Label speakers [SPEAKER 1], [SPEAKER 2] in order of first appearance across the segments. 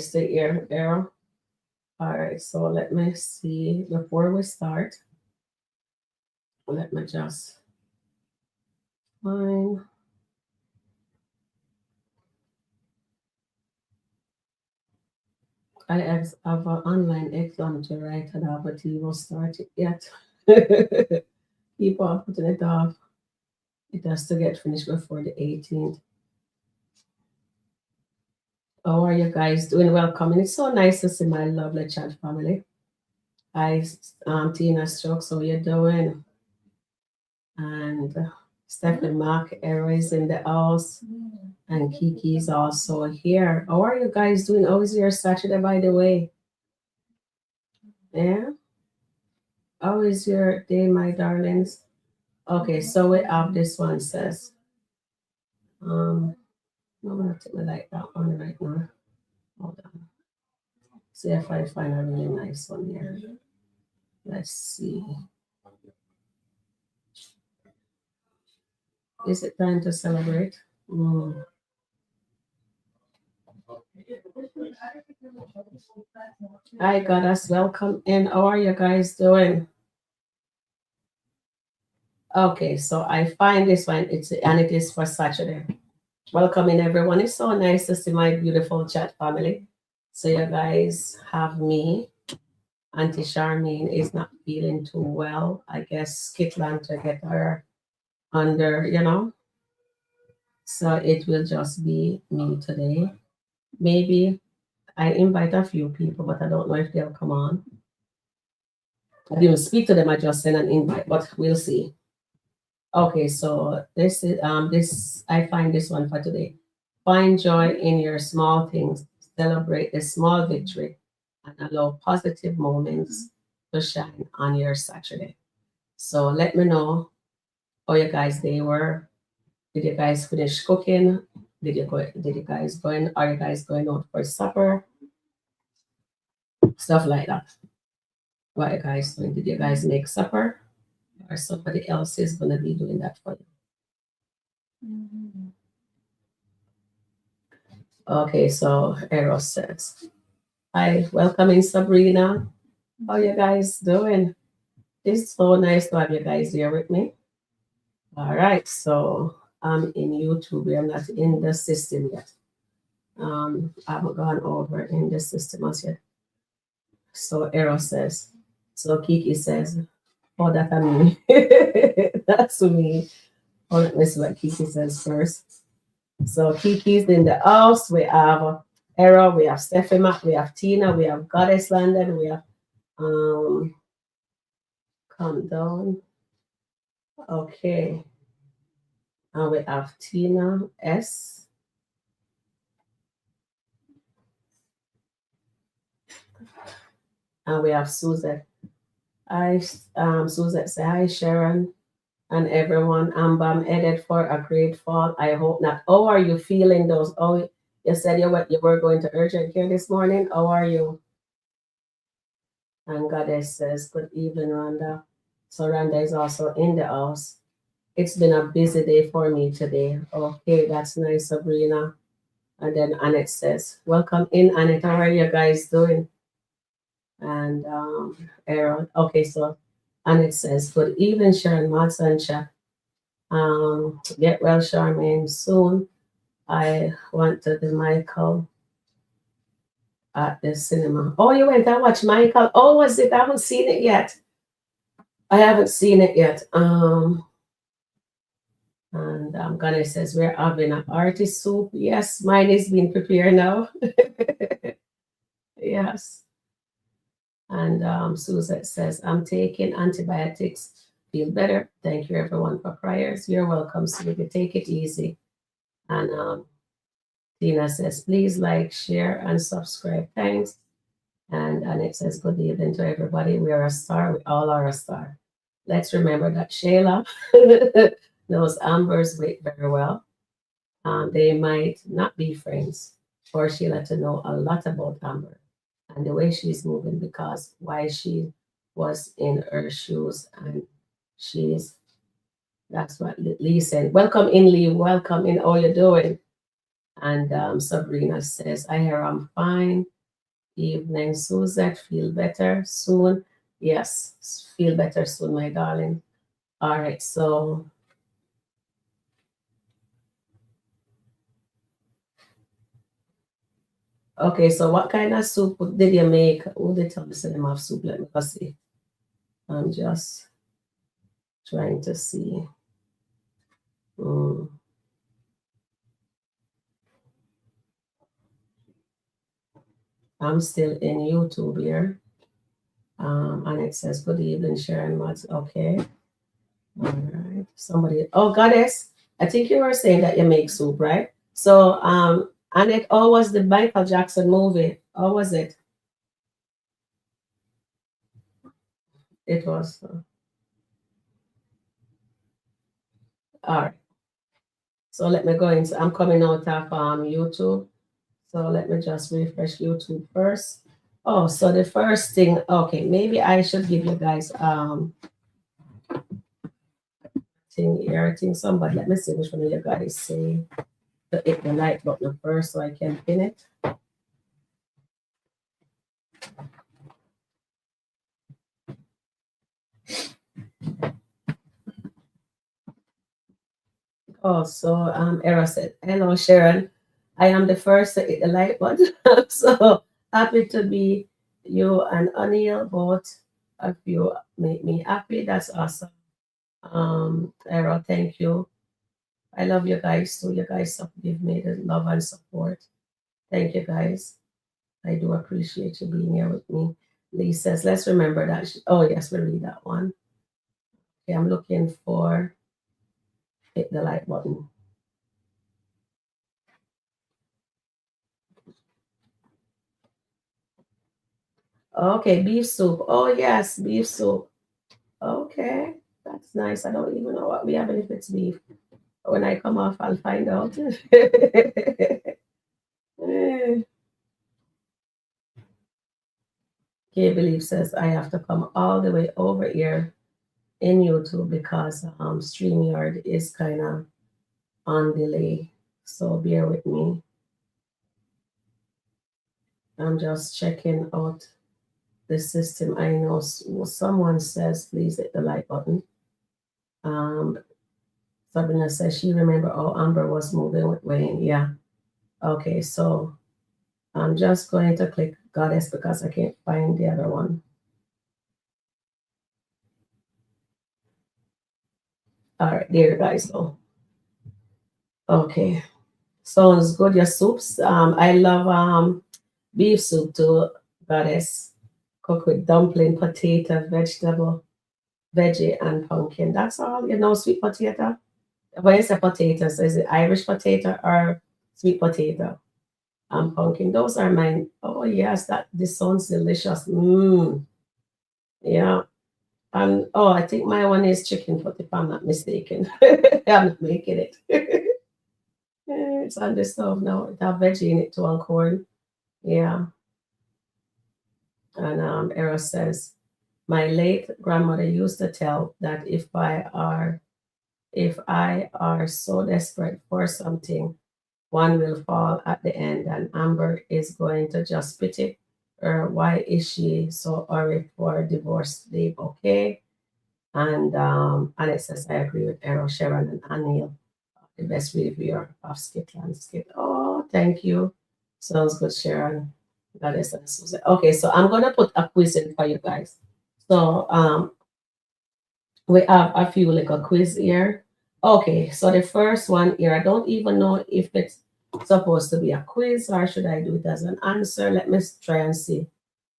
[SPEAKER 1] It's the arrow. All right, so let me see before we start. Let me just find. I have an online exam to write and but he won't start it yet. Keep on putting it off. It has to get finished before the 18th. How are you guys doing? Welcome. And it's so nice to see my lovely chat family. Hi, Tina Strokes, how you doing? And Stephanie Mark Era is in the house. And Kiki's also here. How are you guys doing? How is your Saturday, by the way? Yeah? How is your day, my darlings? Okay, so we have this one says, no, I'm not like that one right now. Hold on. See if I find a really nice one here. Let's see. Is it time to celebrate? Hi, Goddess. Welcome in. How are you guys doing? Okay, so I find this one. It is for Saturday. Welcome in, everyone. It's so nice to see my beautiful chat family. So you guys have me. Auntie Charmaine is not feeling too well. I guess SkitLanta get her under, So it will just be me today. Maybe I invite a few people, but I don't know if they'll come on. I didn't speak to them. I just sent an invite, but we'll see. Okay, so this is this I find this one for today. Find joy in your small things. Celebrate the small victory and allow positive moments to shine on your Saturday. So let me know how you guys they were. Did you guys finish cooking? Did you guys going? Are you guys going out for supper? Stuff like that. What are you guys doing? Did you guys make supper? Or somebody else is gonna be doing that for you? Okay, so Eros says, hi, welcome in Sabrina. How you guys doing? It's so nice to have you guys here with me. All right, so I'm in YouTube. I'm not in the system yet. I haven't gone over in the system as yet. So Eros says, so Kiki says, oh, that I mean, that's me. Oh, let me see what Kiki says first. So Kiki's in the house. We have Era, we have Stephanie, we have Tina, we have Goddess London, we have calm down. Okay. And we have Tina S. And we have Suzette. Suzette say hi, Sharon and everyone. I'm headed for a great fall. I hope not. How are you feeling those? Oh, you said you were going to urgent care this morning. How are you? And Goddess says, good evening, Rhonda. So Rhonda is also in the house. It's been a busy day for me today. Okay, that's nice, Sabrina. And then Annette says, welcome in, Annette. How are you guys doing? And Aaron. Okay, so Annette says, good evening, Sharon, Mads and Chuck. Get well, Charmaine, soon. I went to the Michael at the cinema. Oh, you went and watched Michael? Oh, was it? I haven't seen it yet. I haven't seen it yet. And Gunnar says, we're having an artist soup. Yes, mine is being prepared now. Yes. And Suzette says, I'm taking antibiotics. Feel better. Thank you, everyone, for prayers. You're welcome, Suzette. Take it easy. And Tina says, please like, share, and subscribe. Thanks. And Annette says, good evening to everybody. We are a star. We all are a star. Let's remember that Shayla knows Amber's weight very well. They might not be friends for Shayla to know a lot about Amber and the way she's moving because why she was in her shoes and that's what Lee said. Welcome in, Lee. Welcome in. How you doing? And Sabrina says, I hear I'm fine. Evening, Suzette, feel better soon. Yes, feel better soon, my darling. All right, so okay, so what kind of soup did you make? Who did tell me the name of soup? Let me go see. I'm just trying to see. Mm, I'm still in YouTube here. And it says, good evening, Sharon Mods. Okay. All right. Somebody, oh, Goddess, I think you were saying that you make soup, right? So, and it all was the Michael Jackson movie. Or was it? It was. All right. So let me go into, I'm coming out of YouTube. So let me just refresh YouTube first. Oh, so the first thing, okay, maybe I should give you guys thing here. I think somebody, let me see which one of you guys say to hit the like button first so I can pin it. Oh, so Era said, hello Sharon. I am the first to hit the like button. So happy to be you and Anil, both of you make me happy. That's awesome. Era, thank you. I love you guys too. You guys give me the love and support. Thank you guys. I do appreciate you being here with me. Lee says, let's remember that. Oh, yes, we read that one. Okay, I'm looking for hit the like button. Okay, beef soup. Oh, yes, beef soup. Okay, that's nice. I don't even know what we have and if it's beef. When I come off, I'll find out. Eh, Kay Believe says, I have to come all the way over here in YouTube because StreamYard is kind of on delay. So bear with me. I'm just checking out the system. I know someone says please hit the like button. Um, Sabrina says she remember how Amber was moving with Wayne. Yeah. Okay, so I'm just going to click Goddess because I can't find the other one. All right, there you guys go. Okay, sounds good. Your soups. I love beef soup too, Goddess. Cook with dumpling, potato, vegetable, veggie, and pumpkin. That's all. You know, sweet potato. When you say potatoes, is it Irish potato or sweet potato? Pumpkin. Those are mine. Oh yes, that this sounds delicious. Mmm. Yeah. And oh, I think my one is chicken foot if I'm not mistaken. I'm not making it. It's on the stove now. It have veggie in it too and corn. Yeah. And Eros says, my late grandmother used to tell that if I are so desperate for something, one will fall at the end, and Amber is going to just pity her. Why is she so hurried for divorce? Leave, okay? And it says I agree with Errol, Sharon, and Anil, the best reviewer of SkitLanta Skit. Oh, thank you. Sounds good, Sharon. That is Susan. Okay, so I'm gonna put a quiz in for you guys. So we have a few little quiz here. Okay, so the first one here, I don't even know if it's supposed to be a quiz or should I do it as an answer. Let me try and see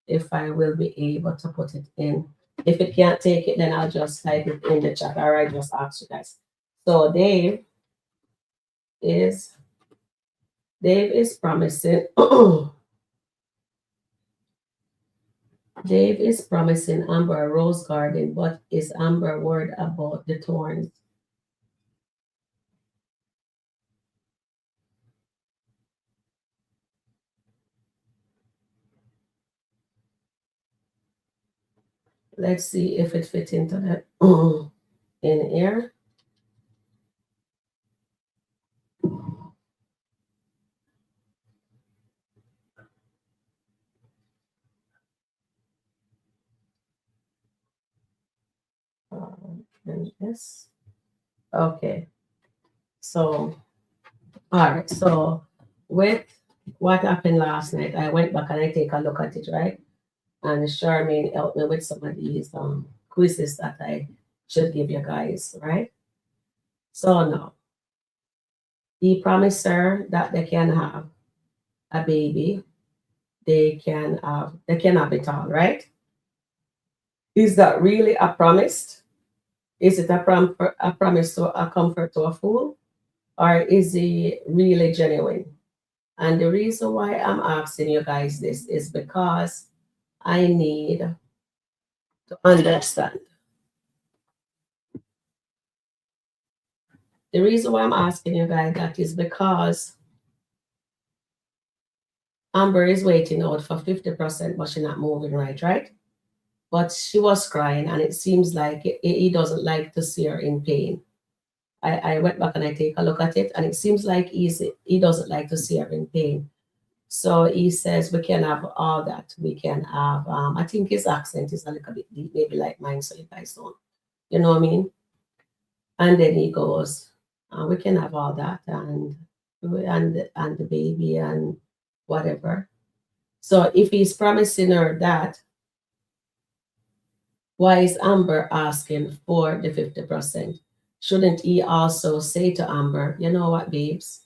[SPEAKER 1] if I will be able to put it in. If it can't take it, then I'll just type it in the chat or I just ask you guys. So is Dave is promising Dave is promising Amber a rose garden, but is Amber worried about the thorns? Let's see if it fits into that in here. and this. Okay. So, all right. So, with what happened last night, I went back and I take a look at it, right? And Charmaine helped me with some of these quizzes that I should give you guys, right? So now, he promised her that they can have a baby. They can have it all, right? Is that really a promise? Is it a promise to a comfort to a fool? Or is it really genuine? And the reason why I'm asking you guys this is because I need to understand. The reason why I'm asking you guys that is because Amber is waiting out for 50%, but she's not moving right? But she was crying, and it seems like he doesn't like to see her in pain. I went back and I take a look at it, and it seems like he doesn't like to see her in pain. So he says we can have all that. We can have, I think his accent is a little bit deep, maybe like mine, so you guys don't, you know what I mean? And then he goes, we can have all that and the baby and whatever. So if he's promising her that, why is Amber asking for the 50%? Shouldn't he also say to Amber, you know what, babes,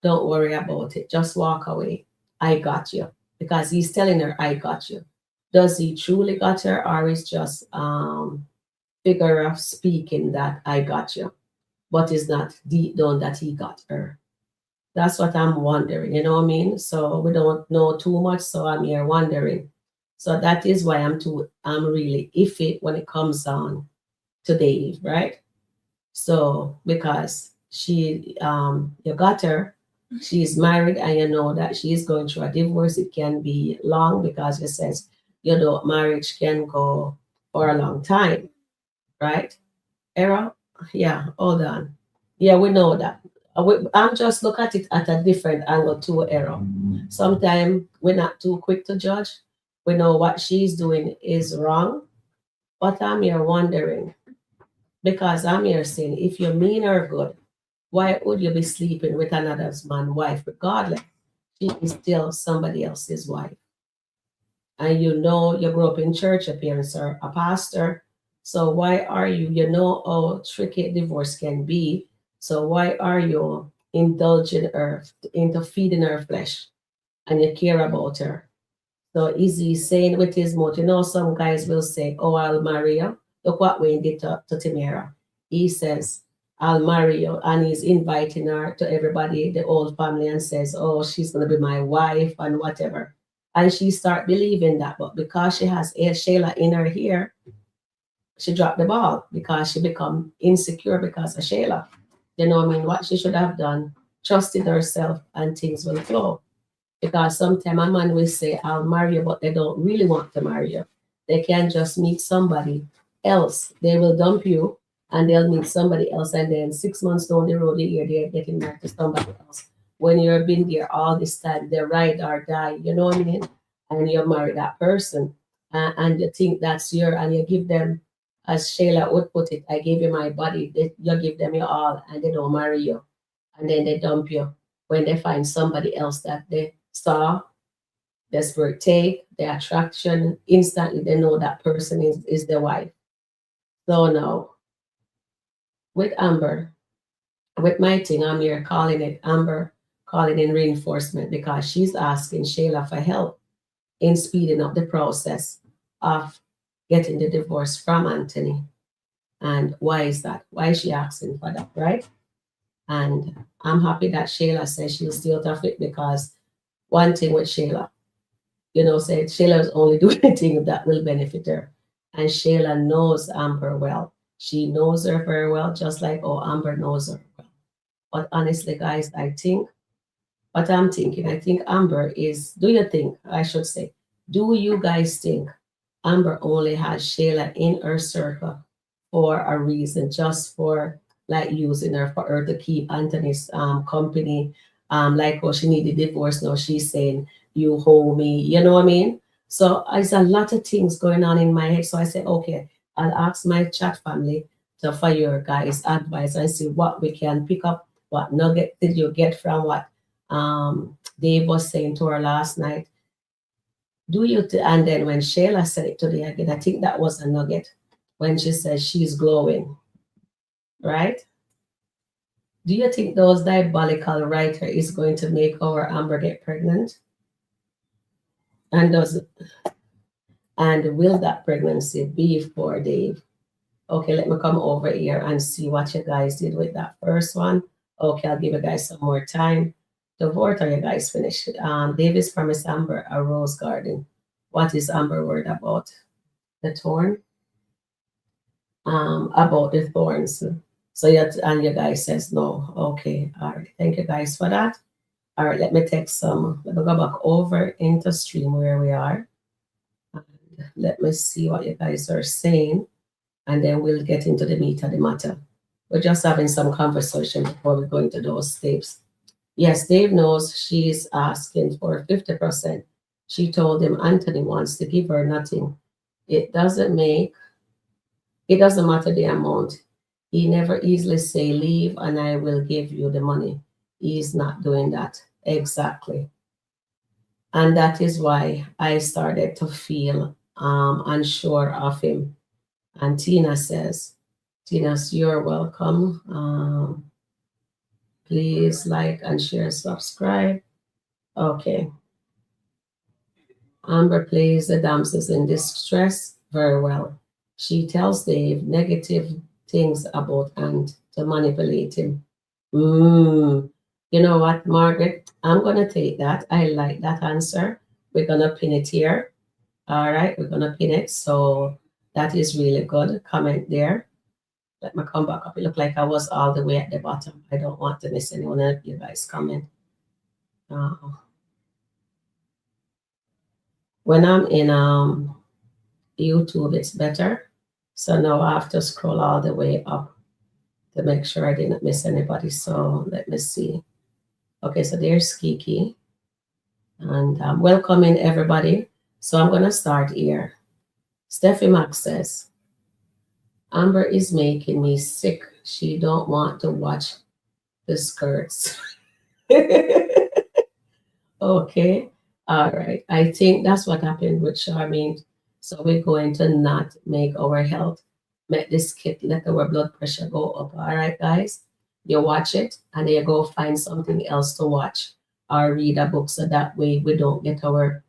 [SPEAKER 1] don't worry about it. Just walk away. I got you. Because he's telling her, I got you. Does he truly got her, or is just figure of speaking that I got you, but it's not deep down that he got her? That's what I'm wondering, you know what I mean? So we don't know too much, so I'm here wondering. So that is why I'm really iffy when it comes on to Dave, right? So because you got her, she's married, and you know that she's going through a divorce. It can be long because it says, you know, marriage can go for a long time, right? Error? Yeah, hold on. Yeah, we know that. I'm just look at it at a different angle too, Error. Sometimes we're not too quick to judge. We know what she's doing is wrong, but I'm here wondering, because I'm here saying, if you mean her good, why would you be sleeping with another man's wife regardless? She is still somebody else's wife. And you know you grew up in church, your parents are a pastor. So why are you know how tricky divorce can be. So why are you indulging her into feeding her flesh and you care about her? So is he saying with his mouth, you know, some guys will say, oh, I'll marry you. Look what Wayne did to Tamara. He says, I'll marry you. And he's inviting her to everybody, the old family, and says, oh, she's going to be my wife and whatever. And she start believing that. But because she has Shayla in her ear, she dropped the ball because she become insecure because of Shayla. You know what I mean? What she should have done, trusted herself, and things will flow. Because sometimes a man will say, I'll marry you, but they don't really want to marry you. They can just meet somebody else. They will dump you and they'll meet somebody else. And then 6 months down the road, you hear they're getting married to somebody else. When you've been there all this time, they ride or die, you know what I mean? And you marry that person. And you think that's and you give them, as Shayla would put it, I gave you my body. You give them your all and they don't marry you. And then they dump you when they find somebody else that they saw, desperate take, the attraction, instantly they know that person is the wife. So now, with Amber, with my thing, I'm here calling it Amber, calling in reinforcement because she's asking Shayla for help in speeding up the process of getting the divorce from Anthony. And why is that? Why is she asking for that, right? And I'm happy that Shayla says she'll still tough it because one thing with Shayla, you know, said Shayla's only doing anything that will benefit her. And Shayla knows Amber well. She knows her very well, just like Amber knows her well. But honestly, guys, I think what I'm thinking, I think Amber is, do you think, I should say, do you guys think Amber only has Shayla in her circle for a reason, just for like using her for her to keep Anthony's company? Like, oh, she needed divorce. Now she's saying, you hold me, you know what I mean? So there's a lot of things going on in my head. So I said, okay, I'll ask my chat family to for your guys' advice and see what we can pick up. What nugget did you get from what Dave was saying to her last night? And then when Shayla said it today again, I think that was a nugget when she says she's glowing, right? Do you think those diabolical writer is going to make our Amber get pregnant? And will that pregnancy be for Dave? Okay, let me come over here and see what you guys did with that first one. Okay, I'll give you guys some more time to vote, or you guys finished. Dave is promised Amber a rose garden. What is Amber word about? The thorn? About the thorns. So and you guys says no. Okay, all right. Thank you guys for that. All right, let me take some. Let me go back over into stream where we are. And let me see what you guys are saying, and then we'll get into the meat of the matter. We're just having some conversation before we go into those tapes. Yes, Dave knows she's asking for 50%. She told him Anthony wants to give her nothing. It doesn't matter the amount. He never easily say leave and I will give you the money. He's not doing that. Exactly. And that is why I started to feel unsure of him. And Tina says, you're welcome. Please like and share, subscribe. Okay. Amber plays the damsels in distress very well. She tells Dave negative things about Ant to manipulate him. You know what, Margaret? I'm going to take that. I like that answer. We're going to pin it here. All right, we're going to pin it. So that is really good. Comment there. Let me come back up. It looked like I was all the way at the bottom. I don't want to miss anyone of you guys comment. When I'm in YouTube, it's better. So now I have to scroll all the way up to make sure I didn't miss anybody. So let me see. Okay, so there's Kiki. And welcoming everybody. So I'm going to start here. Steffi Max says, Amber is making me sick. She don't want to watch the skirts. Okay. All right. I think that's what happened with Charmaine. So we're going to not make our health, make this skit, let our blood pressure go up. All right, guys. You watch it and then you go find something else to watch or read a book, so that way we don't get our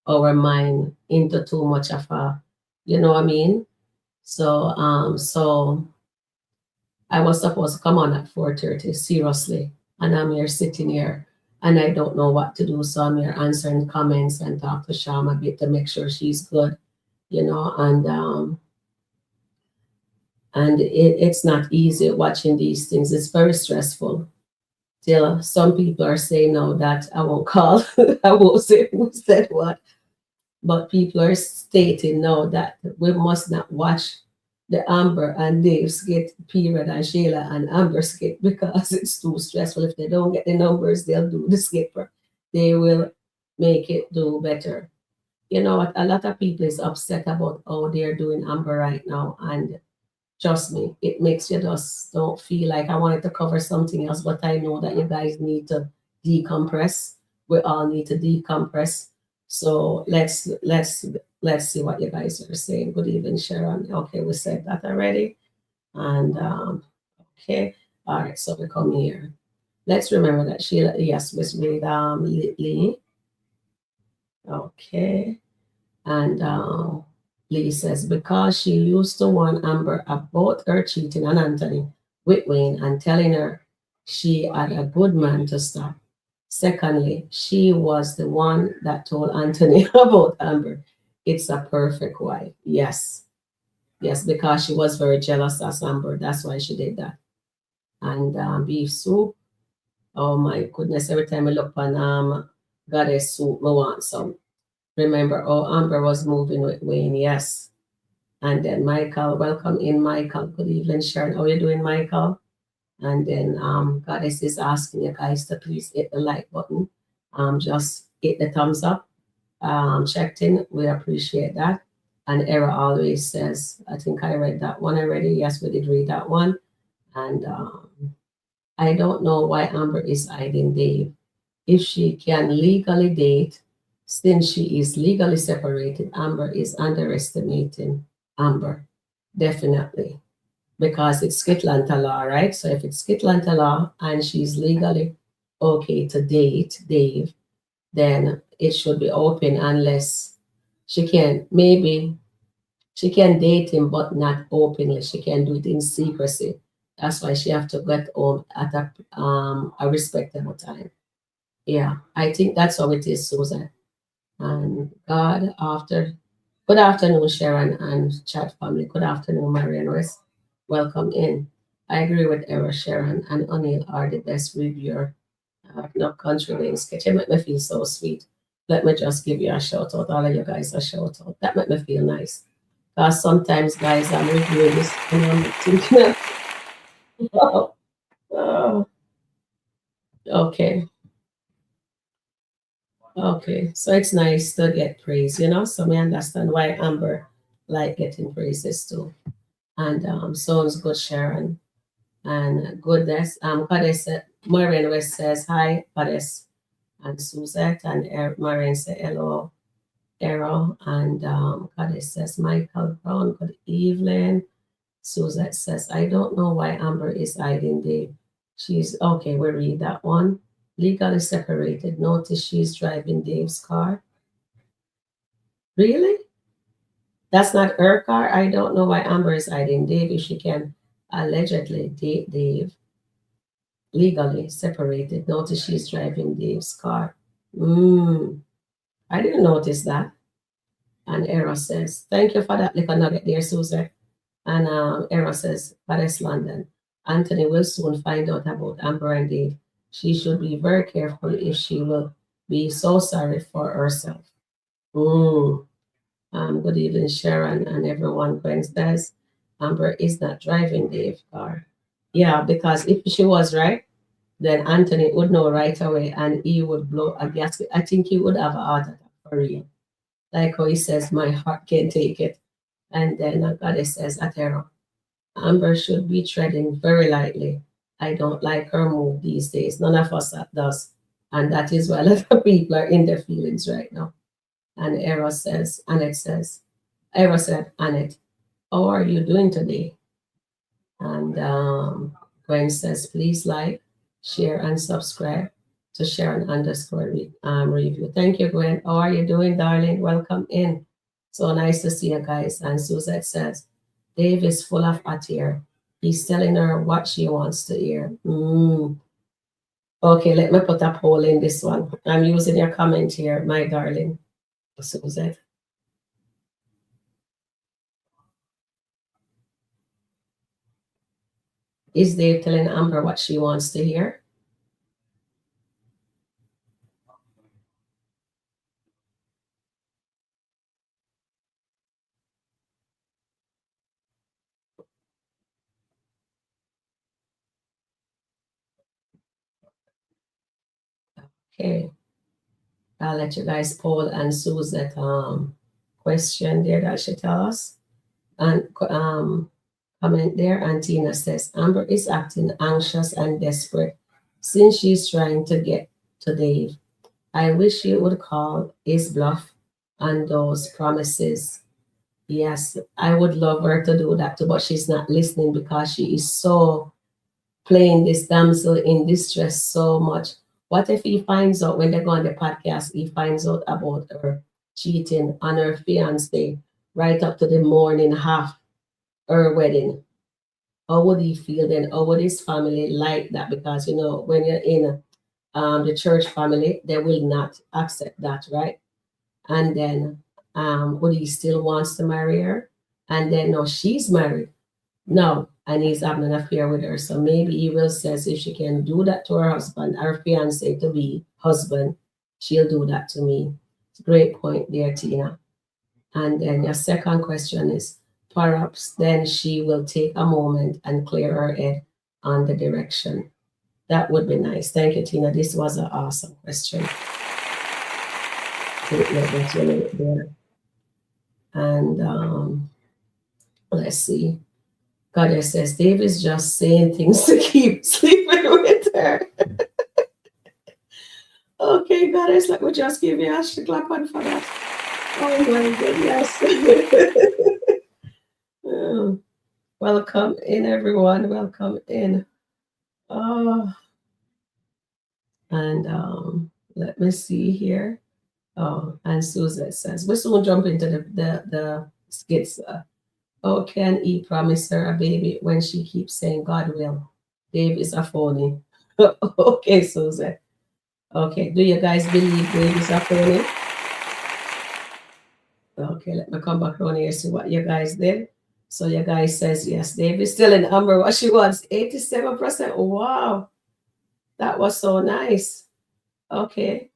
[SPEAKER 1] mind into too much of a, you know what I mean? So I was supposed to come on at 4:30, seriously. And I'm here sitting here and I don't know what to do. So I'm here answering comments and talk to Sham a bit to make sure she's good, you know, and it's not easy watching these things. It's very stressful. Till some people are saying now that I won't call, I won't say who said what, but people are stating now that we must not watch the Amber and Dave skit period and Shayla and Amber skit because it's too stressful. If they don't get the numbers, they'll do the skipper. They will make it do better. You know what? A lot of people is upset about how they're doing Amber right now. And trust me, it makes you just don't feel like I wanted to cover something else, but I know that you guys need to decompress. We all need to decompress. So let's see what you guys are saying. Good evening, Sharon. Okay, we said that already. And okay, all right. So we come here. Let's remember that Sheila, yes, was with Lee. Okay, and Lee says because she used to warn Amber about her cheating on Anthony with Wayne and telling her she had a good man to stop. Secondly, she was the one that told Anthony about Amber. It's a perfect wife. Yes. Yes, because she was very jealous of Amber. That's why she did that. And beef soup. Oh my goodness. Every time I look on goddess soup, I want some. Remember, Amber was moving with Wayne. Yes. And then Michael, welcome in, Michael. Good evening, Sharon. How are you doing, Michael? And then Goddess is asking you guys to please hit the like button. Just hit the thumbs up. Checked in. We appreciate that. And Era always says, I think I read that one already. Yes, we did read that one. And I don't know why Amber is hiding Dave. If she can legally date, since she is legally separated, Amber is underestimating Amber. Definitely. Because it's SkitLanta law, right? So if it's SkitLanta law and she's legally okay to date Dave, then it should be open unless she can, maybe she can date him, but not openly. She can do it in secrecy. That's why she have to get home at a respectable time. Yeah, I think that's how it is, Susan. And God, after good afternoon, Sharon and chat family. Good afternoon, Marian West. Welcome in. I agree with Era, Sharon, and O'Neill are the best reviewer. No Kountry Wayne sketch. It make me feel so sweet. Let me just give you a shout out. All of you guys a shout out. That make me feel nice. Because sometimes, guys, I'm reviewing this and I'm thinking, oh, oh, okay. Okay, so it's nice to get praise, So me understand why Amber like getting praises too. And sounds good, Sharon. And goodness, Goddess, Maureen West says hi, Goddess, and Suzette, and Maureen say hello, Errol, and Goddess says Michael Brown, good evening. Suzette says, I don't know why Amber is hiding Dave. She's okay, we read that one. Legally separated. Notice she's driving Dave's car. Really? That's not her car? I don't know why Amber is hiding Dave if she can allegedly date Dave. Legally separated. Notice she's driving Dave's car. I didn't notice that. And Era says, thank you for that little nugget there, Susan. And Era says, Paris, London. Anthony will soon find out about Amber and Dave. She should be very careful if she will be so sorry for herself. Good evening, Sharon and everyone. Gwen says, Amber is not driving Dave's car. Yeah, because if she was right, then Anthony would know right away and he would blow a gasket. I think he would have a heart attack for real. Like how he says, my heart can't take it. And then Goddess says, Atero, Amber should be treading very lightly. I don't like her move these days. None of us that does. And that is why a lot of people are in their feelings right now. And Annette says, Era said, Annette, how are you doing today? And Gwen says, please like, share, and subscribe to Sharon review. Thank you, Gwen. How are you doing, darling? Welcome in. So nice to see you guys. And Suzette says, Dave is full of hot air. He's telling her what she wants to hear. Okay, let me put a poll in this one. I'm using your comment here, my darling. Suzette. Is Dave telling Amber what she wants to hear? Okay. I'll let you guys poll and Suzette question there that she tell us. And comment there. And Tina says, Amber is acting anxious and desperate since she's trying to get to Dave. I wish you would call his bluff on those promises. Yes, I would love her to do that too, but she's not listening because she is so playing this damsel in distress so much. What if he finds out when they go on the podcast, he finds out about her cheating on her fiance right up to the morning half her wedding? How would he feel then? How would his family like that? Because when you're in the church family, they will not accept that, right? And then would he still wants to marry her? And then no, she's married. No, and he's having an affair with her. So maybe he will says if she can do that to her husband, her fiance to be husband, she'll do that to me. It's a great point there, Tina. And then your second question is, perhaps then she will take a moment and clear her head on the direction. That would be nice. Thank you, Tina. This was an awesome question. There. And let's see. Goddess says Dave is just saying things to keep sleeping with her. Okay, Goddess, let me just give you a clap on for that. Oh my goodness. Oh, welcome in, everyone. Welcome in. Oh, and let me see here. Oh, and Susan says, we soon jump into the skits. Oh, can he promise her a baby when she keeps saying God will? Dave is a phony. Okay, Susan. Okay, do you guys believe Dave is a phony? Okay, let me come back around here see what you guys did. So you guys says yes, Dave is still in Amber. What she wants, 87%. Wow, that was so nice. Okay.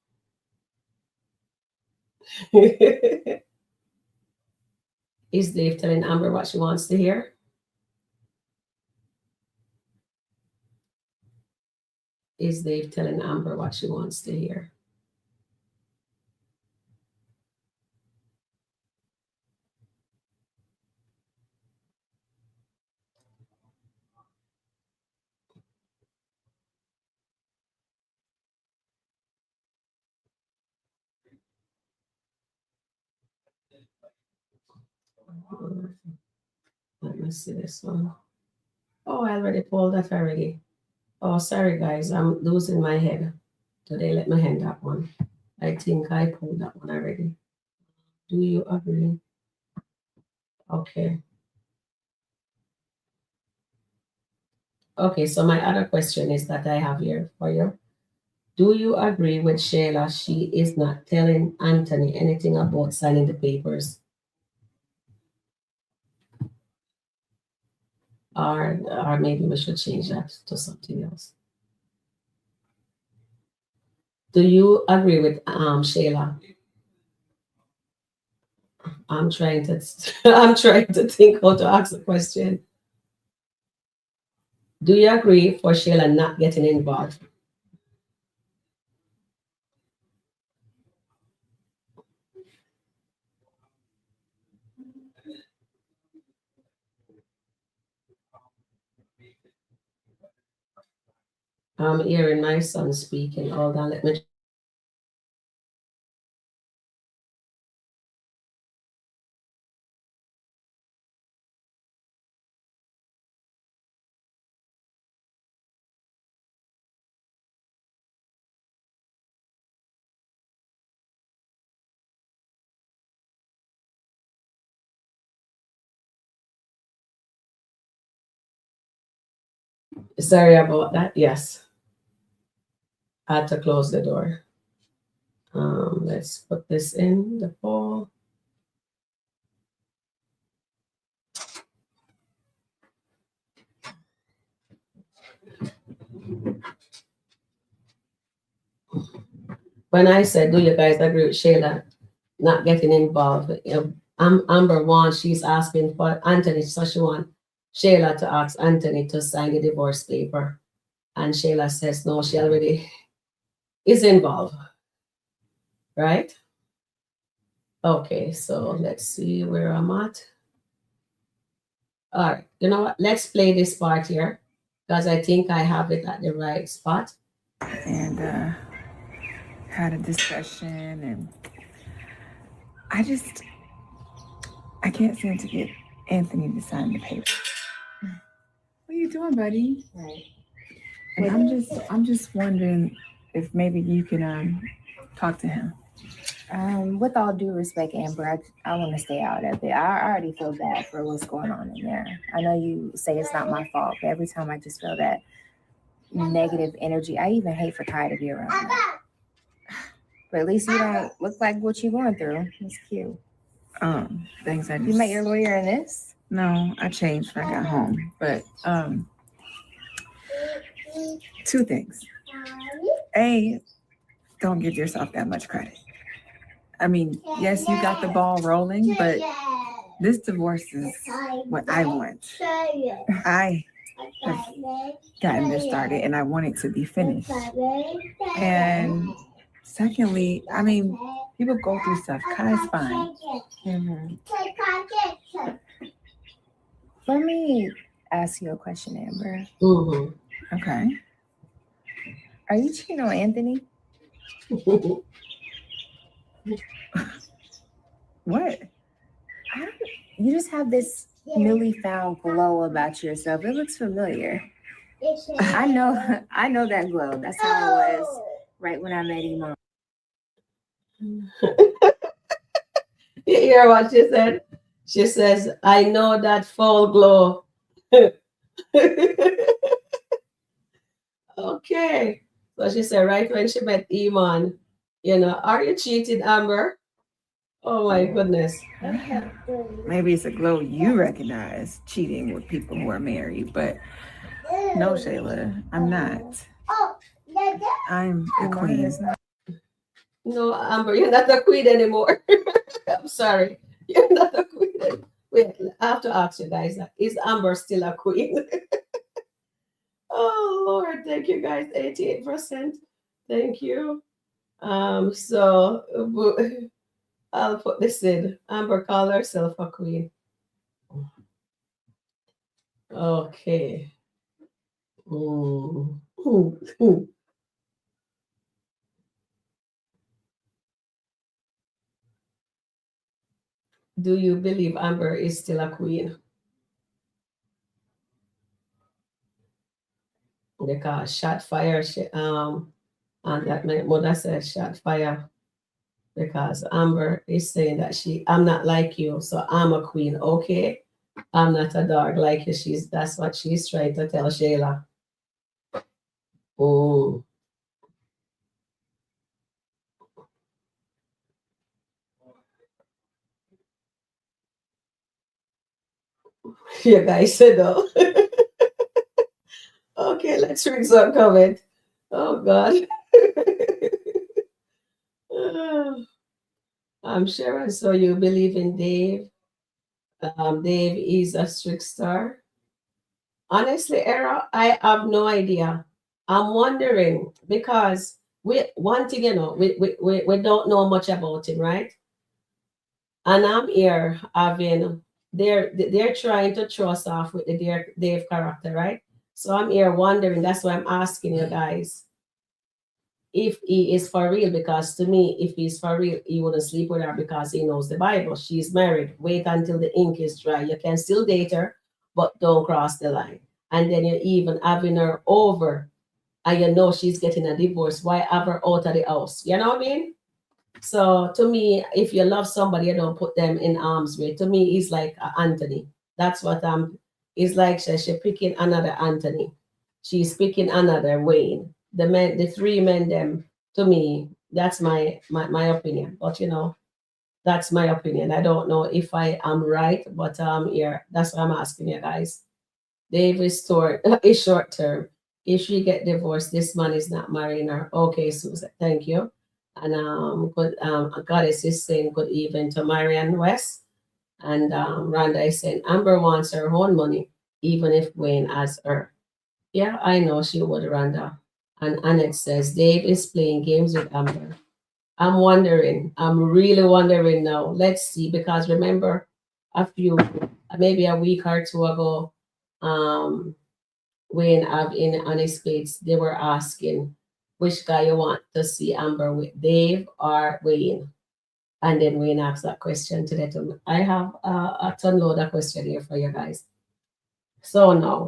[SPEAKER 1] Is Dave telling Amber what she wants to hear? Is Dave telling Amber what she wants to hear? Let me see this one. Oh, I already pulled that already. Oh, sorry guys, I'm losing my head today. Let me hand that one. I think I pulled that one already. Do you agree? Okay. Okay, so my other question is that I have here for you. Do you agree with Shayla? She is not telling Anthony anything about signing the papers, or maybe we should change that to something else. Do you agree with Shayla? I'm trying to I'm trying to think how to ask the question. Do you agree for Shayla not getting involved? I'm hearing my son speaking. Hold on, let me. Sorry about that. Yes, I had to close the door. Let's put this in the bowl. When I said, "Do you guys agree with Shayla not getting involved?" Amber wants. She's asking for Anthony, so she wants Shayla to ask Anthony to sign the divorce paper, and Shayla says no. She already is involved, right? Okay, so let's see where I'm at. All right, you know what? Let's play this part here because I think I have it at the right spot.
[SPEAKER 2] And had a discussion, and I can't seem to get Anthony to sign the paper. What are you doing, buddy?
[SPEAKER 3] Right.
[SPEAKER 2] And I'm just wondering if maybe you can talk to him.
[SPEAKER 3] With all due respect, Amber, I want to stay out of it. I already feel bad for what's going on in there. I know you say it's not my fault, but every time I just feel that negative energy. I even hate for Kai to be around that. But at least you don't look like what you're going through. It's cute.
[SPEAKER 2] Thanks.
[SPEAKER 3] You met your lawyer in this?
[SPEAKER 2] No, I changed when I got home. But two things. A, don't give yourself that much credit. I mean, yes, you got the ball rolling, but this divorce is what I want. I have gotten this started and I want it to be finished. And secondly, I mean, People go through stuff. Kai's fine.
[SPEAKER 3] Mhm. Let me ask you a question, Amber.
[SPEAKER 1] Mhm.
[SPEAKER 2] Okay.
[SPEAKER 3] Are you cheating on Anthony?
[SPEAKER 2] What?
[SPEAKER 3] You just have this newly found glow about yourself. It looks familiar. I know that glow. That's how it was right when I met Iman.
[SPEAKER 1] You hear what she said? She says, I know that fall glow. Okay. So she said, right when she met Iman, are you cheating, Amber? Oh my goodness.
[SPEAKER 2] Maybe it's a glow you recognize cheating with people who are married, but no, Shayla, I'm not. I'm the queen.
[SPEAKER 1] No, Amber, you're not a queen anymore. I'm sorry. You're not a queen. Wait, I have to ask you guys, is Amber still a queen? Oh Lord, thank you guys. 88%. Thank you. So I'll put this in. Amber call herself a queen. Okay. Mm. Do you believe Amber is still a queen? Because shot fire, and that my mother said shot fire because Amber is saying that I'm not like you, so I'm a queen. Okay, I'm not a dog like you. That's what she's trying to tell Shayla. Oh, you guys said no. Okay, let's read some comment. Oh God. I'm Sharon. So you believe in Dave? Dave is a trickster. Honestly, Era, I have no idea. I'm wondering because one thing, we don't know much about him, right? And I'm here having they're trying to throw us off with the Dave character, right? So I'm here wondering. That's why I'm asking you guys if he is for real. Because to me, if he's for real, he wouldn't sleep with her because he knows the Bible. She's married. Wait until the ink is dry. You can still date her, but don't cross the line. And then you're even having her over, and she's getting a divorce. Why have her out of the house? You know what I mean? So to me, if you love somebody, you don't put them in arm's way. To me, he's like Anthony. That's what I'm. It's like she's picking another Anthony. She's picking another Wayne. The three men, them. To me, that's my opinion. But that's my opinion. I don't know if I am right, but here, that's what I'm asking you guys. Dave is short term. If she get divorced, this man is not marrying her. Okay, Susan, thank you. And Goddess is saying good evening to Marianne West. And Rhonda is saying Amber wants her own money, even if Wayne has her. Yeah, I know she would, Rhonda. And Annette says Dave is playing games with Amber. I'm wondering. I'm really wondering now. Let's see, because remember, maybe a week or two ago, um, Wayne in on his page, they were asking which guy you want to see Amber with, Dave or Wayne. And then Wayne asked that question today to me. I have a ton load of question here for you guys. So now,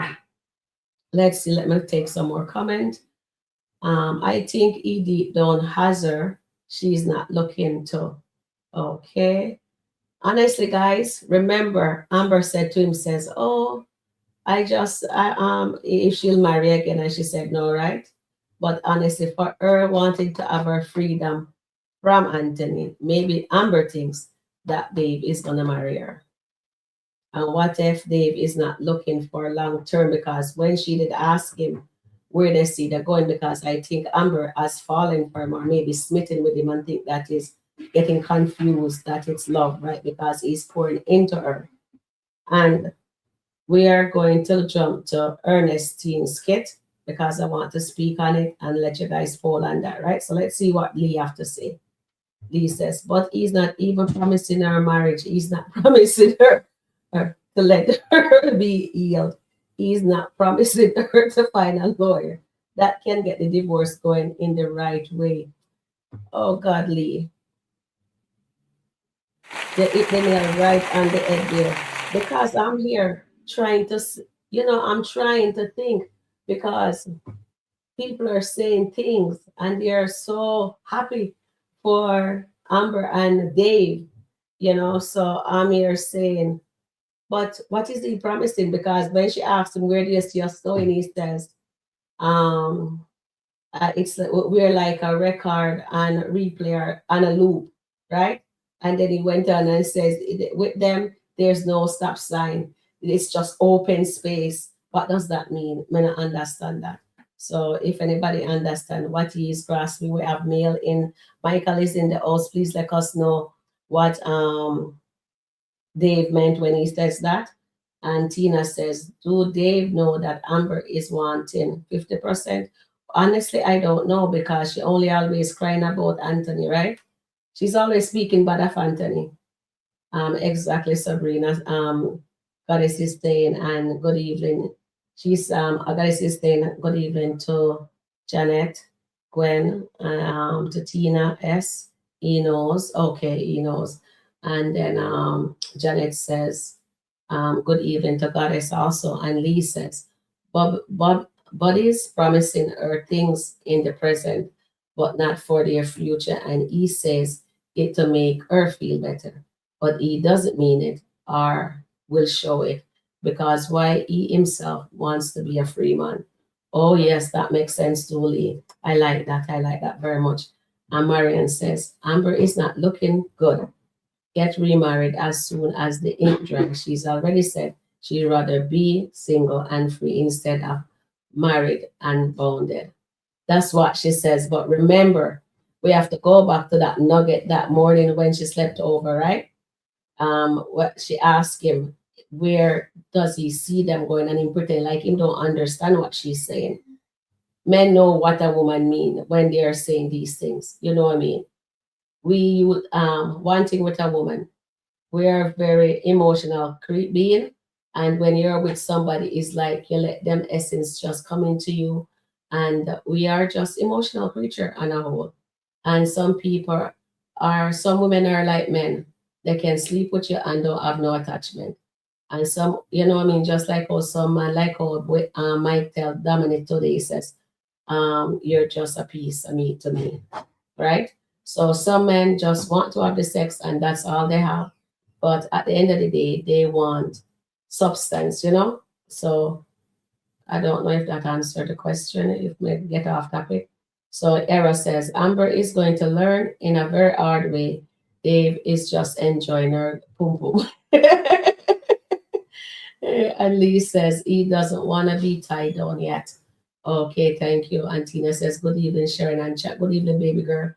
[SPEAKER 1] let's see. Let me take some more comment. I think he deep down has her. She's not looking to. Okay. Honestly, guys, remember Amber said to him, says, "Oh, if she'll marry again," and she said no, right? But honestly, for her wanting to have her freedom from Anthony, maybe Amber thinks that Dave is gonna marry her. And what if Dave is not looking for long term? Because when she did ask him where they see they're going, because I think Amber has fallen for him or maybe smitten with him and think that is getting confused that it's love, right? Because he's pouring into her. And we are going to jump to Ernestine's skit because I want to speak on it and let you guys fall on that, right? So let's see what Lee have to say. Lee says, but he's not even promising her marriage. He's not promising her to let her be healed. He's not promising her to find a lawyer that can get the divorce going in the right way. Oh God, Lee. They hit the nail right on the head there. Because I'm here trying to, I'm trying to think because people are saying things and they're so happy for Amber and Dave, So I'm here saying, but what is he promising? Because when she asked him, where do you see us going? He says, um, we're like a record and replayer and a loop, right? And then he went on and says, with them, there's no stop sign. It's just open space. What does that mean? I don't understand that. So if anybody understand what he is grasping, we have mail in. Michael is in the house. Please let us know what Dave meant when he says that. And Tina says, do Dave know that Amber is wanting 50%? Honestly, I don't know because she only always crying about Anthony, right? She's always speaking bad of Anthony. Exactly, Sabrina. Goddess is saying, and good evening. She's Goddess is saying good evening to Janet, Gwen, to Tina S. He knows. Okay, he knows. And then Janet says, good evening to Goddess also. And Lee says, Bob is promising her things in the present, but not for their future. And he says it to make her feel better. But he doesn't mean it or will show it because why he himself wants to be a free man. Oh, yes, that makes sense to Lee. I like that. I like that very much. And Marian says, Amber is not looking good. Get remarried as soon as the ink dries. She's already said she'd rather be single and free instead of married and bonded. That's what she says. But remember, we have to go back to that nugget that morning when she slept over, right? What she asked him, where does he see them going? And he pretend like he don't understand what she's saying. Men know what a woman mean when they are saying these things. You know what I mean? We would one thing with a woman, we are very emotional being, and when you're with somebody, it's like you let them essence just come into you, and we are just emotional creature on a whole. And some women are like men. They can sleep with you and don't have no attachment. And some, what I mean, just like how some man, like how Mike tell Dominic today, he says, you're just a piece of meat to me, right? So some men just want to have the sex and that's all they have. But at the end of the day, they want substance. So I don't know if that answered the question, if we get off topic. So Era says, Amber is going to learn in a very hard way. Dave is just enjoying her pum pum. And Lee says he doesn't want to be tied down yet. Okay, thank you. And Tina says, good evening, Sharon and chat. Good evening, baby girl.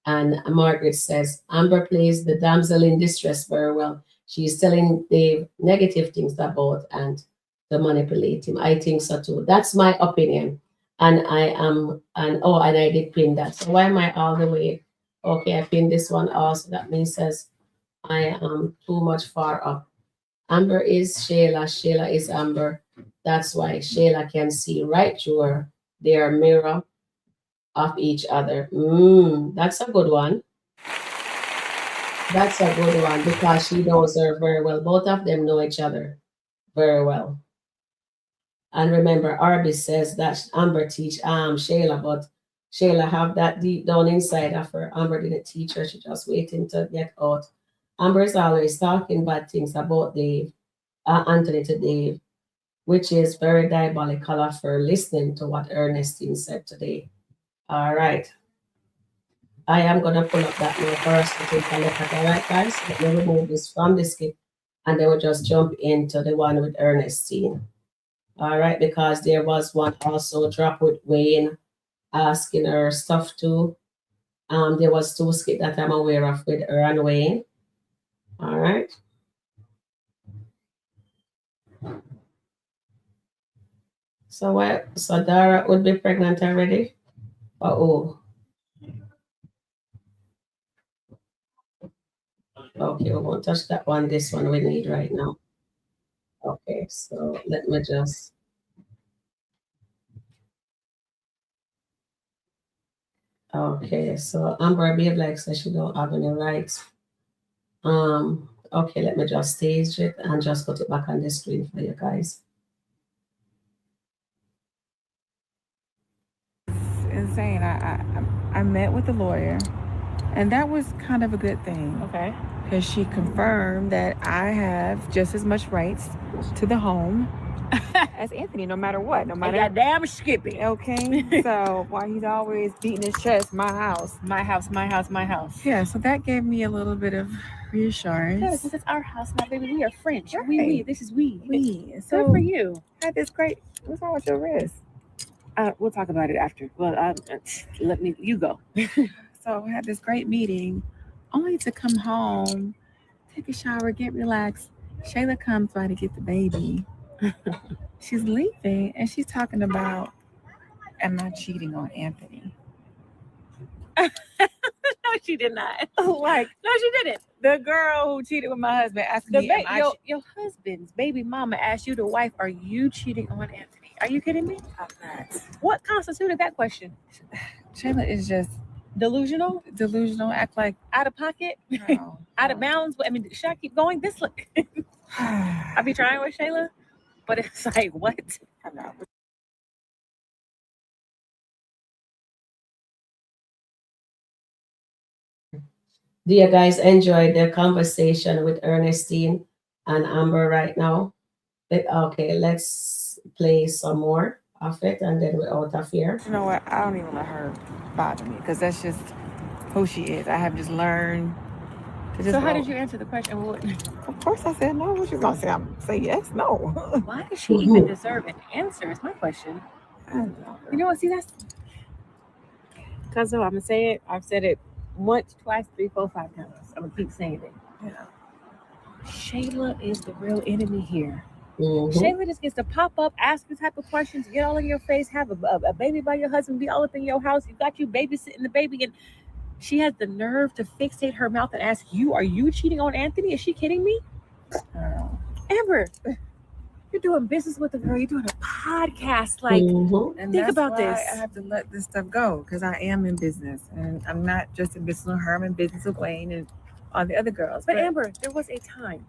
[SPEAKER 1] And Margaret says, Amber plays the damsel in distress very well. She's telling Dave negative things about and to manipulate him. I think so too. That's my opinion. And and I did pin that. So why am I all the way? Okay, I pinned this one also. That means says I am too much far up. Amber is Shayla. Shayla is Amber. That's why Shayla can see right through her. They are mirror of each other. That's a good one. That's a good one because she knows her very well. Both of them know each other very well. And remember, Arby says that Amber teach Shayla, but Shayla have that deep down inside of her. Amber didn't teach her; she just waiting to get out. Amber is always talking bad things about Dave, Anthony to Dave, which is very diabolical of her listening to what Ernestine said today. All right. I am going to pull up that now for us to take a look at. All right, guys, let me remove this from the skip and then we'll just jump into the one with Ernestine. All right, because there was one also drop with Wayne asking her stuff too. There was two skip that I'm aware of with her and Wayne. All right. So what? So Dara would be pregnant already? Oh, Okay, we won't touch that one. This one we need right now. Okay, so let me just. Okay, so Amber Babe like says she don't have any rights. Okay, let me just stage it and just put it back on the screen for you guys.
[SPEAKER 2] Insane. I met with the lawyer, and that was kind of a good thing.
[SPEAKER 3] Okay.
[SPEAKER 2] Because she confirmed that I have just as much rights to the home as Anthony, no matter what, no matter.
[SPEAKER 3] Goddamn skippy.
[SPEAKER 2] Okay, so while he's always beating his chest, my house.
[SPEAKER 3] My house, my house, my house.
[SPEAKER 2] Yeah, so that gave me a little bit of reassurance.
[SPEAKER 3] Yes, this is our house now, baby. We are French.
[SPEAKER 2] Right.
[SPEAKER 3] We. This is we.
[SPEAKER 2] So
[SPEAKER 3] Good for you.
[SPEAKER 2] I had this great. What's wrong with your wrist?
[SPEAKER 3] We'll talk about it after. Well, you go.
[SPEAKER 2] So I had this great meeting, only to come home, take a shower, get relaxed. Shayla comes by to get the baby. She's leaving, and she's talking about, am I cheating on Anthony?
[SPEAKER 3] No, she did not.
[SPEAKER 2] Like,
[SPEAKER 3] No, she didn't.
[SPEAKER 2] the girl who cheated with my husband asked me,
[SPEAKER 3] Your husband's baby mama asked you, the wife, are you cheating on Anthony? Are you kidding me?
[SPEAKER 2] I'm not.
[SPEAKER 3] What constituted that question?
[SPEAKER 2] Shayla is just
[SPEAKER 3] Delusional?
[SPEAKER 2] act like,
[SPEAKER 3] Out of pocket?
[SPEAKER 2] no,
[SPEAKER 3] Out of bounds? I mean, should I keep going? This look. I be trying with Shayla, but it's like, what?
[SPEAKER 2] I know.
[SPEAKER 1] Do you guys enjoy the conversation with Ernestine and Amber right now? Okay, let's play some more of it and then we're out of here.
[SPEAKER 2] You know what? I don't even let her bother me because that's just who she is. I have just learned to just.
[SPEAKER 3] So how did you answer the question?
[SPEAKER 2] Of course, I said no. What you gonna say? I'm say yes, no.
[SPEAKER 3] Why does she even deserve an answer? Is my question.
[SPEAKER 2] I don't know.
[SPEAKER 3] You know what? See, that's because I'm gonna say it. I've said it once, twice, 3, 4, 5 times. I'm gonna keep saying it.
[SPEAKER 2] Yeah.
[SPEAKER 3] Shayla is the real enemy here.
[SPEAKER 1] Mhm.
[SPEAKER 3] Shayla just gets to pop up, ask you type of questions, get all in your face, have a baby by your husband, be all up in your house. You got you babysitting the baby, and she has the nerve to fixate her mouth and ask you, "Are you cheating on Anthony?" Is she kidding me? Amber, you're doing business with a girl. You're doing a podcast. Like,
[SPEAKER 1] Mhm.
[SPEAKER 2] And
[SPEAKER 3] think
[SPEAKER 2] that's
[SPEAKER 3] about
[SPEAKER 2] why
[SPEAKER 3] this.
[SPEAKER 2] I have to let this stuff go because I am in business, and I'm not just in business with her. I'm in business with Wayne and all the other girls.
[SPEAKER 3] But Amber, there was a time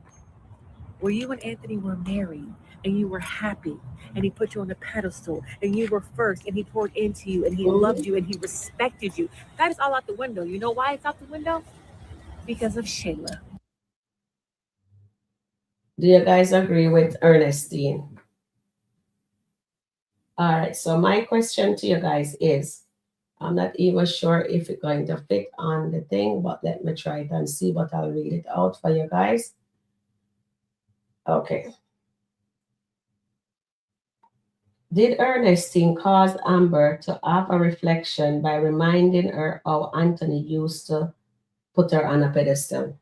[SPEAKER 3] where you and Anthony were married and you were happy and he put you on the pedestal and you were first and he poured into you and he loved you and he respected you. That is all out the window. You know why it's out the window? Because of Shayla.
[SPEAKER 1] Do you guys agree with Ernestine? All right, so my question to you guys is, I'm not even sure if it's going to fit on the thing, but let me try it and see, but I'll read it out for you guys. Okay. Did Ernestine cause Amber to have a reflection by reminding her how Anthony used to put her on a pedestal?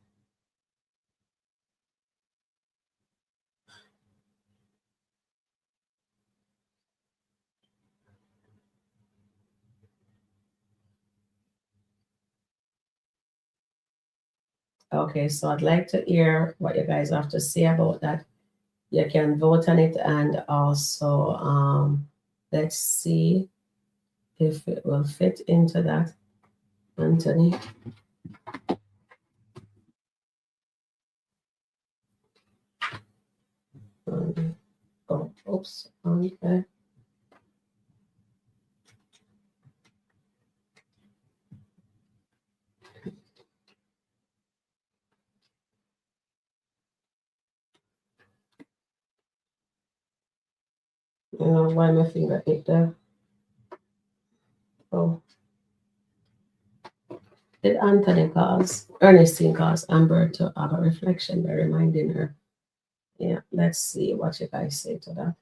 [SPEAKER 1] Okay, so I'd like to hear what you guys have to say about that. You can vote on it, and also let's see if it will fit into that, Anthony. Oh, oops. Okay. You know why my finger hit there? Oh. Did Ernestine cause Amber to have a reflection by reminding her? Yeah, let's see what you guys say to that.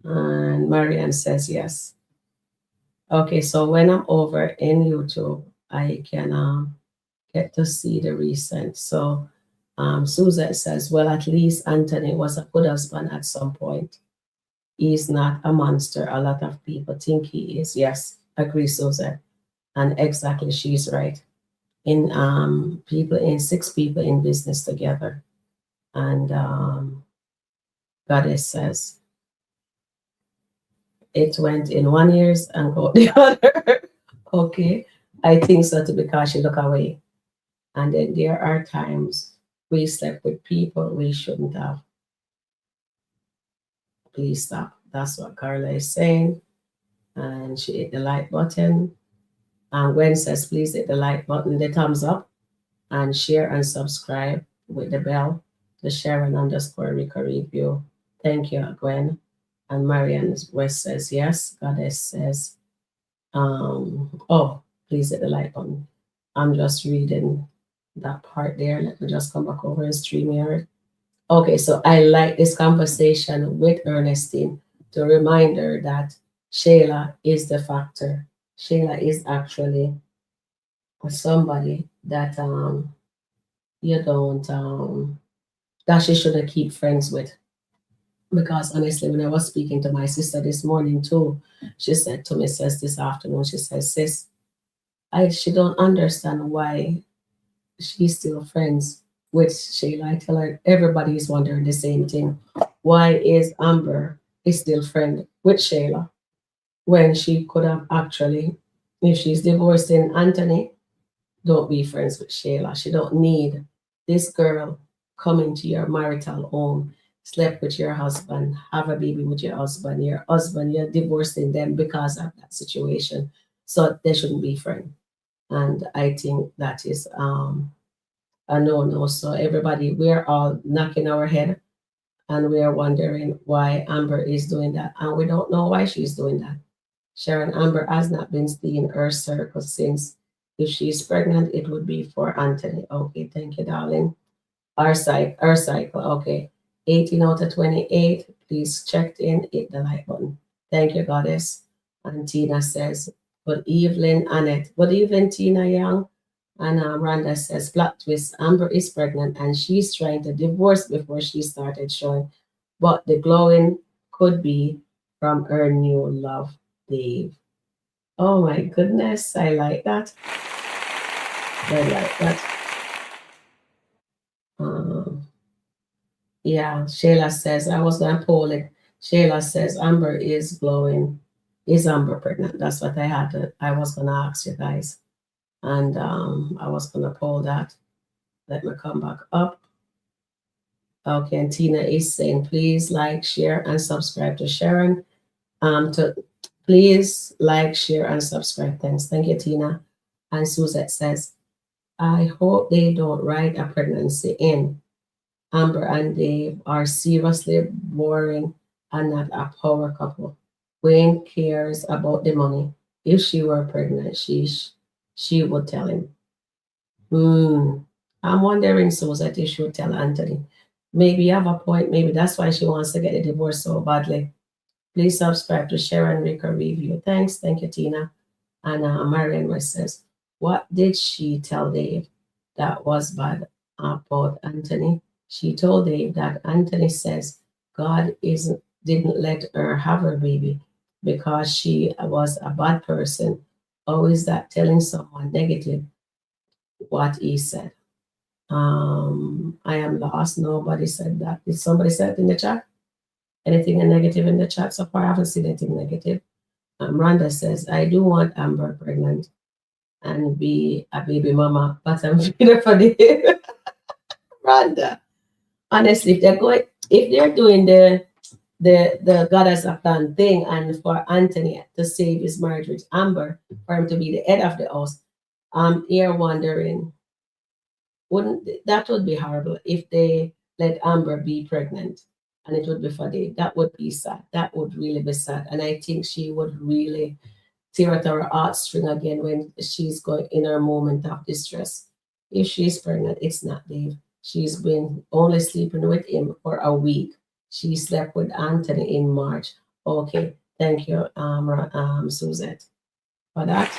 [SPEAKER 1] And Marianne says yes. Okay, so when I'm over in YouTube, I can get to see the recent. So Suzette says, well, at least Anthony was a good husband at some point. He's not a monster. A lot of people think he is. Yes, agree, Suzette. And exactly, she's right. In six people in business together. And Goddess says it went in one ears and go the other. Okay. I think so too, because she look away. And then there are times we slept with people we shouldn't have. Please stop. That's what Carla is saying. And she hit the like button. And Gwen says, please hit the like button, the thumbs up, and share and subscribe with the bell to Sharon underscore Rico Review. Thank you, Gwen. And Marian West says, yes. Goddess says, oh, please hit the like button. I'm just reading that part there. Let me just come back over and stream here. Okay, so I like this conversation with Ernestine to remind her that Shayla is the factor. Shayla is actually somebody that you don't that she shouldn't keep friends with. Because honestly, when I was speaking to my sister this morning too, she said to me, says this afternoon, she says, sis, she don't understand why she's still friends with Shayla. I tell her everybody is wondering the same thing. Why is Amber is still friend with Shayla when she could have actually, if she's divorcing Anthony, don't be friends with Shayla. She don't need this girl coming to your marital home, slept with your husband, have a baby with your husband. Your husband, you're divorcing them because of that situation. So they shouldn't be friends. And I think that is a no. So everybody, we're all knocking our head and we are wondering why Amber is doing that. And we don't know why she's doing that. Sharon Amber has not been in her circle since. If she's pregnant, it would be for Anthony. Okay, thank you, darling. Our cycle. Okay. 18 out of 28. Please check in, hit the like button. Thank you, Goddess. And Tina says, good evening, Annette. Good evening, Tina Young. And Rhonda says, plot twist, Amber is pregnant and she's trying to divorce before she started showing. But the glowing could be from her new love, Dave. Oh my goodness, I like that. I like that. Yeah, Shayla says, I was going to poll it. Shayla says, Amber is glowing. Is Amber pregnant? That's what I was going to ask you guys. And I was going to poll that. Let me come back up. Okay, and Tina is saying, please like, share, and subscribe to Sharon. Please like, share, and subscribe. Thank you, Tina. And Suzette says, I hope they don't write a pregnancy in. Amber and Dave are seriously boring and not a power couple. Wayne cares about the money. If she were pregnant, she would tell him. I'm wondering, Suzette, if she would tell Anthony. Maybe you have a point. Maybe that's why she wants to get a divorce so badly. Please subscribe to Sharon Rico Review. Thanks. Thank you, Tina. And Marian West says, what did she tell Dave that was bad about Anthony? She told Dave that Anthony says didn't let her have her baby because she was a bad person. Or is that telling someone negative what he said? I am lost. Nobody said that. Did somebody say it in the chat? Anything negative in the chat so far? I haven't seen anything negative. Rhonda says, I do want Amber pregnant and be a baby mama, but I'm feeling for the Rhonda. Honestly, if they're doing the God has a plan thing, and for Anthony to save his marriage with Amber, for him to be the head of the house, I'm here wondering, that would be horrible if they let Amber be pregnant and it would be for Dave. That would be sad. That would really be sad. And I think she would really tear at her heartstring again when she's going in her moment of distress. If she's pregnant, it's not Dave. She's been only sleeping with him for a week. She slept with Anthony in March. Okay, thank you, Suzette, for that.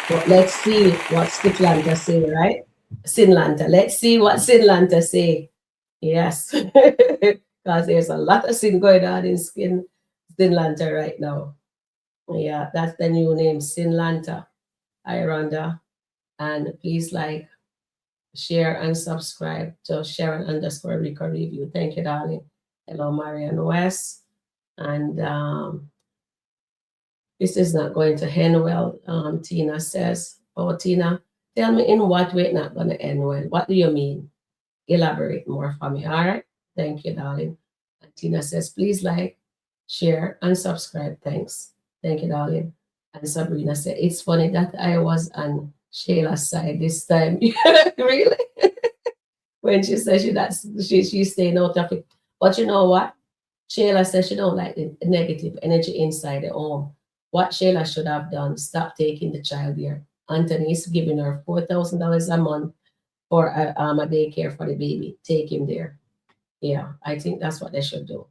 [SPEAKER 1] But let's see what SkitLanta say, right? SkitLanta. Let's see what SkitLanta say. Yes, because there's a lot of sin going on in SkitLanta right now. Yeah, that's the new name, SkitLanta. Hi, Rhonda. And please like, share, and subscribe to Sharon_Rico Review. Thank you, darling. Hello, Marian West. And this is not going to end well. Tina says, oh, Tina, tell me in what way it's not going to end well. What do you mean? Elaborate more for me. All right. Thank you, darling. And Tina says, please like, share, and subscribe. Thanks. Thank you, darling. And Sabrina said, it's funny that I was on Shayla's side this time. Really? When she says she's staying out of it. But you know what? Shayla says she don't like the negative energy inside the home. What Shayla should have done, stop taking the child there. Anthony's giving her $4,000 a month for a daycare for the baby. Take him there. Yeah, I think that's what they should do.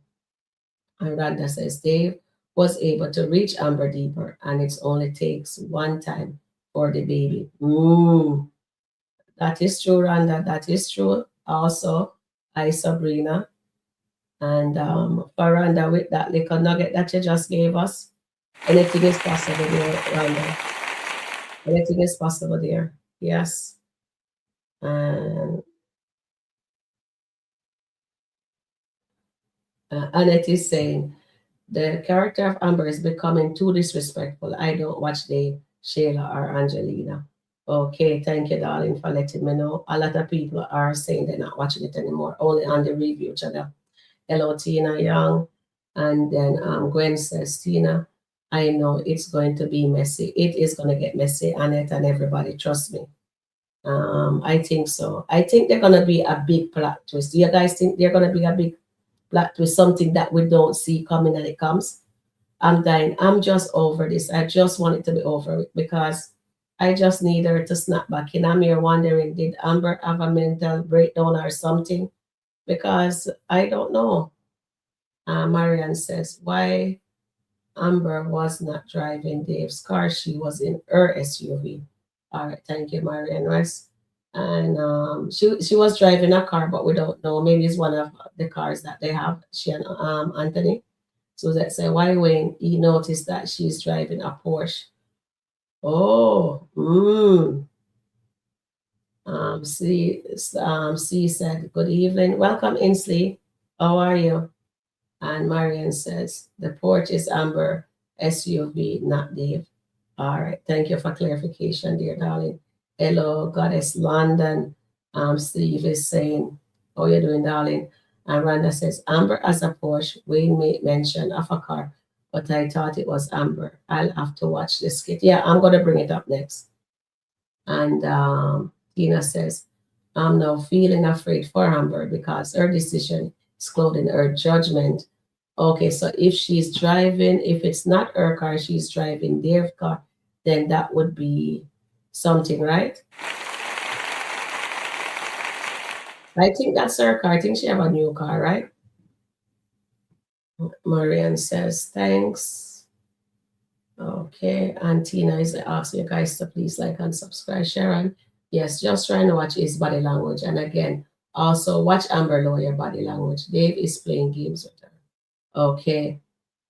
[SPEAKER 1] And Rhonda says Dave was able to reach Amber deeper, and it only takes one time for the baby. That is true, Rhonda. That is true. Also, I, Sabrina, and Rhonda, with that little nugget that you just gave us, anything is possible there, Rhonda. Anything is possible there. Yes. And Annette is saying, the character of Amber is becoming too disrespectful. I don't watch Dave, Shayla, or Angelina. Okay, thank you, darling, for letting me know. A lot of people are saying they're not watching it anymore, only on the review channel. Hello, Tina Young. And then Gwen says, Tina, I know it's going to be messy. It is going to get messy, Annette and everybody, trust me. I think so. I think they're going to be a big plot twist. Do you guys think they're going to be a big plot twist, something that we don't see coming and it comes? I'm dying. I'm just over this. I just want it to be over because I just need her to snap back. And I'm here wondering, did Amber have a mental breakdown or something? Because I don't know. Marianne says, why Amber was not driving Dave's car? She was in her SUV. All right, thank you, Marianne West. And she was driving a car, but we don't know. Maybe it's one of the cars that they have, she and Anthony. So that say, why Wayne, he noticed that she's driving a Porsche. Oh, C said, good evening. Welcome, Inslee. How are you? And Marian says, the Porsche is Amber SUV, not Dave. All right. Thank you for clarification, dear darling. Hello, Goddess London. Steve is saying, how you doing, darling? And Rhonda says, Amber has a Porsche. Wayne made mention of a car, but I thought it was Amber. I'll have to watch the skit. Yeah, I'm going to bring it up next. And Tina says, I'm now feeling afraid for Amber because her decision is clouding her judgment. Okay, so if she's driving, if it's not her car, she's driving their car, then that would be something, right? I think that's her car. I think she have a new car, right? Marianne says, thanks. Okay, and Tina is asking you guys to please like and subscribe. Sharon, yes, just trying to watch his body language. And again, also watch Amber Lawyer body language. Dave is playing games with her. Okay.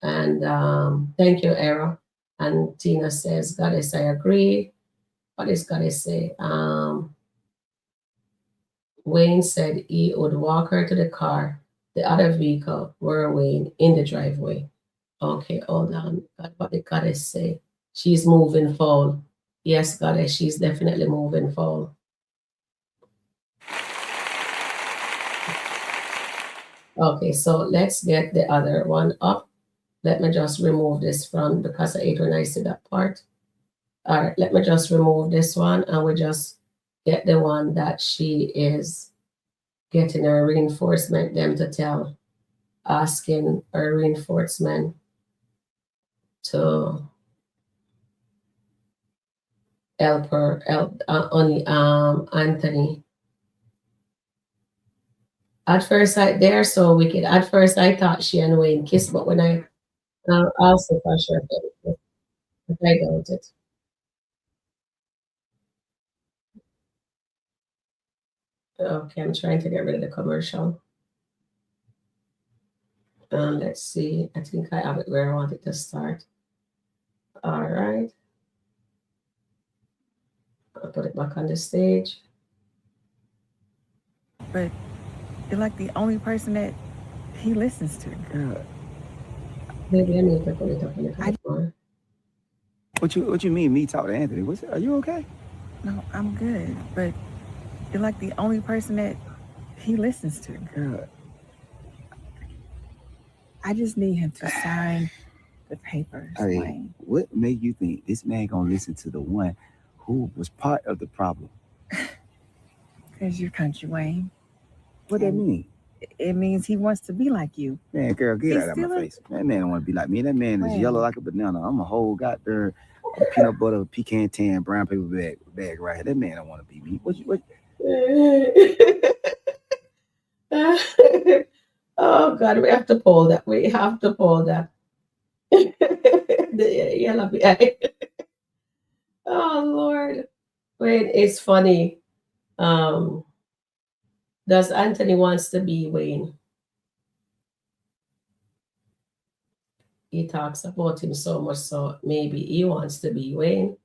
[SPEAKER 1] And thank you, Era. And Tina says, Goddess, I agree. What is Goddess say? Wayne said he would walk her to the car. The other vehicle were Wayne in the driveway. Okay, hold on. What did Goddess say? She's moving forward. Yes, Goddess, she's definitely moving forward. Okay, so let's get the other one up. Let me just remove this from, because I hate when I see that part. All right, let me just remove this one and we just get the one that she is getting her reinforcement, them to tell, asking her reinforcement to help her, help only Anthony. At first, they're so wicked. At first, I thought she and Wayne kissed, but when I also for sure, but I doubt it. Okay, I'm trying to get rid of the commercial. Let's see. I think I have it where I want it to start. All right. I'll put it back on the stage.
[SPEAKER 2] But you're like the only person that he listens to.
[SPEAKER 4] Girl,
[SPEAKER 1] Maybe I need to put it up a little bit more.
[SPEAKER 4] what you mean me talk to Anthony? Are you okay?
[SPEAKER 2] No, I'm good. But you're like the only person that he listens to.
[SPEAKER 4] Girl,
[SPEAKER 2] I just need him to sign the papers,
[SPEAKER 4] I mean,
[SPEAKER 2] Wayne.
[SPEAKER 4] what made you think this man gonna listen to the one who was part of the problem?
[SPEAKER 2] Because you're Kountry Wayne.
[SPEAKER 4] What that mean?
[SPEAKER 2] It means he wants to be like you.
[SPEAKER 4] Man, girl, get
[SPEAKER 2] He's
[SPEAKER 4] out of my
[SPEAKER 2] still a-
[SPEAKER 4] face. That man don't want to be like me. That man is
[SPEAKER 2] Wayne.
[SPEAKER 4] yellow like a banana. I'm a whole goddamn peanut butter, pecan tan, brown paper bag right here. That man don't want to be me. What?
[SPEAKER 1] Oh God, we have to pull that. We have to pull that. The yellow behind. Oh Lord. Wait, it's funny. Um, does Anthony wants to be Wayne? He talks about him so much, so maybe he wants to be Wayne.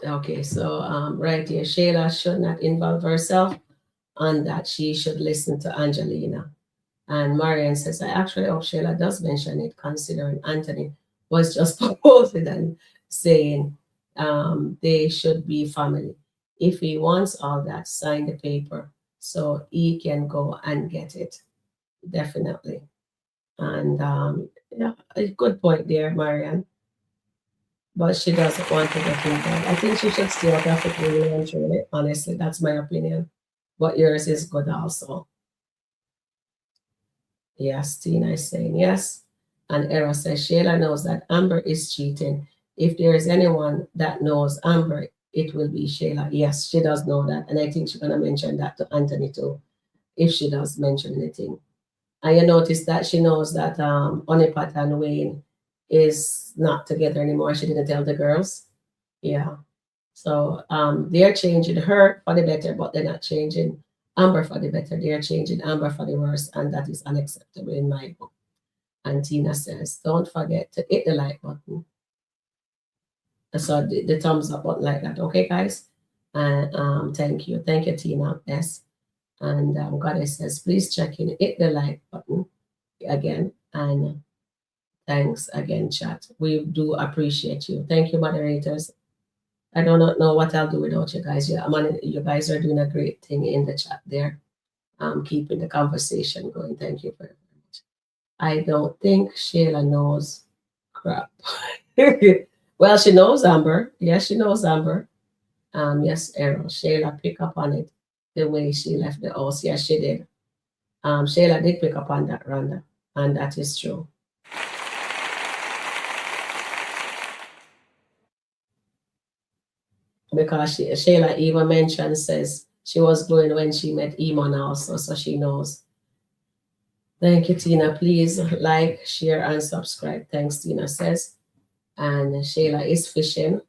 [SPEAKER 1] Okay, so right here, Shayla should not involve herself on that. She should listen to Angelina. And Marian says, I actually hope Shayla does mention it, considering Anthony was just proposing and saying they should be family. If he wants all that, sign the paper so he can go and get it. Definitely. And yeah, a good point there, Marian. But she doesn't want to get involved. I think she should stay out of it really and truly. Honestly, that's my opinion. But yours is good also. Yes, Tina is saying yes. And Era says Shayla knows that Amber is cheating. If there is anyone that knows Amber, it will be Shayla. Yes, she does know that. And I think she's going to mention that to Anthony too, if she does mention anything. And you notice that she knows that Onipat and Wayne is not together anymore. She didn't tell the girls. Yeah. So they're changing her for the better, but they're not changing Amber for the better. They're changing Amber for the worse, and that is unacceptable in my book. And Tina says, don't forget to hit the like button. So the thumbs up button like that. Okay, guys? And thank you. Thank you, Tina. Yes. And Goddess says, please check in, hit the like button again. And thanks again, chat. We do appreciate you. Thank you, moderators. I do not know what I'll do without you guys. You guys are doing a great thing in the chat there, keeping the conversation going. Thank you very much. I don't think Shayla knows crap. Well, she knows Amber. Yes, she knows Amber. Yes, Errol. Shayla pick up on it the way she left the house. Yes, she did. Shayla did pick up on that, Rhonda, and that is true. Because Shayla even mentioned, says she was glowing when she met Iman also, so she knows. Thank you, Tina. Please like, share, and subscribe. Thanks, Tina says. And Shayla is fishing.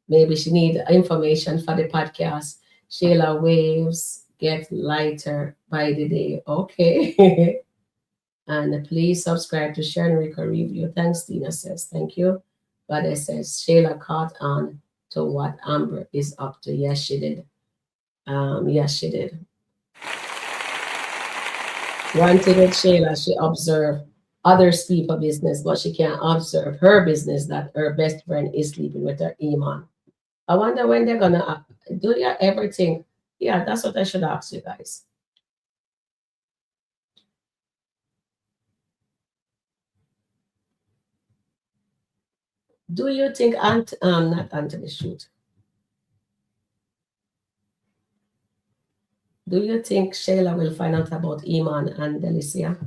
[SPEAKER 1] Maybe she need information for the podcast. Shayla waves get lighter by the day. Okay. And please subscribe to Sharon Review. Thanks, Tina says. Thank you. But it says Shayla caught on to what Amber is up to. Yes, she did. Yes, she did. One thing with Shayla, she observed others people business, but she can't observe her business that her best friend is sleeping with her Iman. I wonder when they're gonna do you ever think? Yeah, that's what I should ask you guys. Do you think not Anthony shoot? Do you think Shayla will find out about Iman and Delicia?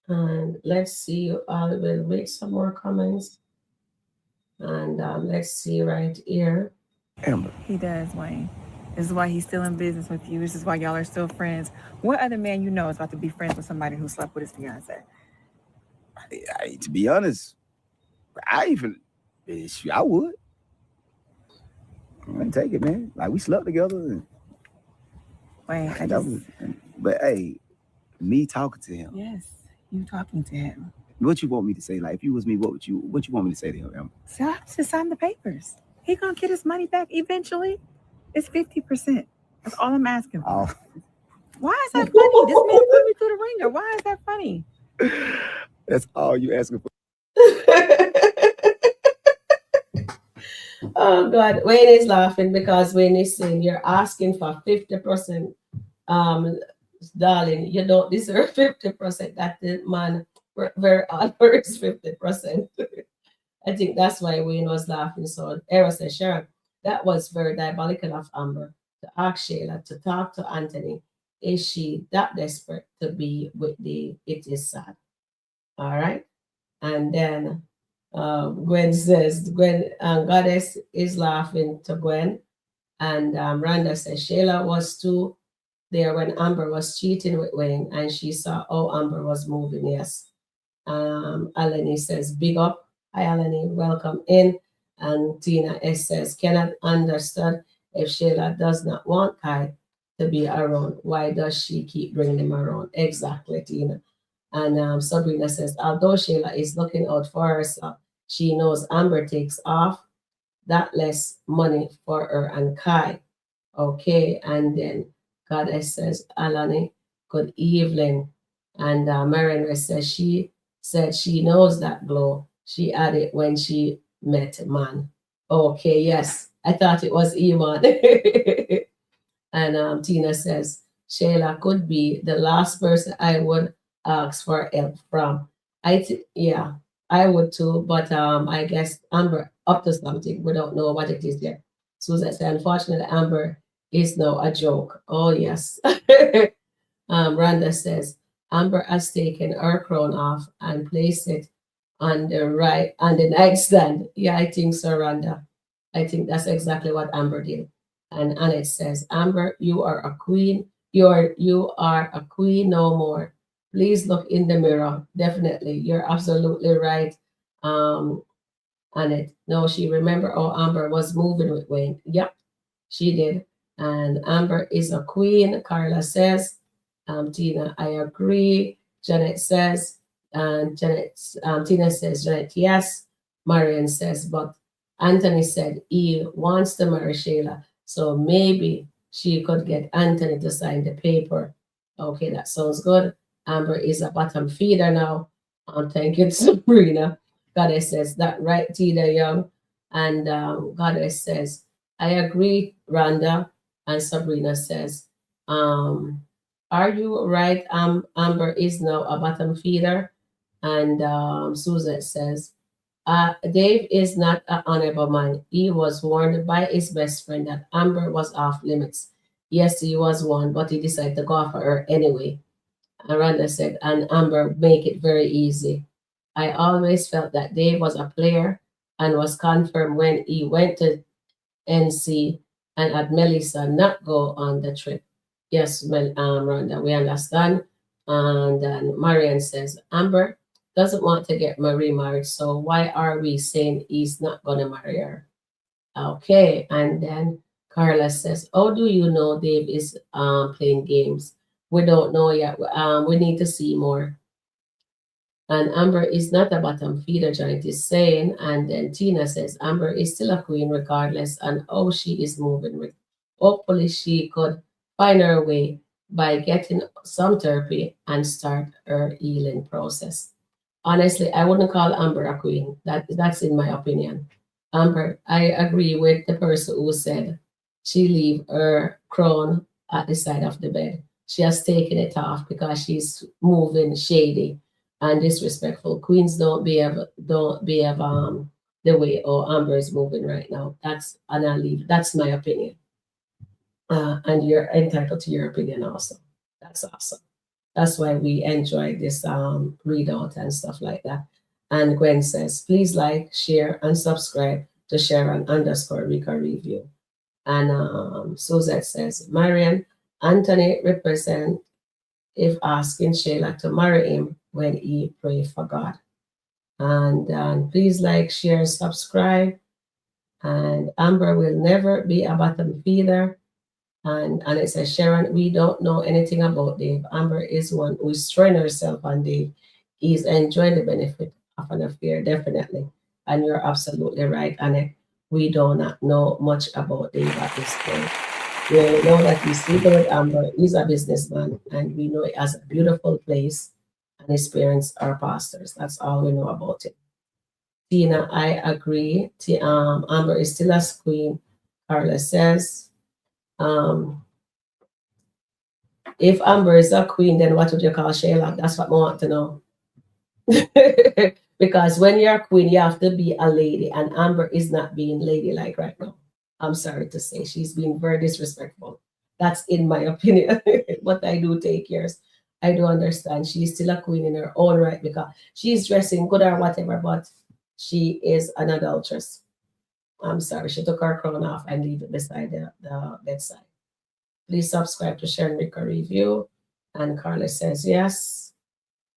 [SPEAKER 1] And let's see, I will make some more comments. And let's see right here.
[SPEAKER 4] Amber.
[SPEAKER 2] He does, Wayne. This is why he's still in business with you. This is why y'all are still friends. What other man you know is about to be friends with somebody who slept with his fiance?
[SPEAKER 4] To be honest, I would. I take it, man. Like we slept together. And
[SPEAKER 2] Wayne,
[SPEAKER 4] but hey, me talking to him.
[SPEAKER 2] Yes, you talking to him.
[SPEAKER 4] What you want me to say? Like if you was me, what you want me to say to him, Amber?
[SPEAKER 2] So I have to sign the papers. He gonna get his money back eventually. It's 50%. That's all I'm asking for.
[SPEAKER 4] Oh.
[SPEAKER 2] Why is that funny? This man put me through the ringer. Why is that funny?
[SPEAKER 4] That's all you asking for.
[SPEAKER 1] Oh God, Wayne is laughing because Wayne is saying you're asking for 50%. Darling, you don't deserve 50%. That the man very offers 50%. I think that's why Wayne was laughing. So Era said, Sharon, that was very diabolical of Amber to ask Shayla to talk to Anthony. Is she that desperate to be with the it is sad? All right. And then Gwen says, Goddess is laughing to Gwen. And Rhonda says, Shayla was too there when Amber was cheating with Wayne and she saw how Amber was moving. Yes. Alani says, big up. Hi, Alani, welcome in. And Tina S says, cannot understand if Shayla does not want Kai to be around. Why does she keep bringing him around? Exactly, Tina. And Sabrina says, although Shayla is looking out for herself, she knows Amber takes off that less money for her and Kai. Okay, and then Goddess says, Alani, good evening. And Marian says she said she knows that glow. She had it when she met man. Okay, yes. I thought it was Iman. And Tina says, Shayla could be the last person I would ask for help from. Yeah, I would too, but I guess Amber up to something. We don't know what it is yet. Susan said, unfortunately, Amber is now a joke. Oh, yes. Rhonda says, Amber has taken her crown off and placed it on the nightstand. Yeah, I think so, Rhonda. I think that's exactly what Amber did. And Annette says, Amber, you are a queen. You are a queen no more. Please look in the mirror. Definitely. You're absolutely right. Annette. No, she remember how Amber was moving with Wayne. Yep, she did. And Amber is a queen, Carla says. Tina, I agree. Janet says, and Tina says, Janet, yes. Marian says, but Anthony said he wants to marry Shayla, so maybe she could get Anthony to sign the paper. Okay, that sounds good. Amber is a bottom feeder now. Thank you, Sabrina. Goddess says, that right, Tina Young. And Goddess says, I agree, Rhonda. And Sabrina says, are you right? Amber is now a bottom feeder. And Suzette says, Dave is not an honorable man. He was warned by his best friend that Amber was off limits. Yes, he was warned, but he decided to go after her anyway. And Rhonda said, and Amber make it very easy. I always felt that Dave was a player and was confirmed when he went to NC and had Melissa not go on the trip. Yes, Rhonda, we understand. And then Marian says, Amber doesn't want to get Marie married, so why are we saying he's not going to marry her? Okay, and then Carla says, how do you know Dave is playing games? We don't know yet. We need to see more. And Amber is not a bottom feeder, Janet is saying. And then Tina says, Amber is still a queen regardless and how she is moving with. Hopefully she could find her way by getting some therapy and start her healing process. Honestly, I wouldn't call Amber a queen. That's in my opinion. Amber, I agree with the person who said she leave her crown at the side of the bed. she has taken it off because she's moving shady and disrespectful. Queens don't behave the way Amber is moving right now. That's my opinion. And you're entitled to your opinion also. That's awesome. That's why we enjoy this readout and stuff like that. And Gwen says, please like, share, and subscribe to Sharon _ Rika Review. And Suzette says, Marian, Anthony represent if asking Shayla to marry him when he pray for God. And please like, share, subscribe. And Amber will never be a bottom feeder. And it says, Sharon, we don't know anything about Dave. Amber is one who is throwing herself on Dave. He's enjoying the benefit of an affair, definitely. And you're absolutely right, Annette. We do not know much about Dave at this point. We know that he's sleeping with Amber. He's a businessman, and we know he has a beautiful place, and his parents are pastors. That's all we know about it. Tina, I agree. Amber is still a queen. Carla says, if Amber is a queen, then what would you call Shayla? That's what I want to know. Because when you're a queen, you have to be a lady, and Amber is not being ladylike right now. I'm sorry to say, she's being very disrespectful. That's in my opinion. But I do take yours. I do understand she's still a queen in her own right because she's dressing good or whatever, but she is an adulteress. I'm sorry, she took her crown off and leave it beside the bedside. Please subscribe to Sharon Review Review. And Carla says yes.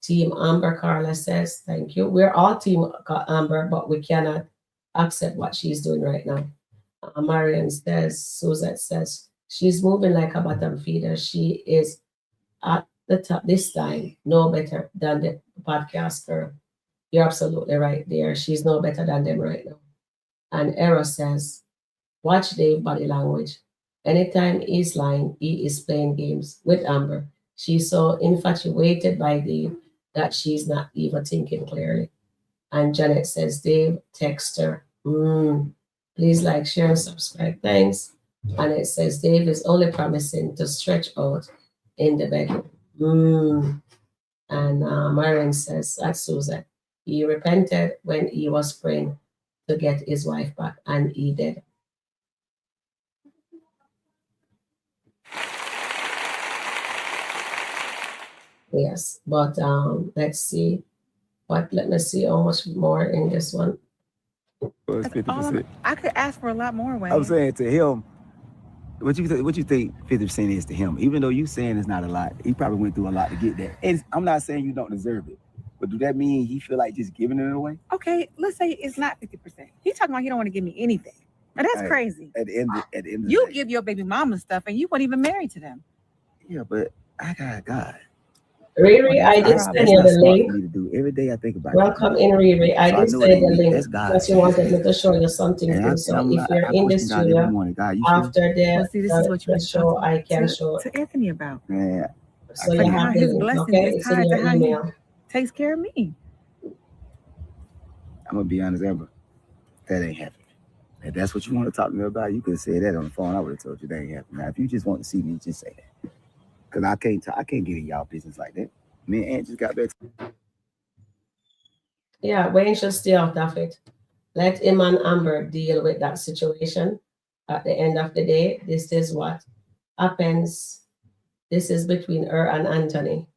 [SPEAKER 1] Team Amber, Carla says thank you. We're all Team Amber, but we cannot accept what she's doing right now. Marian says, Suzette says, she's moving like a bottom feeder. She is at the top this time, no better than the podcaster. You're absolutely right there. She's no better than them right now. And Era says, watch Dave body language. Anytime he's lying, he is playing games with Amber. She's so infatuated by Dave that she's not even thinking clearly. And Janet says, Dave, text her. Please like, share, and subscribe. Thanks. And it says, Dave is only promising to stretch out in the bedroom. And Marion says, that's Susan. He repented when he was praying to get his wife back, and he did. Yes, but let's see. Let me see how much more in this one.
[SPEAKER 4] Well, it's 50%.
[SPEAKER 2] I could ask for a lot more, Wayne.
[SPEAKER 4] I'm saying to him, what you think 50% is to him? Even though you saying it's not a lot, he probably went through a lot to get that. And I'm not saying you don't deserve it, but do that mean he feel like just giving it away?
[SPEAKER 2] Okay, let's say it's not 50%. He's talking about he don't want to give me anything. Now that's crazy.
[SPEAKER 4] At the end of the
[SPEAKER 2] You
[SPEAKER 4] day.
[SPEAKER 2] give your baby mama stuff and you weren't even married to them.
[SPEAKER 4] Yeah, but I got God.
[SPEAKER 1] Riri, I did send you the link.
[SPEAKER 4] For me to do. Every day I think about
[SPEAKER 1] Welcome in, Riri. I did send the link
[SPEAKER 4] that's God.
[SPEAKER 1] because you wanted me to show you something. So if you're in the studio after the show, I can show
[SPEAKER 2] to Anthony about.
[SPEAKER 4] Man,
[SPEAKER 1] so you have the link, okay? It's in your email.
[SPEAKER 2] Takes care of me.
[SPEAKER 4] I'm gonna be honest, Amber. That ain't happening. If that's what you want to talk to me about, you could say that on the phone. I would have told you that ain't happening. Now, if you just want to see me, just say that. Cause I can't get in y'all business like that. Me and Aunt just got back.
[SPEAKER 1] Yeah, Wayne should stay out of it. Let him and Amber deal with that situation. At the end of the day, this is what happens. This is between her and Anthony.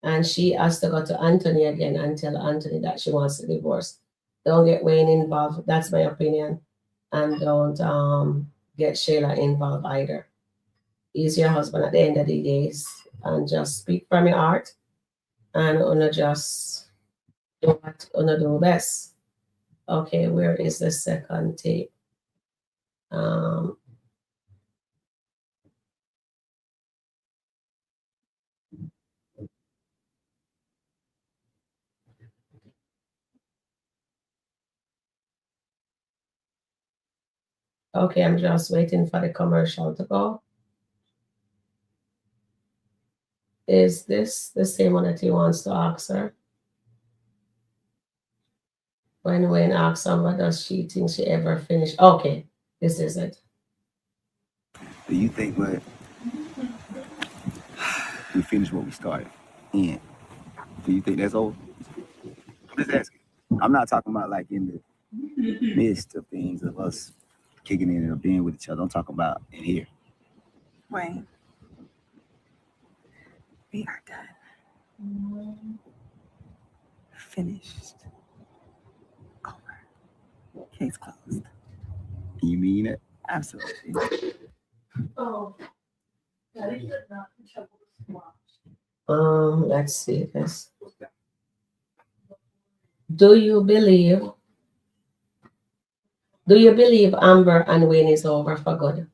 [SPEAKER 1] And she has to go to Anthony again and tell Anthony that she wants to divorce. Don't get Wayne involved. That's my opinion. And don't get Shayla involved either. He's your husband at the end of the days. And just speak from your heart. And just do what you do best. Okay, where is the second tape? Okay, I'm just waiting for the commercial to go. Is this the same one that he wants to ask her? When Wayne asks Amber, does she think she ever finished? Okay, this is it.
[SPEAKER 4] Do you think what? we finish what we started. And do you think that's over? I'm just asking. I'm not talking about like in the midst of things of us kicking in and being with each other. I'm talking about in here.
[SPEAKER 2] Wayne, we are done. Finished. Over. Case closed.
[SPEAKER 4] You mean it?
[SPEAKER 2] Absolutely.
[SPEAKER 1] Oh. Let's see this. Do you believe Amber and Wayne is over for good?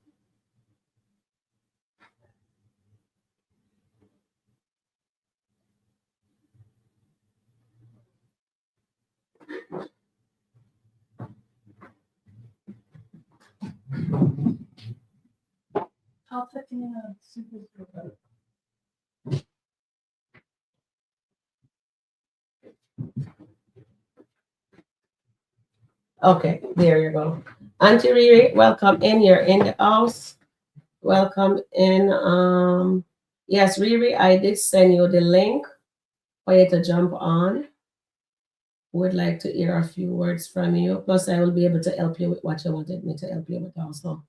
[SPEAKER 1] Okay, there you go. Auntie Riri, welcome in. You're in the house. Welcome in. Yes, Riri, I did send you the link for you to jump on. Would like to hear a few words from you. Plus, I will be able to help you with what you wanted me to help you with also.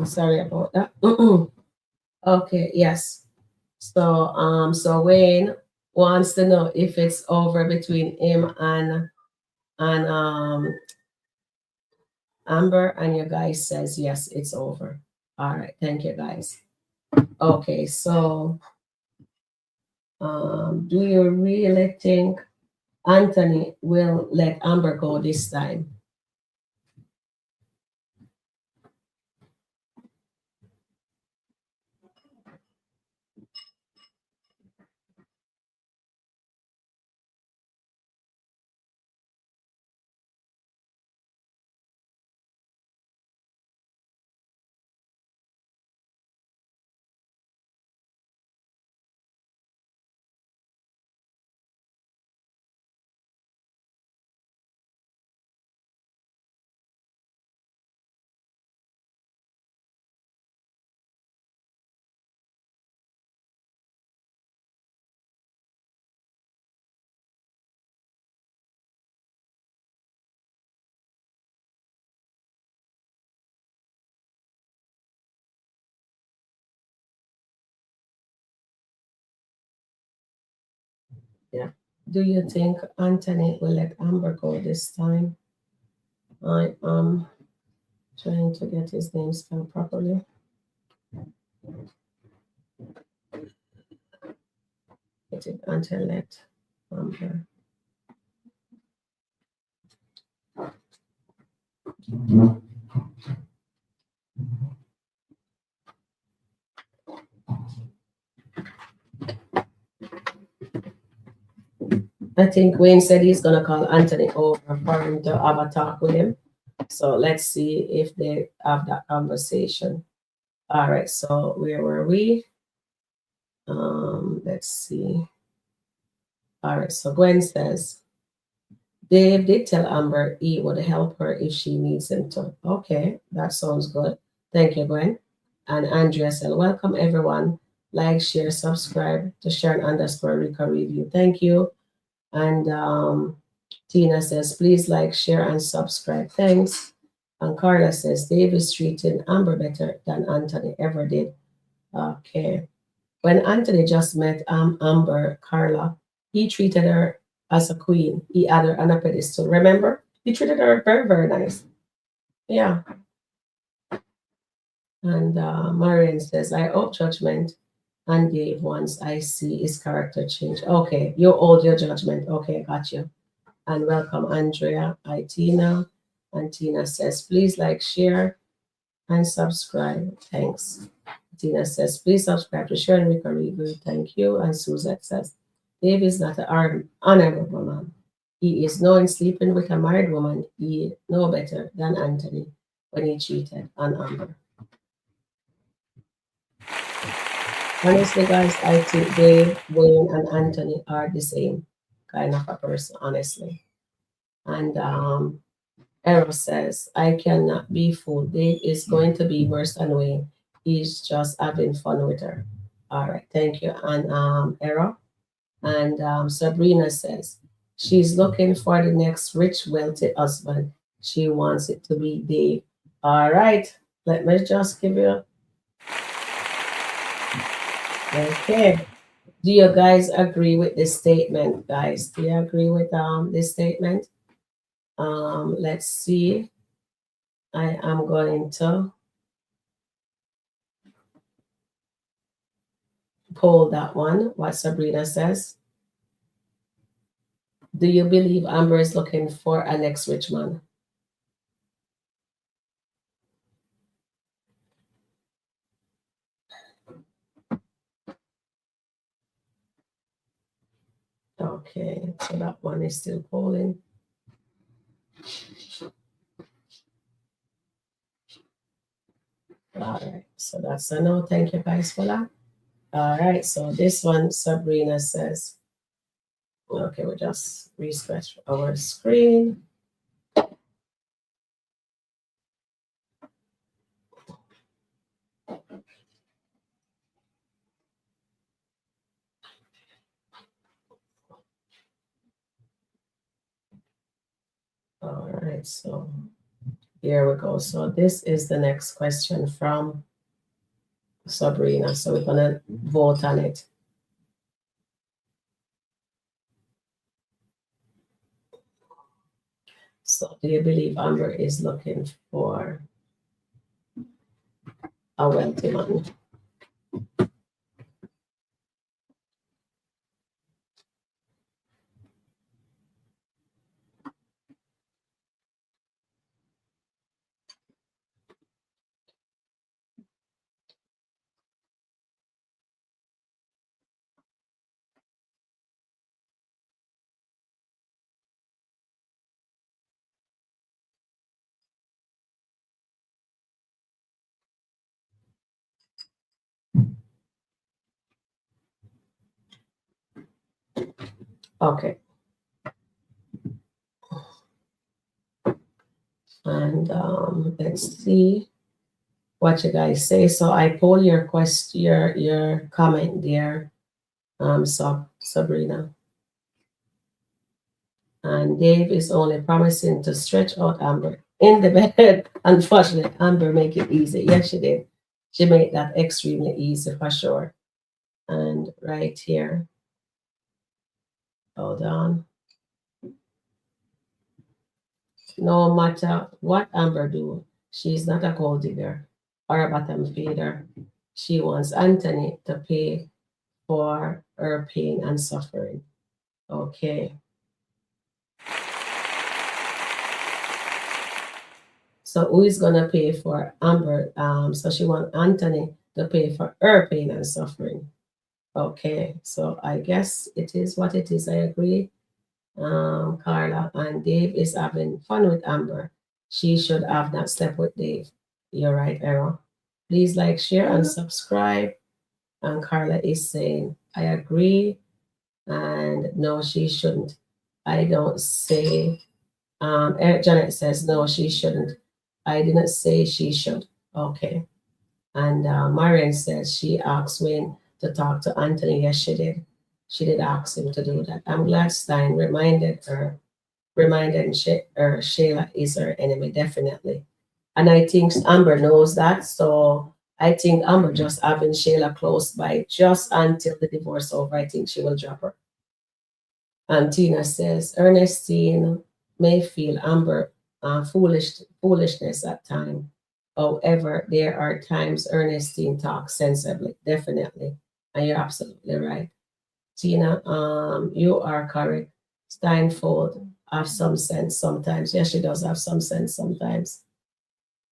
[SPEAKER 1] Sorry about that. Okay, yes. So Wayne wants to know if it's over between him and Amber, and your guys says yes, it's over. All right, thank you guys. Okay, so do you really think Anthony will let Amber go this time? Yeah. Do you think Anthony will let Amber go this time? I am trying to get his name spelled properly. Get it until let Amber. I think Wayne said he's gonna call Anthony over for him to have a talk with him. So let's see if they have that conversation. All right, so where were we? Let's see. All right, so Gwen says, Dave did tell Amber he would help her if she needs him to. Okay, that sounds good. Thank you, Gwen. And Andrea said, welcome everyone. Like, share, subscribe to Sharon_Rika Review. Thank you. And Tina says, please like, share, and subscribe. Thanks. And Carla says, Dave is treating Amber better than Anthony ever did. Okay. When Anthony just met Amber, Carla, he treated her as a queen. He had her on a pedestal. Remember? He treated her very, very nice. Yeah. And Marian says, I hope judgment and Dave once I see his character change. Okay, you hold your judgment. Okay, got you. And welcome, Andrea. Hi, Tina. And Tina says, please like, share, and subscribe. Thanks. Tina says, please subscribe to Sharon Review Review. Thank you. And Suzette says, Dave is not an honorable man. He is known sleeping with a married woman. He no better than Anthony when he cheated on Amber. Honestly, guys, I think Dave, Wayne, and Anthony are the same kind of a person, honestly. And Errol says, I cannot be fooled. Dave is going to be worse than Wayne. He's just having fun with her. All right, thank you. And Errol. And Sabrina says, she's looking for the next rich, wealthy husband. She wants it to be Dave. All right, let me just give you. Okay. Do you guys agree with this statement, guys? Do you agree with this statement? Let's see. I am going to poll that one. What Sabrina says. Do you believe Amber is looking for an next rich man? Okay, so that one is still polling. All right, so that's a no. Thank you guys for that. All right, so this one, Sabrina says, okay, we just refresh our screen. All right, so here we go. So this is the next question from Sabrina. So we're gonna vote on it. So do you believe Amber is looking for a wealthy man? Okay. And let's see what you guys say. So I poll your question, your comment there, Sabrina. And Dave is only promising to stretch out Amber in the bed. Unfortunately, Amber make it easy. Yes, she did. She made that extremely easy for sure. And right here, hold on. No matter what Amber do, she's not a gold digger or a bottom feeder. She wants Anthony to pay for her pain and suffering. Okay. So who is gonna pay for Amber? So she wants Anthony to pay for her pain and suffering. Okay, so I guess it is what it is. I agree. Carla and Dave is having fun with Amber. She should have that step with Dave. You're right, Errol. Please like, share, and subscribe. And Carla is saying, I agree. And no, she shouldn't. I don't say. Janet says, no, she shouldn't. I didn't say she should. Okay. And Marion says she asked Wayne to talk to Anthony. Yes, she did. She did ask him to do that. I'm glad Stein reminded her Shayla is her enemy, definitely. And I think Amber knows that. So I think Amber just having Shayla close by just until the divorce over, I think she will drop her. And Tina says, Ernestine may feel Amber foolishness at times. However, there are times Ernestine talks sensibly, definitely. And you're absolutely right. Tina, you are correct. Steinfold have some sense sometimes. Yes, she does have some sense sometimes.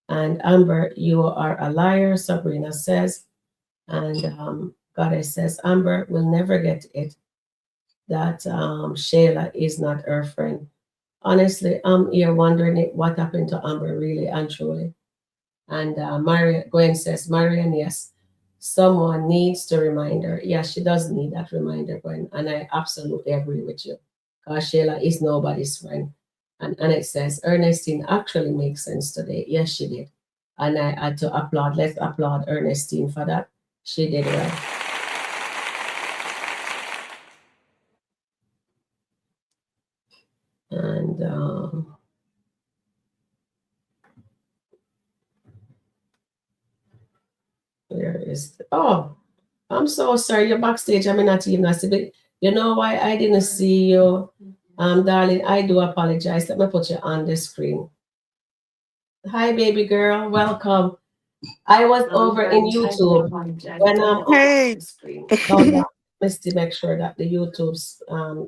[SPEAKER 1] And Amber, you are a liar, Sabrina says. And Goddess says, Amber will never get it that Shayla is not her friend. Honestly, I'm here wondering what happened to Amber really and truly. And Gwen says, Marian, yes. someone needs to remind her. Yeah, she does need that reminder, Gwen. And I absolutely agree with you. Because Shayla is nobody's friend. And it says, Ernestine actually makes sense today. Yes, she did. And I had to applaud. Let's applaud Ernestine for that. She did well. And where is oh, I'm so sorry. You're backstage. I mean, not even I see, but you know why I didn't see you, darling. I do apologize. Let me put you on the screen. Hi, baby girl. Welcome. I was over in YouTube when I'm on
[SPEAKER 5] Hey,
[SPEAKER 1] the screen. Oh yeah, let's to make sure that the YouTube's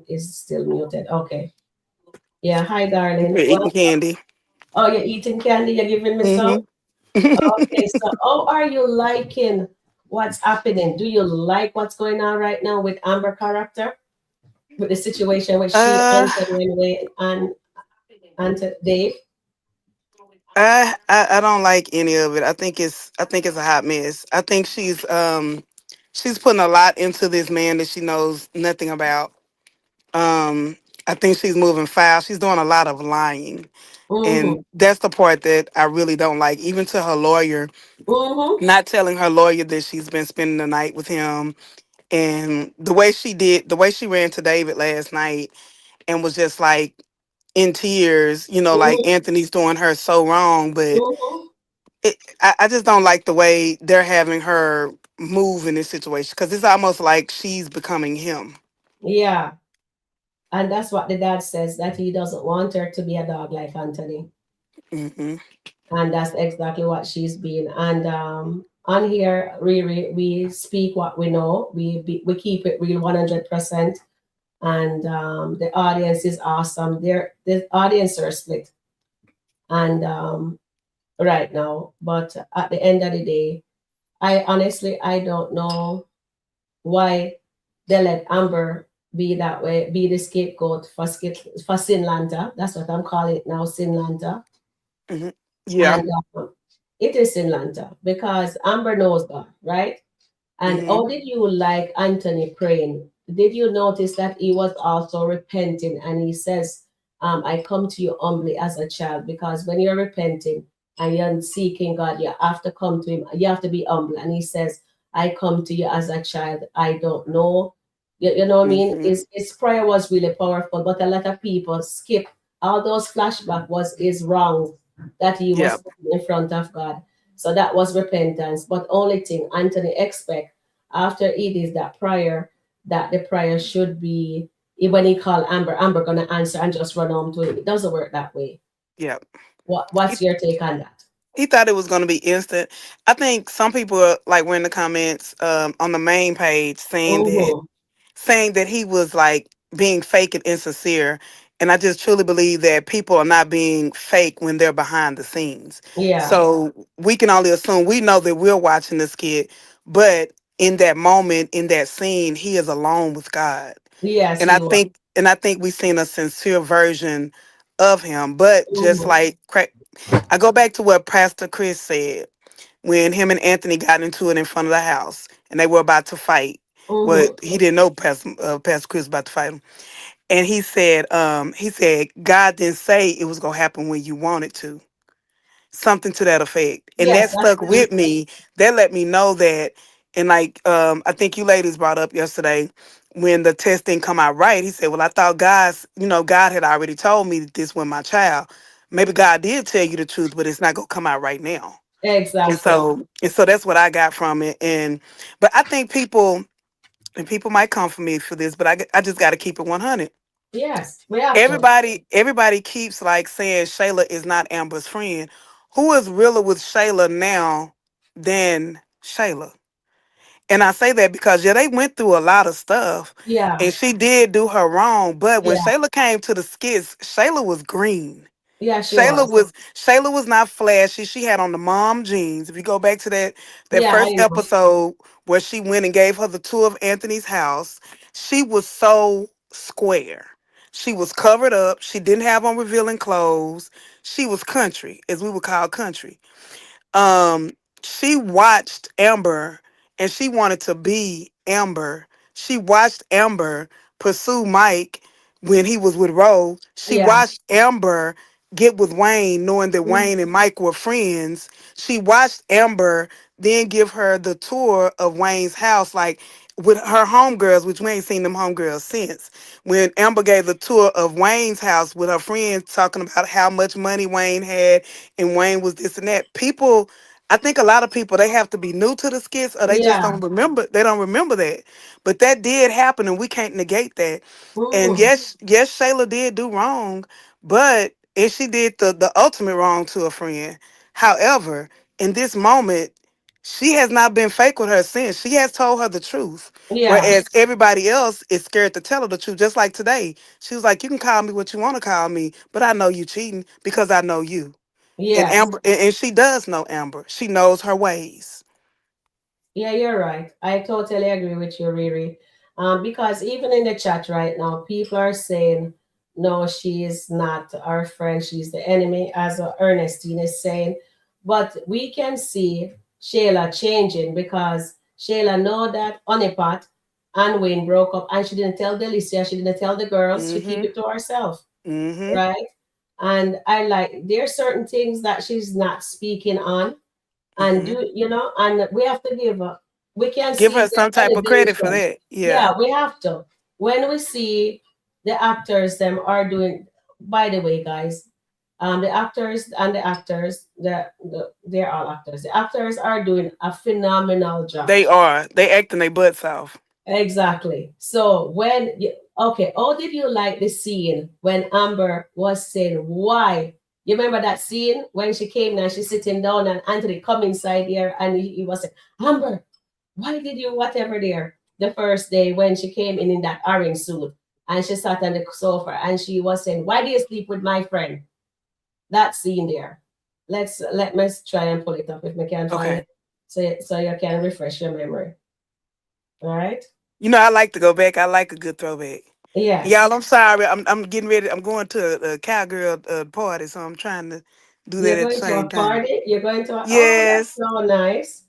[SPEAKER 1] is still muted. Okay. Yeah. Hi, darling.
[SPEAKER 5] you're eating
[SPEAKER 1] Well,
[SPEAKER 5] candy.
[SPEAKER 1] oh, you're eating candy. You're giving me some.
[SPEAKER 5] Hmm.
[SPEAKER 1] Okay, so how are you liking what's happening? Do you like what's going on right now with Amber character? With the situation with she,
[SPEAKER 5] uh,
[SPEAKER 1] Anthony, and Wayne and Dave?
[SPEAKER 5] I don't like any of it. I think it's a hot mess. I think she's putting a lot into this man that she knows nothing about. Um, I think she's moving fast. She's doing a lot of lying,
[SPEAKER 1] Mm-hmm.
[SPEAKER 5] and that's the part that I really don't like. Even to her lawyer,
[SPEAKER 1] Mm-hmm.
[SPEAKER 5] not telling her lawyer that she's been spending the night with him, and the way she ran to David last night, and was just like in tears, like
[SPEAKER 1] Mm-hmm.
[SPEAKER 5] Anthony's doing her so wrong. But
[SPEAKER 1] Mm-hmm.
[SPEAKER 5] I just don't like the way they're having her move in this situation because it's almost like she's becoming him.
[SPEAKER 1] Yeah. And that's what the dad says, that he doesn't want her to be a dog like Anthony.
[SPEAKER 5] Hmm.
[SPEAKER 1] And that's exactly what she's been. And on here, we speak what we know. We keep it real 100%. And the audience is awesome. The audience are split. And right now, but at the end of the day, I don't know why they let Amber be that way, be the scapegoat for SkitLanta. That's what I'm calling it now, SkitLanta.
[SPEAKER 5] Hmm. Yeah.
[SPEAKER 1] And it is SkitLanta because Amber knows God, right? And
[SPEAKER 5] Hmm.
[SPEAKER 1] how did you like Anthony praying? Did you notice that he was also repenting? And he says, I come to you humbly as a child, because when you're repenting and you're seeking God, you have to come to him. You have to be humble. And he says, I come to you as a child. I don't know. You know what I mean?
[SPEAKER 5] Hmm.
[SPEAKER 1] His prayer was really powerful, but a lot of people skip all those flashback was his wrong that he
[SPEAKER 5] Yeah.
[SPEAKER 1] was in front of God. So that was repentance. But only thing Anthony expect after he did that prayer, that the prayer should be when he called Amber, Amber gonna answer and just run home to him. It doesn't work that way.
[SPEAKER 5] Yeah.
[SPEAKER 1] What's your take on that?
[SPEAKER 5] He thought it was going to be instant. I think some people like were in the comments on the main page
[SPEAKER 1] Mm-hmm.
[SPEAKER 5] saying that he was like being fake and insincere. And I just truly believe that people are not being fake when they're behind the scenes.
[SPEAKER 1] Yeah.
[SPEAKER 5] So we can only assume, we know that we're watching this kid, but in that moment, in that scene, he is alone with God.
[SPEAKER 1] Yes,
[SPEAKER 5] And
[SPEAKER 1] he was.
[SPEAKER 5] I think we've seen a sincere version of him. But just
[SPEAKER 1] Mm-hmm.
[SPEAKER 5] like I go back to what Pastor Chris said when him and Anthony got into it in front of the house and they were about to fight. Well,
[SPEAKER 1] Mm-hmm.
[SPEAKER 5] he didn't know Pastor Chris was about to fight him. And he said, God didn't say it was gonna happen when you wanted to. Something to that effect. And
[SPEAKER 1] Yes,
[SPEAKER 5] that
[SPEAKER 1] that's
[SPEAKER 5] stuck
[SPEAKER 1] what he
[SPEAKER 5] with
[SPEAKER 1] said.
[SPEAKER 5] me. That let me know that, and like I think you ladies brought up yesterday when the test didn't come out right. He said, well, I thought God had already told me that this was my child. Maybe God did tell you the truth, but it's not gonna come out right now. And
[SPEAKER 1] Exactly.
[SPEAKER 5] so that's what I got from it. And but I think people might come for me for this, but I just got to keep it 100.
[SPEAKER 1] Yes, we have to.
[SPEAKER 5] Everybody keeps like saying Shayla is not Amber's friend. Who is realer with Shayla now than Shayla? And I say that because yeah, they went through a lot of stuff,
[SPEAKER 1] Yeah,
[SPEAKER 5] and she did do her wrong. But when
[SPEAKER 1] yeah,
[SPEAKER 5] Shayla came to the skits, Shayla was green.
[SPEAKER 1] yeah, she was.
[SPEAKER 5] Shayla was not flashy. She had on the mom jeans. If you go back to that
[SPEAKER 1] Yeah, I
[SPEAKER 5] first
[SPEAKER 1] know.
[SPEAKER 5] episode where she went and gave her the tour of Anthony's house, she was so square. She was covered up. She didn't have on revealing clothes. She was country, as we would call country. Um, she watched Amber and she wanted to be Amber. She watched Amber pursue Mike when he was with Ro. She
[SPEAKER 1] Yeah.
[SPEAKER 5] watched Amber get with Wayne, knowing that
[SPEAKER 1] Mm.
[SPEAKER 5] Wayne and Mike were friends. She watched Amber then give her the tour of Wayne's house, like with her homegirls, which we ain't seen them homegirls since. When Amber gave the tour of Wayne's house with her friends, talking about how much money Wayne had and Wayne was this and that. People, I think a lot of people, they have to be new to the skits or they just
[SPEAKER 1] Yeah.
[SPEAKER 5] don't remember. They don't remember that. But that did happen and we can't negate that. And
[SPEAKER 1] Mm.
[SPEAKER 5] yes, Shayla did do wrong, but and she did the ultimate wrong to a friend. However, in this moment, she has not been fake with her since. She has told her the truth.
[SPEAKER 1] Yeah.
[SPEAKER 5] Whereas everybody else is scared to tell her the truth. Just like today. She was like, you can call me what you want to call me, but I know you cheating because I know you. And
[SPEAKER 1] Yes.
[SPEAKER 5] Amber and she does know Amber. She knows her ways.
[SPEAKER 1] Yeah, you're right. I totally agree with you, Riri. Because even in the chat right now, people are saying, no, she is not our friend. She's the enemy, as Ernestine is saying. But we can see Shayla changing because Shayla know that Honeypot and Wayne broke up and she didn't tell Delicia, she didn't tell the girls, she keep
[SPEAKER 5] Mm-hmm.
[SPEAKER 1] it to herself,
[SPEAKER 5] Mm-hmm.
[SPEAKER 1] right? And I like, there are certain things that she's not speaking on and
[SPEAKER 5] Mm-hmm.
[SPEAKER 1] do and we have to give up. We can
[SPEAKER 5] Give
[SPEAKER 1] see
[SPEAKER 5] her
[SPEAKER 1] the
[SPEAKER 5] some type of credit for
[SPEAKER 1] elevation.
[SPEAKER 5] that. Yeah.
[SPEAKER 1] Yeah, we have to. When we see the actors them are doing, by the way, guys, the actors and the actors, they're all actors. The actors are doing a phenomenal job.
[SPEAKER 5] They are. They acting their butts off.
[SPEAKER 1] Exactly. So okay, how did you like the scene when Amber was saying why? You remember that scene when she came and she's sitting down and Anthony come inside here and he was saying, Amber, why did you whatever there the first day when she came in that orange suit and she sat on the sofa and she was saying, why do you sleep with my friend? That scene there. Let me try and pull it up if we can find
[SPEAKER 5] Okay.
[SPEAKER 1] it so you can refresh your memory. All right.
[SPEAKER 5] You know, I like to go back. I like a good throwback.
[SPEAKER 1] Yes.
[SPEAKER 5] Y'all, I'm sorry. I'm getting ready. I'm going to a cowgirl party, so I'm trying to do that
[SPEAKER 1] You're
[SPEAKER 5] at the
[SPEAKER 1] going to
[SPEAKER 5] same
[SPEAKER 1] a
[SPEAKER 5] time.
[SPEAKER 1] party? You're going to oh, that's
[SPEAKER 5] Yes,
[SPEAKER 1] so nice.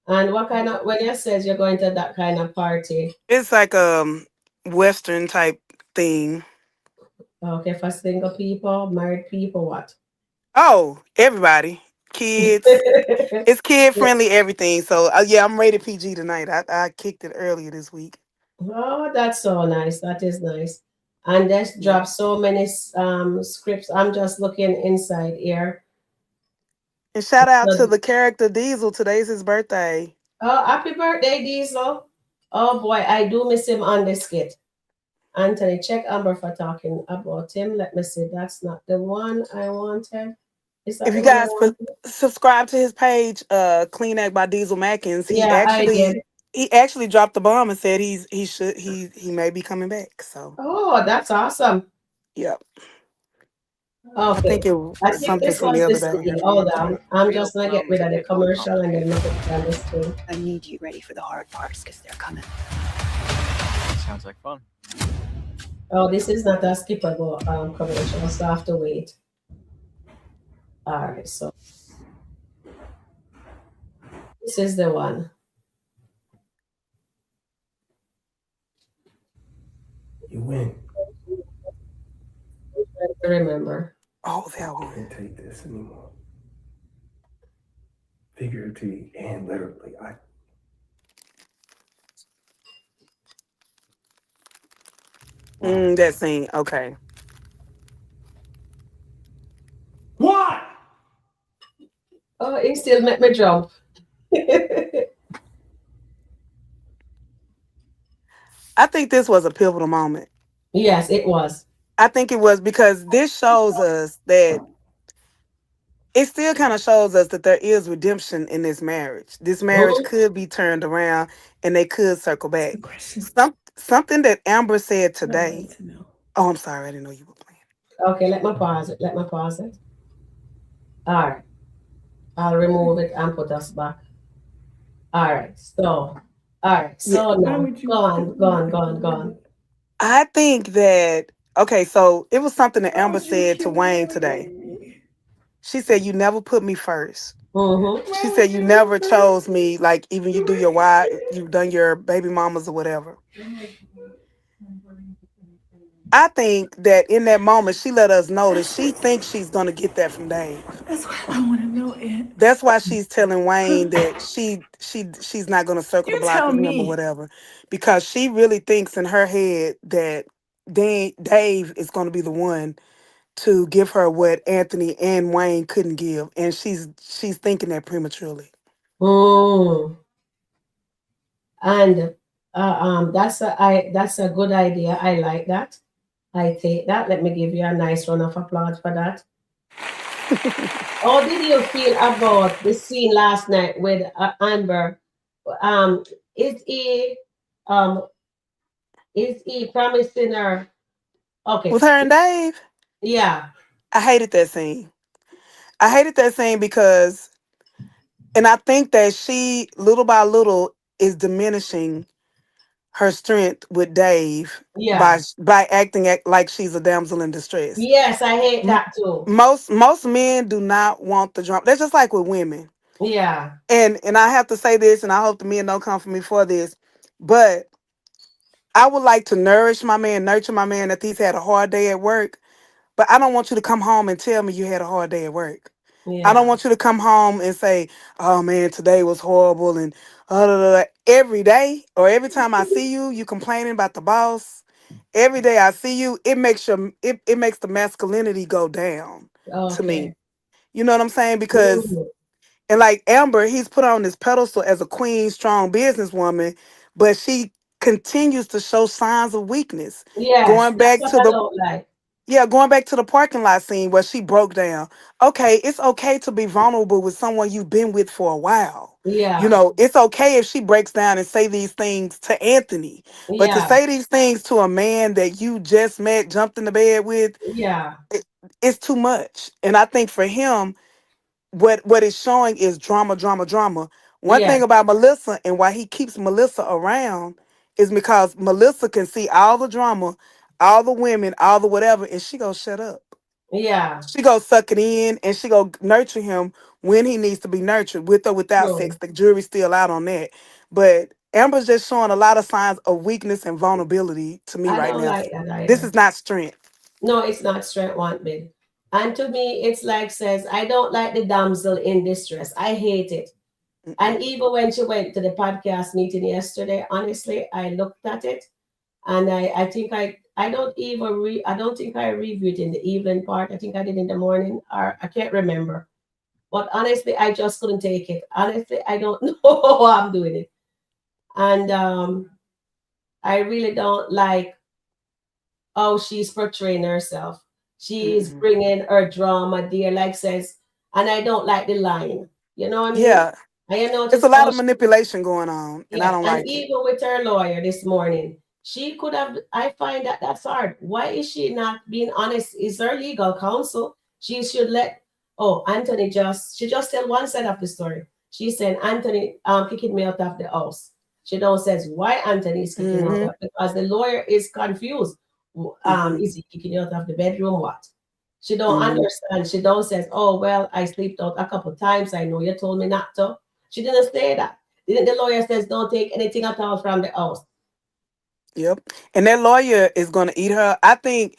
[SPEAKER 1] And what kind of, when you says you're going to that kind of party,
[SPEAKER 5] it's like Western type thing.
[SPEAKER 1] okay, for single people, married people, what?
[SPEAKER 5] Oh, everybody, kids. It's kid friendly, everything. So yeah, I'm rated PG tonight. I kicked it earlier this week.
[SPEAKER 1] Oh, that's so nice. That is nice. And that's
[SPEAKER 5] Yeah.
[SPEAKER 1] dropped so many scripts. I'm just looking inside here.
[SPEAKER 5] And shout out to
[SPEAKER 1] So,
[SPEAKER 5] the character Diesel. Today's his birthday.
[SPEAKER 1] oh, happy birthday, Diesel. Oh boy, I do miss him on the skit. Anthony, check Amber for talking about him. Let me see. That's not the one I wanted. Is that
[SPEAKER 5] If
[SPEAKER 1] the
[SPEAKER 5] you
[SPEAKER 1] one I
[SPEAKER 5] guys
[SPEAKER 1] wanted?
[SPEAKER 5] subscribe to his page, Clean Act by Diesel Mackins,
[SPEAKER 1] Yeah, I did.
[SPEAKER 5] he actually dropped the bomb and said he may be coming back. So
[SPEAKER 1] Oh, that's awesome.
[SPEAKER 5] yeah, I think
[SPEAKER 1] Okay.
[SPEAKER 5] it
[SPEAKER 1] I
[SPEAKER 5] was
[SPEAKER 1] think
[SPEAKER 5] something
[SPEAKER 1] this
[SPEAKER 5] from the
[SPEAKER 1] was the
[SPEAKER 5] other day.
[SPEAKER 1] scene. Hold on. I'm just gonna get rid of the commercial and then look at on the screen.
[SPEAKER 6] I need you ready for the hard parts because they're coming.
[SPEAKER 7] Sounds like fun.
[SPEAKER 1] Oh, this is not a skippable commercial, so I have to wait. All right, so this is the one.
[SPEAKER 8] You win.
[SPEAKER 1] I'm trying to remember.
[SPEAKER 5] Oh, that
[SPEAKER 8] I
[SPEAKER 5] one.
[SPEAKER 8] can't take this anymore. Figuratively and literally.
[SPEAKER 5] That scene. Okay.
[SPEAKER 8] What?
[SPEAKER 1] Oh, it still make me jump.
[SPEAKER 5] I think this was a pivotal moment.
[SPEAKER 1] Yes, it was.
[SPEAKER 5] I think it was because this shows us that it still kind of shows us that there is redemption in this marriage. This marriage
[SPEAKER 1] Mhm.
[SPEAKER 5] could be turned around and they could circle
[SPEAKER 2] What's the
[SPEAKER 5] back.
[SPEAKER 2] question?
[SPEAKER 5] Something that Amber said
[SPEAKER 2] What I wanted
[SPEAKER 5] today.
[SPEAKER 2] to know.
[SPEAKER 5] Oh, I'm sorry. I didn't know you were playing.
[SPEAKER 1] Okay, let me pause it. Let me pause it. All right. I'll remove it and put us back. All right. So, all right.
[SPEAKER 5] Yeah.
[SPEAKER 1] So
[SPEAKER 2] Why
[SPEAKER 1] now,
[SPEAKER 2] would you
[SPEAKER 1] gone,
[SPEAKER 2] put me
[SPEAKER 1] gone,
[SPEAKER 2] in
[SPEAKER 1] gone, gone.
[SPEAKER 5] I think that okay, so it was something that
[SPEAKER 2] Why
[SPEAKER 5] Amber
[SPEAKER 2] would you
[SPEAKER 5] said to Wayne today.
[SPEAKER 2] humiliate me?
[SPEAKER 5] She said, "You never put me first."
[SPEAKER 1] Mm-hmm.
[SPEAKER 5] She said, "You never chose me. Like even you do your wife, you've done your baby mamas or whatever." I think that in that moment, she let us know that she thinks she's gonna get that from Dave.
[SPEAKER 2] That's what I want to know. And
[SPEAKER 5] That's why she's telling Wayne that she's not gonna circle the
[SPEAKER 2] you
[SPEAKER 5] block
[SPEAKER 2] tell
[SPEAKER 5] with him or
[SPEAKER 2] me.
[SPEAKER 5] whatever, because she really thinks in her head that Dave is gonna be the one to give her what Anthony and Wayne couldn't give, and she's thinking that prematurely.
[SPEAKER 1] Mm. And that's a good idea. I like that. I take that. Let me give you a nice round of applause for that. How did you feel about the scene last night with Amber? Um, is he um is he promising her?
[SPEAKER 5] With
[SPEAKER 1] Okay,
[SPEAKER 5] her and Dave,
[SPEAKER 1] yeah,
[SPEAKER 5] I hated that scene. I hated that scene because, and I think that she little by little is diminishing her strength with Dave
[SPEAKER 1] yeah,
[SPEAKER 5] by acting like she's a damsel in distress.
[SPEAKER 1] yes, I hate
[SPEAKER 5] M-
[SPEAKER 1] that too.
[SPEAKER 5] most men do not want the drama. That's just like with women.
[SPEAKER 1] Yeah,
[SPEAKER 5] And I have to say this, and I hope the men don't come for me for this, but I would like to nourish my man, nurture my man if he's had a hard day at work. But I don't want you to come home and tell me you had a hard day at work. I don't
[SPEAKER 1] yeah,
[SPEAKER 5] want you to come home and say, "Oh man, today was horrible," and every day or every time I see you, you complaining about the boss. Every day I see you, it makes the masculinity go down to me.
[SPEAKER 1] okay.
[SPEAKER 5] You know what I'm saying? Because
[SPEAKER 1] Mm,
[SPEAKER 5] and like Amber, he's put on this pedestal as a queen, strong businesswoman, but she continues to show signs of weakness.
[SPEAKER 1] yes,
[SPEAKER 5] Going
[SPEAKER 1] that's
[SPEAKER 5] back
[SPEAKER 1] what
[SPEAKER 5] to
[SPEAKER 1] I
[SPEAKER 5] the
[SPEAKER 1] don't like.
[SPEAKER 5] Yeah, going back to the parking lot scene where she broke down. Okay, it's okay to be vulnerable with someone you've been with for a while. You
[SPEAKER 1] Yeah,
[SPEAKER 5] know, it's okay if she breaks down and say these things to Anthony, but to
[SPEAKER 1] yeah,
[SPEAKER 5] say these things to a man that you just met, jumped in the bed with,
[SPEAKER 1] yeah,
[SPEAKER 5] it, it's too much. And I think for him, what it's showing is drama, drama, drama. One
[SPEAKER 1] yeah.
[SPEAKER 5] thing about Melissa and why he keeps Melissa around is because Melissa can see all the drama, all the women, all the whatever, and she goes shut up.
[SPEAKER 1] Yeah,
[SPEAKER 5] She go suck it in and she go nurture him when he needs to be nurtured, with or without sex.
[SPEAKER 1] true.
[SPEAKER 5] The jury's still out on that. But Amber's just showing a lot of signs of weakness and vulnerability to me
[SPEAKER 1] I
[SPEAKER 5] right
[SPEAKER 1] don't
[SPEAKER 5] now.
[SPEAKER 1] like that
[SPEAKER 5] This
[SPEAKER 1] either.
[SPEAKER 5] is not strength.
[SPEAKER 1] No, it's not strength want me. And to me, it's like says, I don't like the damsel in distress. I hate it. And
[SPEAKER 5] Mm-mm.
[SPEAKER 1] even when she went to the podcast meeting yesterday, honestly, I looked at it and I think I don't even I don't think I reviewed in the evening part. I think I did in the morning or I can't remember. But honestly, I just couldn't take it. Honestly, I don't know how I'm doing it. And I really don't like how she's portraying herself. She's
[SPEAKER 5] Mm-mm.
[SPEAKER 1] bringing her drama there, like says, and I don't like the line. You know what I mean?
[SPEAKER 5] Yeah,
[SPEAKER 1] And you
[SPEAKER 5] it's a
[SPEAKER 1] notice
[SPEAKER 5] lot
[SPEAKER 1] how
[SPEAKER 5] of manipulation going on, and I
[SPEAKER 1] yeah,
[SPEAKER 5] don't
[SPEAKER 1] and
[SPEAKER 5] like it.
[SPEAKER 1] even with her lawyer this morning, she could have. I find that that's hard. Why is she not being honest? Is her legal counsel? She should let. Oh, Anthony she just tell one side of the story. She said Anthony kicking me out of the house. She don't says why Anthony is kicking out
[SPEAKER 5] Mm-hmm.
[SPEAKER 1] of because the lawyer is confused.
[SPEAKER 5] Mm-hmm.
[SPEAKER 1] Is he kicking you out of the bedroom? What? She don't
[SPEAKER 5] Mm-hmm.
[SPEAKER 1] understand. She don't says, oh well, I slept out a couple times. I know you told me not to. She didn't say that. The lawyer says don't take anything at all from the house.
[SPEAKER 5] Yep. And that lawyer is going to eat her. I think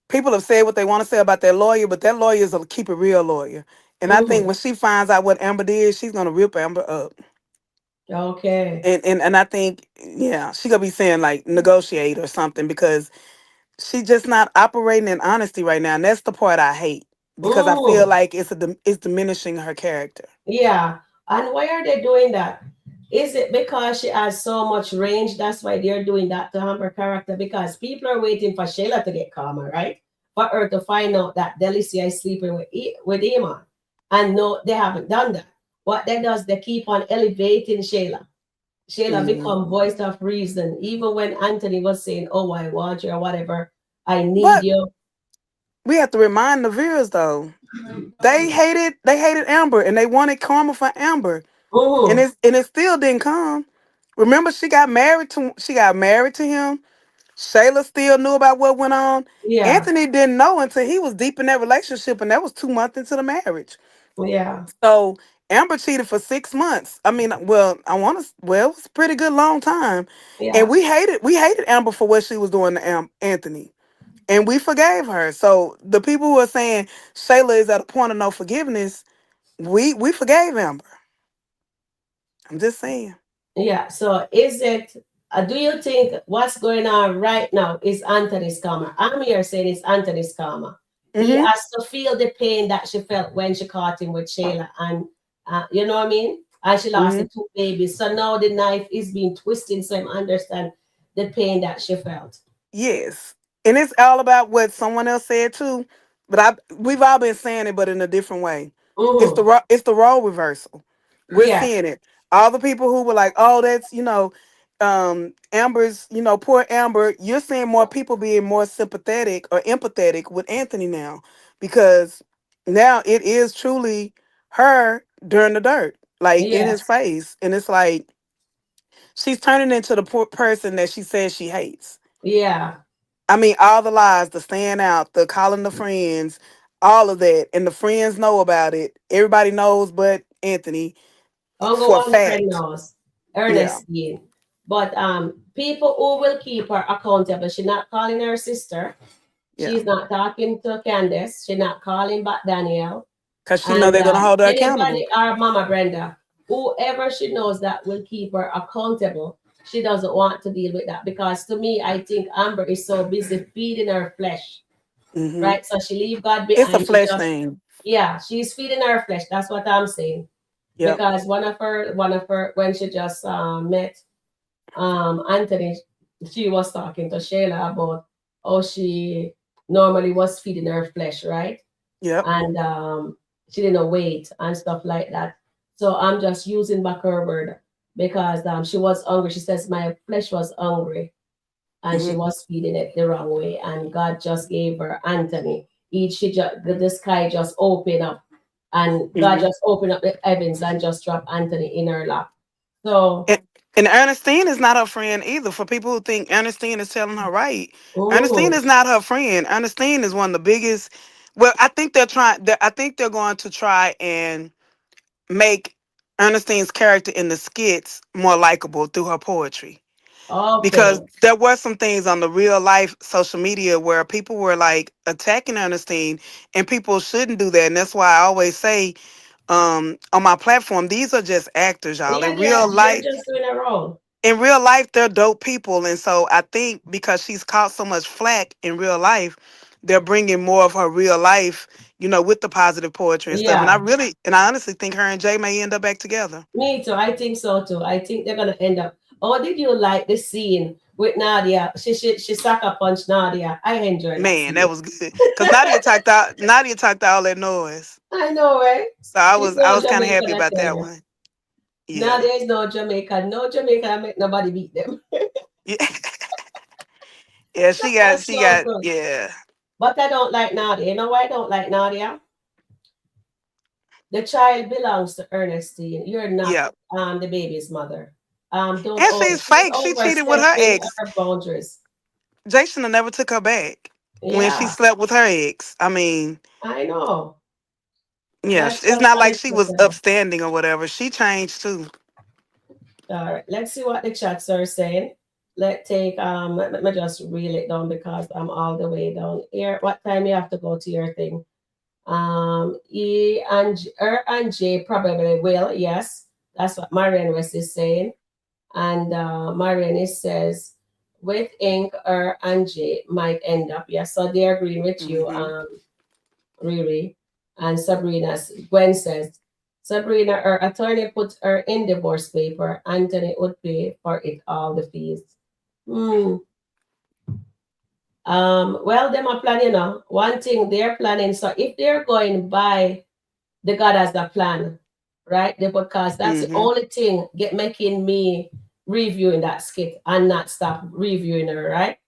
[SPEAKER 5] people have said what they want to say about that lawyer, but that lawyer is a keep it real lawyer. And I think
[SPEAKER 1] Mm,
[SPEAKER 5] when she finds out what Amber did, she's gonna rip Amber up.
[SPEAKER 1] okay.
[SPEAKER 5] And I think, yeah, she gonna be saying like negotiate or something because she's just not operating in honesty right now. And that's the part I hate because I feel
[SPEAKER 1] Mm,
[SPEAKER 5] like it's diminishing her character.
[SPEAKER 1] yeah. And why are they doing that? Is it because she has so much range? That's why they're doing that to Amber character because people are waiting for Shayla to get calmer, right? For her to find out that Delicia is sleeping with Iman. And no, they haven't done that. What they does, they keep on elevating Shayla. Shayla
[SPEAKER 5] Hmm.
[SPEAKER 1] become voice of reason. Even when Anthony was saying, "Oh, I want you," or whatever, I need
[SPEAKER 5] But
[SPEAKER 1] you.
[SPEAKER 5] we have to remind the viewers though, they hated Amber and they wanted karma for Amber. And
[SPEAKER 1] Mm-hmm.
[SPEAKER 5] it still didn't come. Remember, she got married to him. Shayla still knew about what went on.
[SPEAKER 1] Yeah,
[SPEAKER 5] Anthony didn't know until he was deep in that relationship, and that was 2 months into the marriage.
[SPEAKER 1] yeah,
[SPEAKER 5] So Amber cheated for 6 months. I mean, well, well, it was a pretty good long time. And
[SPEAKER 1] yeah,
[SPEAKER 5] we hated Amber for what she was doing to Anthony. And we forgave her. So the people who are saying Shayla is at a point of no forgiveness, we forgave Amber. I'm just saying.
[SPEAKER 1] yeah. So is it, do you think what's going on right now is Anthony's karma? I'm here saying it's Anthony's karma. He
[SPEAKER 5] Mm-hmm.
[SPEAKER 1] has to feel the pain that she felt when she caught him with Shayla, and you know what I mean? And she lost
[SPEAKER 5] Mm-hmm.
[SPEAKER 1] the two babies. So now the knife is being twisted, so I understand the pain that she felt.
[SPEAKER 5] Yes. And it's all about what someone else said too. But we've all been saying it, but in a different way.
[SPEAKER 1] Mm-hmm.
[SPEAKER 5] It's the role reversal. We're
[SPEAKER 1] Yes,
[SPEAKER 5] seeing it. All the people who were like, oh, that's, Amber's, poor Amber, you're seeing more people being more sympathetic or empathetic with Anthony now. Because now it is truly her during the dirt, like in his
[SPEAKER 1] yes,
[SPEAKER 5] face. And it's like she's turning into the poor person that she says she hates.
[SPEAKER 1] yeah.
[SPEAKER 5] I mean, all the lies, the staying out, the calling the friends, all of that. And the friends know about it. Everybody knows but Anthony
[SPEAKER 1] Only
[SPEAKER 5] for a
[SPEAKER 1] one friend
[SPEAKER 5] fact.
[SPEAKER 1] knows,
[SPEAKER 5] Yeah.
[SPEAKER 1] Ernestine. But people who will keep her accountable, she's not calling her sister.
[SPEAKER 5] Yeah.
[SPEAKER 1] She's not talking to Candace. She's not calling back Danielle.
[SPEAKER 5] Because she know
[SPEAKER 1] And
[SPEAKER 5] they're going to hold her
[SPEAKER 1] anybody,
[SPEAKER 5] accountable.
[SPEAKER 1] or Mama Brenda, whoever she knows that will keep her accountable, she doesn't want to deal with that. Because to me, I think Amber is so busy feeding her flesh,
[SPEAKER 5] Hmm.
[SPEAKER 1] right? So she leave God
[SPEAKER 5] It's a
[SPEAKER 1] behind. She
[SPEAKER 5] flesh
[SPEAKER 1] just,
[SPEAKER 5] thing.
[SPEAKER 1] yeah, she's feeding her flesh. That's what I'm saying.
[SPEAKER 5] Yep.
[SPEAKER 1] Because one of her, when she just met Anthony, she was talking to Shayla about how she normally was feeding her flesh, right?
[SPEAKER 5] Yep.
[SPEAKER 1] And she didn't wait and stuff like that. So I'm just using back her word because she was hungry. She says my flesh was hungry and she
[SPEAKER 5] Hmm.
[SPEAKER 1] was feeding it the wrong way. And God just gave her Anthony. The sky just opened up and God
[SPEAKER 5] Hmm.
[SPEAKER 1] just opened up the heavens and just dropped Anthony in her lap. So,
[SPEAKER 5] And, and Ernestine is not her friend either. For people who think Ernestine is telling her right, Ernestine
[SPEAKER 1] mm,
[SPEAKER 5] is not her friend. Ernestine is one of the biggest. Well, I think they're trying. I think they're going to try and make Ernestine's character in the skits more likable through her poetry. Because
[SPEAKER 1] okay.
[SPEAKER 5] there were some things on the real life social media where people were like attacking Ernestine, and people shouldn't do that. And that's why I always say on my platform, these are just actors, y'all.
[SPEAKER 1] Yeah, they're just doing a role.
[SPEAKER 5] In real life, they're dope people. And so I think because she's caught so much flack in real life, they're bringing more of her real life, with the positive poetry and stuff. And
[SPEAKER 1] Yeah.
[SPEAKER 5] I honestly think her and Jay may end up back together.
[SPEAKER 1] Me too. I think so too. I think they're gonna end up. Oh, did you like the scene with Nadia? She sucker punched Nadia. I enjoyed that
[SPEAKER 5] Man, that
[SPEAKER 1] scene.
[SPEAKER 5] was good. Cause Nadia talked all that noise.
[SPEAKER 1] I know, right?
[SPEAKER 5] So I
[SPEAKER 1] She's
[SPEAKER 5] was I
[SPEAKER 1] no
[SPEAKER 5] was kind of
[SPEAKER 1] Jamaican,
[SPEAKER 5] happy
[SPEAKER 1] I
[SPEAKER 5] about
[SPEAKER 1] tell
[SPEAKER 5] that
[SPEAKER 1] you.
[SPEAKER 5] one. Yeah.
[SPEAKER 1] Nadia is no Jamaican. No Jamaican make nobody beat them.
[SPEAKER 5] Yeah. Yeah,
[SPEAKER 1] That
[SPEAKER 5] she got
[SPEAKER 1] was
[SPEAKER 5] she
[SPEAKER 1] so
[SPEAKER 5] got
[SPEAKER 1] good.
[SPEAKER 5] yeah.
[SPEAKER 1] But I don't like Nadia. You know why I don't like Nadia? The child belongs to Ernestine. You're not
[SPEAKER 5] Yeah.
[SPEAKER 1] the baby's mother. Don't
[SPEAKER 5] And she's
[SPEAKER 1] she's
[SPEAKER 5] fake. She cheated with her
[SPEAKER 1] overstepping
[SPEAKER 5] ex.
[SPEAKER 1] her boundaries.
[SPEAKER 5] Jason never took her back when she
[SPEAKER 1] Yeah,
[SPEAKER 5] slept with her ex. I mean,
[SPEAKER 1] I know.
[SPEAKER 5] yeah,
[SPEAKER 1] That's
[SPEAKER 5] it's
[SPEAKER 1] just
[SPEAKER 5] not like she was
[SPEAKER 1] unacceptable.
[SPEAKER 5] upstanding or whatever. She changed too.
[SPEAKER 1] All right, let's see what the chats are saying. Let me just reel it down because I'm all the way down here. What time you have to go to your thing? And J probably will, yes. That's what Marian West is saying. And Marian is says with ink and J might end up. Yes, so they're agreeing with you,
[SPEAKER 5] Hmm.
[SPEAKER 1] Riri. And Gwen says, Sabrina, her attorney put her in divorce paper. Anthony would pay for it all the fees. Hmm. Well, them are planning, one thing they're planning. So if they're going by the God has a plan, right? The podcast, that's the
[SPEAKER 5] Hmm.
[SPEAKER 1] only thing making me reviewing that skit and not stop reviewing her, right?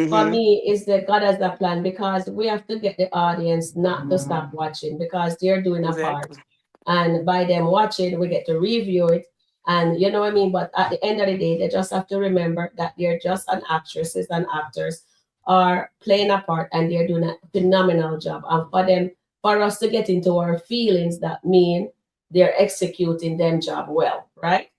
[SPEAKER 1] For
[SPEAKER 5] Hmm.
[SPEAKER 1] me, is that God has a plan because we have to get the audience not to stop watching because they're doing a part.
[SPEAKER 5] Exactly.
[SPEAKER 1] And by them watching, we get to review it And you know what I mean? But at the end of the day, they just have to remember that they're just an actresses and actors are playing a part and they're doing a phenomenal job. And for them, for us to get into our feelings, that mean they're executing them job well, right?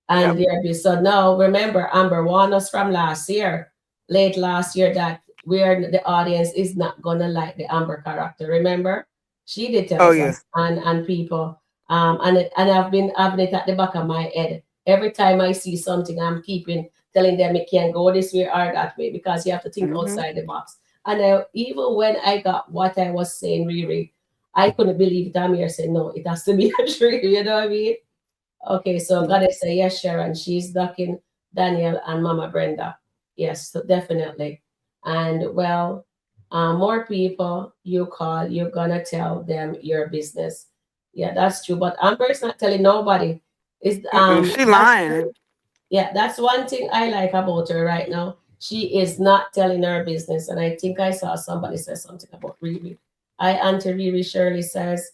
[SPEAKER 1] And
[SPEAKER 5] Yep.
[SPEAKER 1] there be so now remember Amber warned us from last year, late last year, that where the audience is not gonna like the Amber character. Remember? She did tell
[SPEAKER 5] Oh
[SPEAKER 1] us
[SPEAKER 5] yeah.
[SPEAKER 1] us and people and I've been having it at the back of my head. Every time I see something, I'm keeping telling them it can't go this way or that way because you have to think
[SPEAKER 5] Hmm.
[SPEAKER 1] outside the box. And even when I got what I was saying, Riri, I couldn't believe it. I'm here saying no, it has to be a tree. You know what I mean? Okay, so Goddess say yes, Sharon. She's ducking Daniel and Mama Brenda. Yes, so definitely. And well, more people you call, you're gonna tell them your business. Yeah, that's true. But Amber is not telling nobody. Is
[SPEAKER 5] Mm-mm, she
[SPEAKER 1] that's
[SPEAKER 5] lying.
[SPEAKER 1] yeah, that's one thing I like about her right now. She is not telling her business. And I think I saw somebody say something about Riri. I Auntie Riri Shirley says,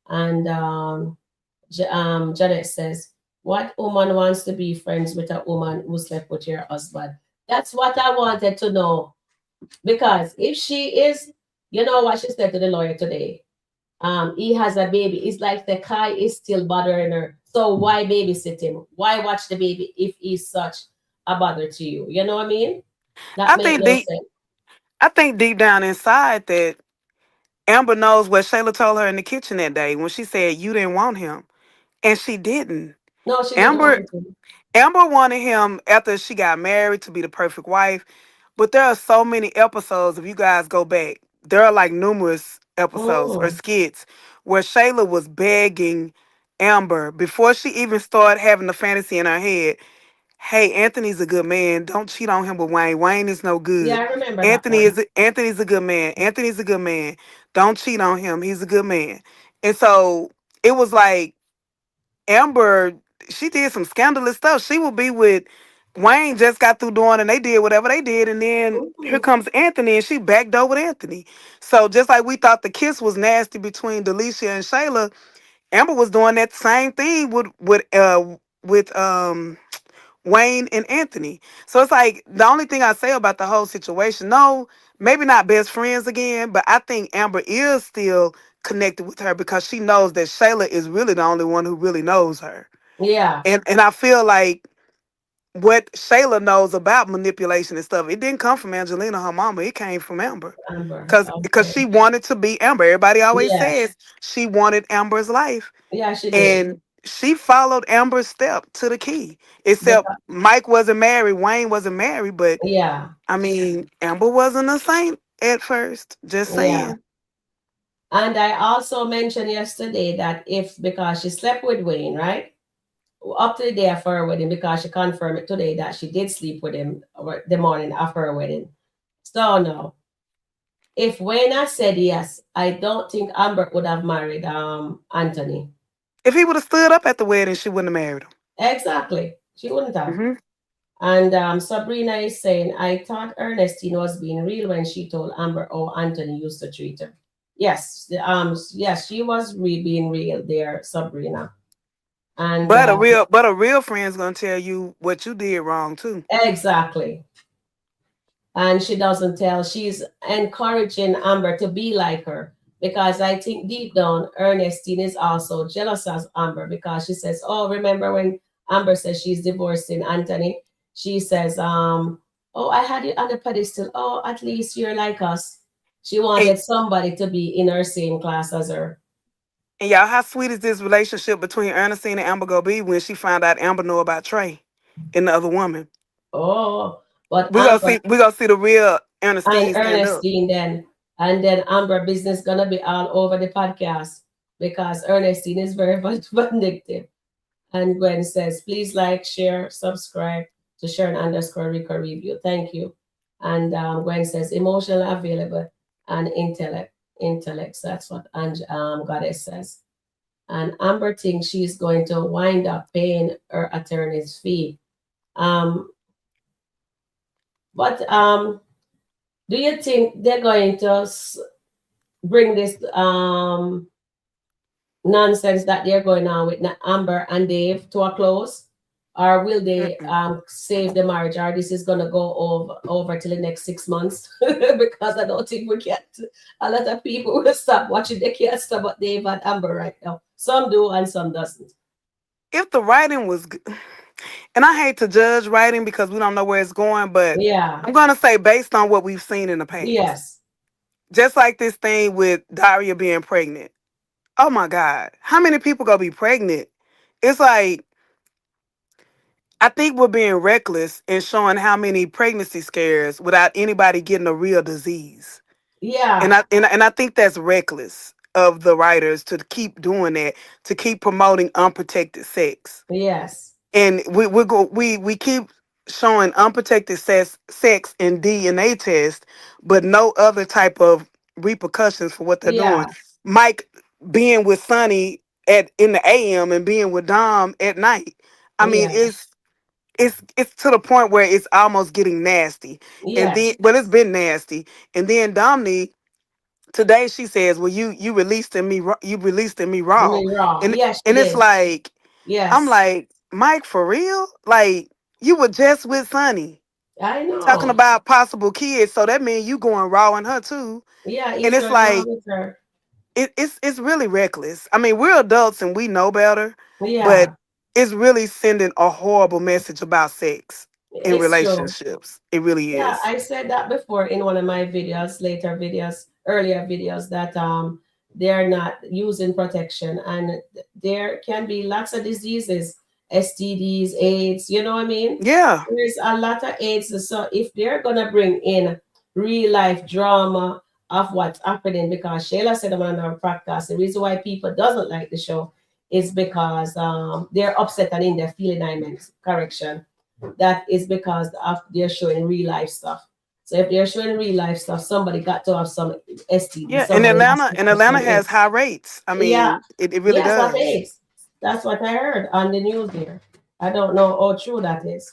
[SPEAKER 1] and Janet says, what woman wants to be friends with a woman who slept with your husband? That's what I wanted to know. Because if she is, you know what she said to the lawyer today? He has a baby. It's like the Kai is still bothering her. So why babysit him? Why watch the baby if he's such a bother to you? You know what I mean? That
[SPEAKER 5] I
[SPEAKER 1] make
[SPEAKER 5] think
[SPEAKER 1] no
[SPEAKER 5] deep.
[SPEAKER 1] sense.
[SPEAKER 5] I think deep down inside that Amber knows what Shayla told her in the kitchen that day when she said you didn't want him, and she didn't.
[SPEAKER 1] No, she didn't
[SPEAKER 5] Amber
[SPEAKER 1] want him.
[SPEAKER 5] Amber wanted him after she got married to be the perfect wife. But there are so many episodes, if you guys go back, there are like numerous episodes or
[SPEAKER 1] Mm.
[SPEAKER 5] skits where Shayla was begging Amber before she even started having the fantasy in her head. Hey, Anthony's a good man. Don't cheat on him with Wayne. Wayne is no
[SPEAKER 1] Yeah,
[SPEAKER 5] good.
[SPEAKER 1] I remember that one.
[SPEAKER 5] Anthony's a good man. Anthony's a good man. Don't cheat on him. He's a good man. And so it was like Amber, she did some scandalous stuff. She would be with Wayne, just got through doing, and they did whatever they did, and then here
[SPEAKER 1] Mm.
[SPEAKER 5] comes Anthony, and she backed over with Anthony. So just like we thought the kiss was nasty between Delisha and Shayla, Amber was doing that same thing with Wayne and Anthony. So it's like the only thing I say about the whole situation, no, maybe not best friends again, but I think Amber is still connected with her because she knows that Shayla is really the only one who really knows her.
[SPEAKER 1] Yeah,
[SPEAKER 5] And I feel like what Shayla knows about manipulation and stuff, it didn't come from Angelina, her mama. It came from Amber.
[SPEAKER 1] Amber.
[SPEAKER 5] Because
[SPEAKER 1] Okay.
[SPEAKER 5] she wanted to be Amber. Everybody always
[SPEAKER 1] Yes.
[SPEAKER 5] says she wanted Amber's life.
[SPEAKER 1] Yeah, she did.
[SPEAKER 5] And she followed Amber's step to the key. Except
[SPEAKER 1] Because,
[SPEAKER 5] Mike wasn't married, Wayne wasn't married, but
[SPEAKER 1] yeah,
[SPEAKER 5] I mean, Amber wasn't a saint at first. Just
[SPEAKER 1] yeah.
[SPEAKER 5] saying.
[SPEAKER 1] And I also mentioned yesterday that if because she slept with Wayne, right? Up to the day of her wedding, because she confirmed it today that she did sleep with him the morning after her wedding. So no, if Wayne had said yes, I don't think Amber would have married Anthony.
[SPEAKER 5] If he would have stood up at the wedding, she wouldn't have married
[SPEAKER 1] Exactly. She wouldn't have.
[SPEAKER 5] him.
[SPEAKER 1] And Sabrina is saying, I thought Ernestine was being real when she told Amber how Anthony used to treat her. Yes, yes, she was being real there, Sabrina. And
[SPEAKER 5] But a real friend's gonna tell you what you did wrong too.
[SPEAKER 1] exactly. And she doesn't tell. She's encouraging Amber to be like her because I think deep down, Ernestine is also jealous of Amber because she says, "Oh, remember when Amber says she's divorcing Anthony? She says, oh, I had you on the pedestal. Oh, at least you're like us." She
[SPEAKER 5] And,
[SPEAKER 1] wanted somebody to be in her same class as her.
[SPEAKER 5] and y'all, how sweet is this relationship between Ernestine and Amber gonna be when she found out Amber know about Trey and the other woman?
[SPEAKER 1] Oh, but
[SPEAKER 5] We gonna
[SPEAKER 1] Amber
[SPEAKER 5] see we gonna see the real
[SPEAKER 1] and
[SPEAKER 5] Ernestine stand up.
[SPEAKER 1] Ernestine then. And then Amber business gonna be all over the podcast because Ernestine is very much vindictive. And Gwen says, please like, share, subscribe to Sharon underscore Rico Review. Thank you. And Gwen says, emotional available and intellect. Intellect. That's what Goddess says. And Amber thinks she's going to wind up paying her attorney's fee. Um, but do you think they're going to bring this nonsense that they're going on with Amber and Dave to a close? Or will they
[SPEAKER 5] Mm-mm.
[SPEAKER 1] save the marriage? Or this is gonna go over till the next 6 months? Because I don't think we get a lot of people will stop watching. They can't stop at Dave and Amber right now. Some do and some doesn't.
[SPEAKER 5] If the writing was good, and I hate to judge writing because we don't know where it's going, but
[SPEAKER 1] Yeah.
[SPEAKER 5] I'm gonna say based on what we've seen in the past,
[SPEAKER 1] Yes.
[SPEAKER 5] just like this thing with Daria being pregnant. Oh my God, how many people gonna be pregnant? It's like I think we're being reckless and showing how many pregnancy scares without anybody getting a real disease. And
[SPEAKER 1] Yeah.
[SPEAKER 5] I think that's reckless of the writers to keep doing that, to keep promoting unprotected sex.
[SPEAKER 1] Yes.
[SPEAKER 5] And we keep showing unprotected sex in DNA test, but no other type of repercussions for what they're doing.
[SPEAKER 1] Yeah.
[SPEAKER 5] Mike being with Sonny at in the AM and being with Dom at night. I mean,
[SPEAKER 1] Yeah.
[SPEAKER 5] it's to the point where it's almost getting nasty. And then
[SPEAKER 1] Yes.
[SPEAKER 5] well, it's been nasty. And then Dominique today she says, "Well, you released in me, you released in me raw,"
[SPEAKER 1] Me wrong.
[SPEAKER 5] and
[SPEAKER 1] Yes, she
[SPEAKER 5] and it's
[SPEAKER 1] did.
[SPEAKER 5] like I'm
[SPEAKER 1] Yes.
[SPEAKER 5] like Mike for real, like you were just with Sonny
[SPEAKER 1] I
[SPEAKER 5] talking
[SPEAKER 1] know.
[SPEAKER 5] about possible kids, so that means you going raw on her too,
[SPEAKER 1] Yeah,
[SPEAKER 5] and
[SPEAKER 1] he's
[SPEAKER 5] it's
[SPEAKER 1] going wrong
[SPEAKER 5] like
[SPEAKER 1] with her.
[SPEAKER 5] it's really reckless. I mean, we're adults and we know better, but
[SPEAKER 1] Yeah,
[SPEAKER 5] it's really sending a horrible message about sex in
[SPEAKER 1] it's true.
[SPEAKER 5] relationships. It really
[SPEAKER 1] Yeah,
[SPEAKER 5] is.
[SPEAKER 1] I said that before in one of my videos, earlier videos, that they're not using protection, and there can be lots of diseases, STDs, AIDS, you know what I mean?
[SPEAKER 5] Yeah,
[SPEAKER 1] There's a lot of AIDS. So if they're gonna bring in real life drama of what's happening, because Shayla said on our podcast, the reason why people doesn't like the show is because they're upset and in their feeling. I meant correction, that is because of they're showing real life stuff. So if they're showing real life stuff, somebody got to have some STD.
[SPEAKER 5] yeah.
[SPEAKER 1] Somebody has to
[SPEAKER 5] And
[SPEAKER 1] have
[SPEAKER 5] Atlanta
[SPEAKER 1] some
[SPEAKER 5] has
[SPEAKER 1] AIDS.
[SPEAKER 5] high rates. I
[SPEAKER 1] Yeah,
[SPEAKER 5] mean, it really
[SPEAKER 1] yes, of
[SPEAKER 5] does.
[SPEAKER 1] AIDS. That's what I heard on the news there. I don't know how true that is.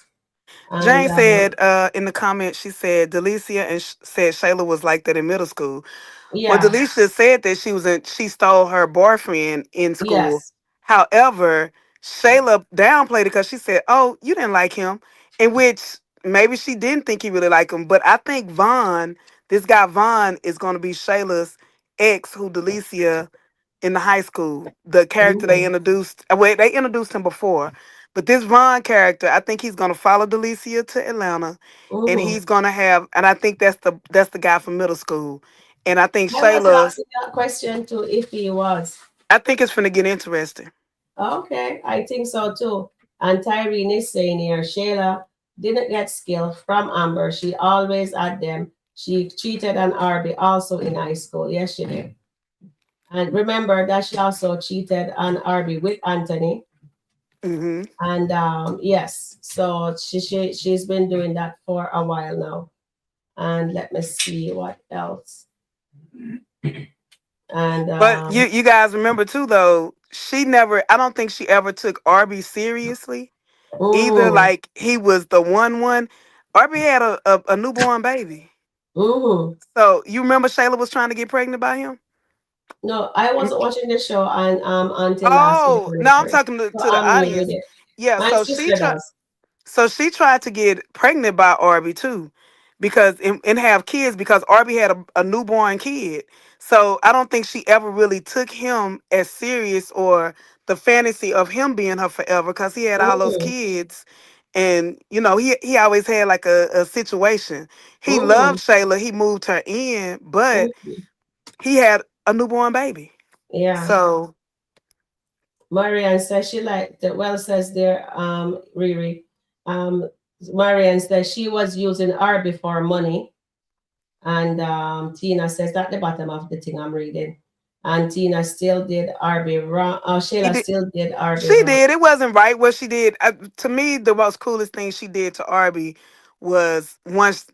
[SPEAKER 1] And
[SPEAKER 5] Jane said in the comments, she said Delicia and said Shayla was like that in middle school. Well,
[SPEAKER 1] yeah,
[SPEAKER 5] Delicia said that she stole her boyfriend in school.
[SPEAKER 1] yes.
[SPEAKER 5] However, Shayla downplayed it because she said, "Oh, you didn't like him," in which maybe she didn't think he really liked him. But I think Vaughn, this guy Vaughn, is going to be Shayla's ex, who Delicia in the high school. The character they
[SPEAKER 1] Mm-hmm.
[SPEAKER 5] introduced, well, they introduced him before, but this Vaughn character, I think he's gonna follow Delicia to Atlanta, and
[SPEAKER 1] Mm-hmm.
[SPEAKER 5] he's gonna have, and I think that's the guy from middle school, and I think
[SPEAKER 1] I was
[SPEAKER 5] Shayla,
[SPEAKER 1] asking that question too if he was.
[SPEAKER 5] I think it's gonna get interesting.
[SPEAKER 1] Okay, I think so too. And Tyrene is saying here, Shayla didn't get skill from Amber. She always had them. She cheated on Arby also in high school. Yes, she did. And remember that she also cheated on Arby with Anthony.
[SPEAKER 5] Hmm.
[SPEAKER 1] And yes, so she's been doing that for a while now. And let me see what else. And
[SPEAKER 5] But you guys remember too though, she never, I don't think she ever took Arby seriously either.
[SPEAKER 1] mm,
[SPEAKER 5] Like he was the one. Arby had a newborn baby.
[SPEAKER 1] mm.
[SPEAKER 5] So you remember Shayla was trying to get pregnant by him?
[SPEAKER 1] No, I wasn't watching the show and until last week
[SPEAKER 5] Oh,
[SPEAKER 1] when it
[SPEAKER 5] no, I'm
[SPEAKER 1] aired.
[SPEAKER 5] talking
[SPEAKER 1] So
[SPEAKER 5] to the
[SPEAKER 1] I'm new with
[SPEAKER 5] audience.
[SPEAKER 1] it.
[SPEAKER 5] Yeah,
[SPEAKER 1] My sister does.
[SPEAKER 5] so she tried to get pregnant by Arby too, because and have kids because Arby had a newborn kid. So I don't think she ever really took him as serious or the fantasy of him being her forever because he had all those
[SPEAKER 1] Mm,
[SPEAKER 5] kids. And he always had like a situation. He loved
[SPEAKER 1] mm,
[SPEAKER 5] Shayla. He moved her in, but
[SPEAKER 1] mm.
[SPEAKER 5] he had a newborn baby.
[SPEAKER 1] Yeah.
[SPEAKER 5] So
[SPEAKER 1] Marianne says she liked it. Well, says there, Riri. Um, Marianne says she was using Arby for money. And Tina says that the bottom of the thing I'm reading. And Tina still did Arby wrong.
[SPEAKER 5] he
[SPEAKER 1] Sheila
[SPEAKER 5] did.
[SPEAKER 1] still did Arby
[SPEAKER 5] She
[SPEAKER 1] wrong.
[SPEAKER 5] did. It wasn't right what she did. To me, the most coolest thing she did to Arby was once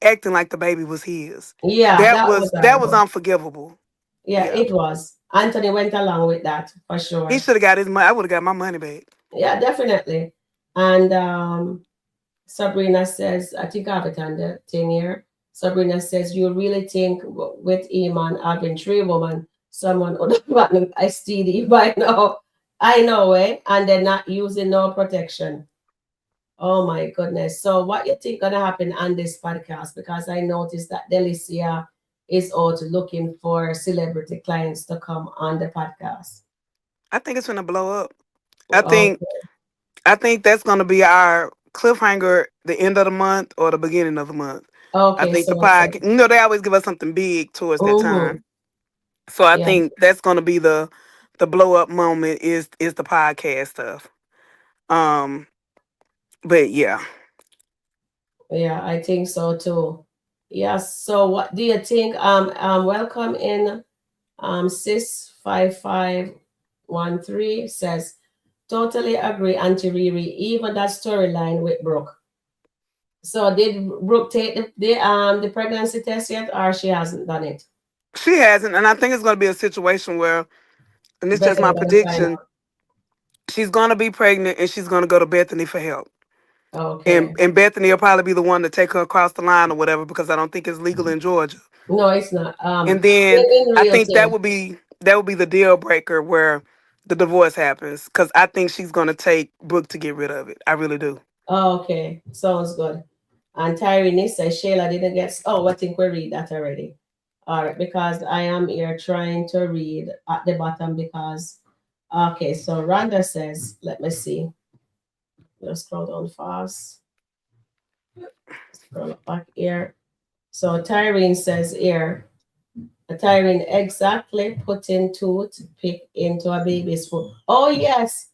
[SPEAKER 5] acting like the baby was his.
[SPEAKER 1] Yeah,
[SPEAKER 5] That
[SPEAKER 1] that
[SPEAKER 5] was
[SPEAKER 1] was
[SPEAKER 5] that was
[SPEAKER 1] horrible.
[SPEAKER 5] unforgivable.
[SPEAKER 1] Yeah,
[SPEAKER 5] Yeah,
[SPEAKER 1] it was. Anthony went along with that for
[SPEAKER 5] he
[SPEAKER 1] sure.
[SPEAKER 5] should have got his money. I would have got my money back.
[SPEAKER 1] Yeah, definitely. And Sabrina says, I think I have it on the thing here. Sabrina says, you really think with Iman having three women someone would have gotten a STD by now. I know, eh? And they're not using no protection. Oh my goodness. So what you think gonna happen on this podcast? Because I noticed that Delicia is out looking for celebrity clients to come on the podcast.
[SPEAKER 5] I think it's gonna blow up. I think
[SPEAKER 1] Okay.
[SPEAKER 5] I think that's gonna be our cliffhanger the end of the month or the beginning of the month. I
[SPEAKER 1] Okay,
[SPEAKER 5] think the
[SPEAKER 1] so
[SPEAKER 5] podcast, they always give us something big towards that
[SPEAKER 1] mm-hmm.
[SPEAKER 5] time. So I
[SPEAKER 1] Yeah,
[SPEAKER 5] think that's gonna be the blow up moment is the podcast stuff. Um, but yeah,
[SPEAKER 1] yeah, I think so too. Yes. So what do you think? Welcome in sis 5513 says totally agree, Auntie Riri. Even that storyline with Brooke. So did Brooke take the pregnancy test yet, or she hasn't done it?
[SPEAKER 5] she hasn't, and I think it's gonna be a situation where, and it's just
[SPEAKER 1] Better
[SPEAKER 5] my
[SPEAKER 1] than find
[SPEAKER 5] prediction, she's gonna be pregnant and she's gonna go to Bethany for help.
[SPEAKER 1] out.
[SPEAKER 5] And
[SPEAKER 1] Okay.
[SPEAKER 5] and Bethany will probably be the one to take her across the line or whatever because I don't think it's legal in Georgia.
[SPEAKER 1] No, it's not.
[SPEAKER 5] And then
[SPEAKER 1] In
[SPEAKER 5] I
[SPEAKER 1] real
[SPEAKER 5] think
[SPEAKER 1] thing.
[SPEAKER 5] that would be the deal breaker where the divorce happens because I think she's gonna take Brooke to get rid of it. I really do.
[SPEAKER 1] Okay, sounds good. And Tyrene says Shayla didn't get. Oh, I think we read that already. All right, because I am here trying to read at the bottom because. Okay, so Rhonda says, let me see. Let's scroll down fast. Scroll back here. So Tyrene says here, Tyrene exactly putting toothpick into a baby's food. Oh yes,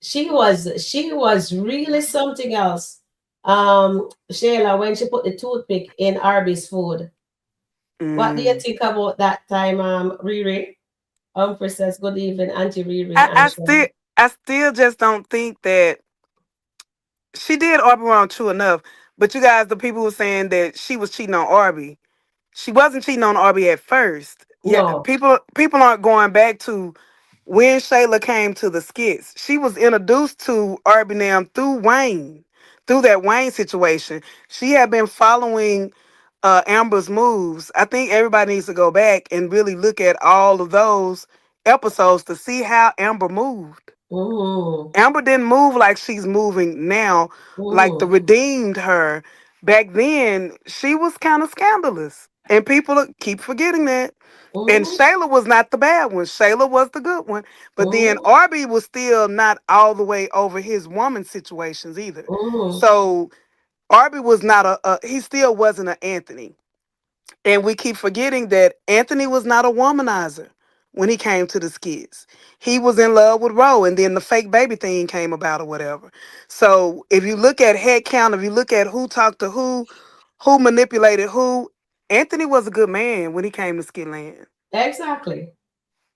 [SPEAKER 1] she was really something else. Shayla, when she put the toothpick in Arby's food. What do you
[SPEAKER 5] Mm.
[SPEAKER 1] think about that time, Riri? Humphrey says, good evening, Auntie Riri
[SPEAKER 5] I,
[SPEAKER 1] and
[SPEAKER 5] I
[SPEAKER 1] Shayla.
[SPEAKER 5] still I still just don't think that she did Arby wrong. True enough, but you guys, the people who were saying that she was cheating on Arby, she wasn't cheating on Arby at first. Yeah,
[SPEAKER 1] No.
[SPEAKER 5] people aren't going back to when Shayla came to the skits. She was introduced to Arby Nam through Wayne, through that Wayne situation. She had been following Amber's moves. I think everybody needs to go back and really look at all of those episodes to see how Amber moved.
[SPEAKER 1] Mm-hmm.
[SPEAKER 5] Amber didn't move like she's moving now, like the
[SPEAKER 1] Mm-hmm.
[SPEAKER 5] redeemed her. Back then, she was kind of scandalous. And people keep forgetting that. And
[SPEAKER 1] Mm-hmm.
[SPEAKER 5] Shayla was not the bad one. Shayla was the good one. But then
[SPEAKER 1] Mm-hmm.
[SPEAKER 5] Arby was still not all the way over his woman situations either.
[SPEAKER 1] Mm-hmm.
[SPEAKER 5] So Arby was not he still wasn't an Anthony. And we keep forgetting that Anthony was not a womanizer when he came to the skits. He was in love with Ro, and then the fake baby thing came about or whatever. So if you look at head count, if you look at who talked to who manipulated who, Anthony was a good man when he came to Skitland.
[SPEAKER 1] Exactly.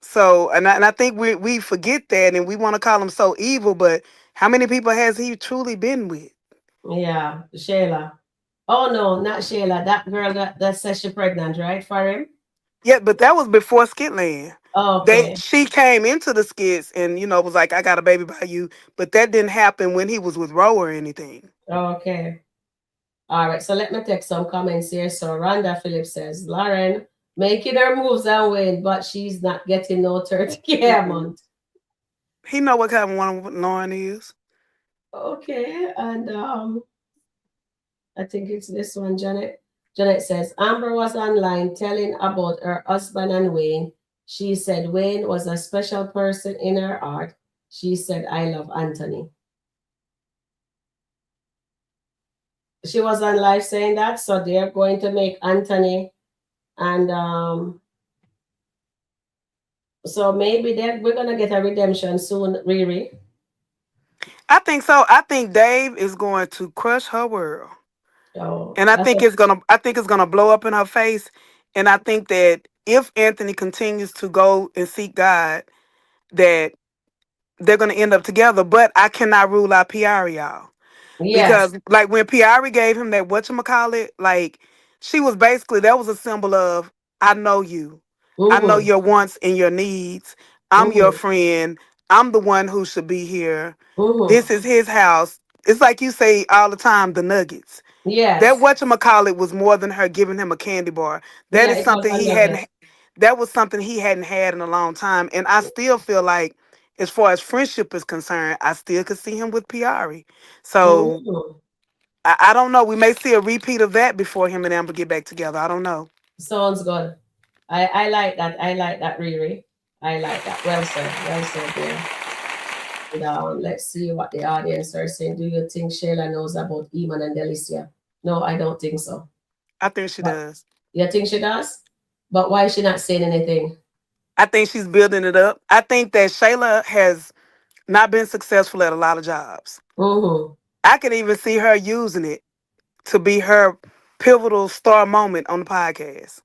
[SPEAKER 5] So, and I think we forget that, and we want to call him so evil, but how many people has he truly been with?
[SPEAKER 1] Yeah, Shayla. Oh no, not Shayla. That girl that says she pregnant, right? For him?
[SPEAKER 5] Yeah, but that was before Skitland.
[SPEAKER 1] Okay.
[SPEAKER 5] She came into the skits and was like, I got a baby by you, but that didn't happen when he was with Ro or anything.
[SPEAKER 1] Okay. All right. So let me take some comments here. So Rhonda Phillips says, Lauren making her moves and win, but she's not getting no 30K a
[SPEAKER 5] Mm-mm.
[SPEAKER 1] month.
[SPEAKER 5] He know what kind of one Lauren is.
[SPEAKER 1] Okay. And I think it's this one, Janet. Janet says, Amber was online telling about her husband and Wayne. She said Wayne was a special person in her heart. She said, I love Anthony. She was on live saying that. So they're going to make Anthony and so maybe that we're gonna get a redemption soon, Riri.
[SPEAKER 5] I think so. I think Dave is going to crush her world.
[SPEAKER 1] Oh,
[SPEAKER 5] And I think it's gonna blow up in her face. And I think that if Anthony continues to go and seek God, that they're gonna end up together. But I cannot rule out Piari, y'all.
[SPEAKER 1] yes.
[SPEAKER 5] Because like when Piari gave him that whatchamacallit, like she was basically that was a symbol of I know you. I know
[SPEAKER 1] Mm-hmm.
[SPEAKER 5] your wants and your needs. I'm your
[SPEAKER 1] Mm-hmm.
[SPEAKER 5] friend. I'm the one who should be here.
[SPEAKER 1] Mm-hmm.
[SPEAKER 5] This is his house. It's like you say all the time, the nuggets. That
[SPEAKER 1] Yes.
[SPEAKER 5] whatchamacallit was more than her giving him a candy bar. That
[SPEAKER 1] Yeah,
[SPEAKER 5] is
[SPEAKER 1] it was
[SPEAKER 5] something
[SPEAKER 1] a
[SPEAKER 5] he
[SPEAKER 1] nugget.
[SPEAKER 5] hadn't that was something he hadn't had in a long time. And I still feel like, as far as friendship is concerned, I still could see him with Piari. So
[SPEAKER 1] Mhm.
[SPEAKER 5] I don't know. We may see a repeat of that before him and Amber get back together. I don't know.
[SPEAKER 1] Sounds good. I like that. I like that, Riri. I like that. Well said. Well said there. And, let's see what the audience are saying. Do you think Shayla knows about Eman and Delicia? No, I don't think so.
[SPEAKER 5] I think she
[SPEAKER 1] But
[SPEAKER 5] does.
[SPEAKER 1] you think she does? But why is she not saying anything?
[SPEAKER 5] I think she's building it up. I think that Shayla has not been successful at a lot of jobs.
[SPEAKER 1] Mm-hmm.
[SPEAKER 5] I could even see her using it to be her pivotal star moment on the podcast.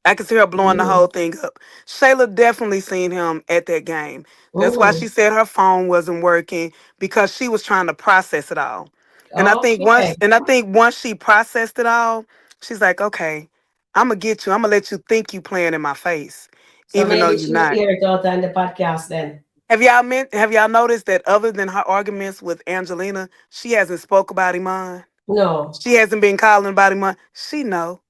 [SPEAKER 5] I can see her blowing the
[SPEAKER 1] Mm-hmm.
[SPEAKER 5] whole thing up. Shayla definitely seen him at that game. That's why she
[SPEAKER 1] Mm-hmm.
[SPEAKER 5] said her phone wasn't working, because she was trying to process it all.
[SPEAKER 1] Okay.
[SPEAKER 5] And I think once she processed it all, she's like, okay, I'm gonna get you. I'm gonna let you think you playing in my face,
[SPEAKER 1] So
[SPEAKER 5] even though
[SPEAKER 1] maybe
[SPEAKER 5] you're
[SPEAKER 1] she will
[SPEAKER 5] not.
[SPEAKER 1] hear it out on the podcast then.
[SPEAKER 5] Have y'all noticed that other than her arguments with Angelina, she hasn't spoke about Iman?
[SPEAKER 1] No.
[SPEAKER 5] She hasn't been calling about Iman. She know.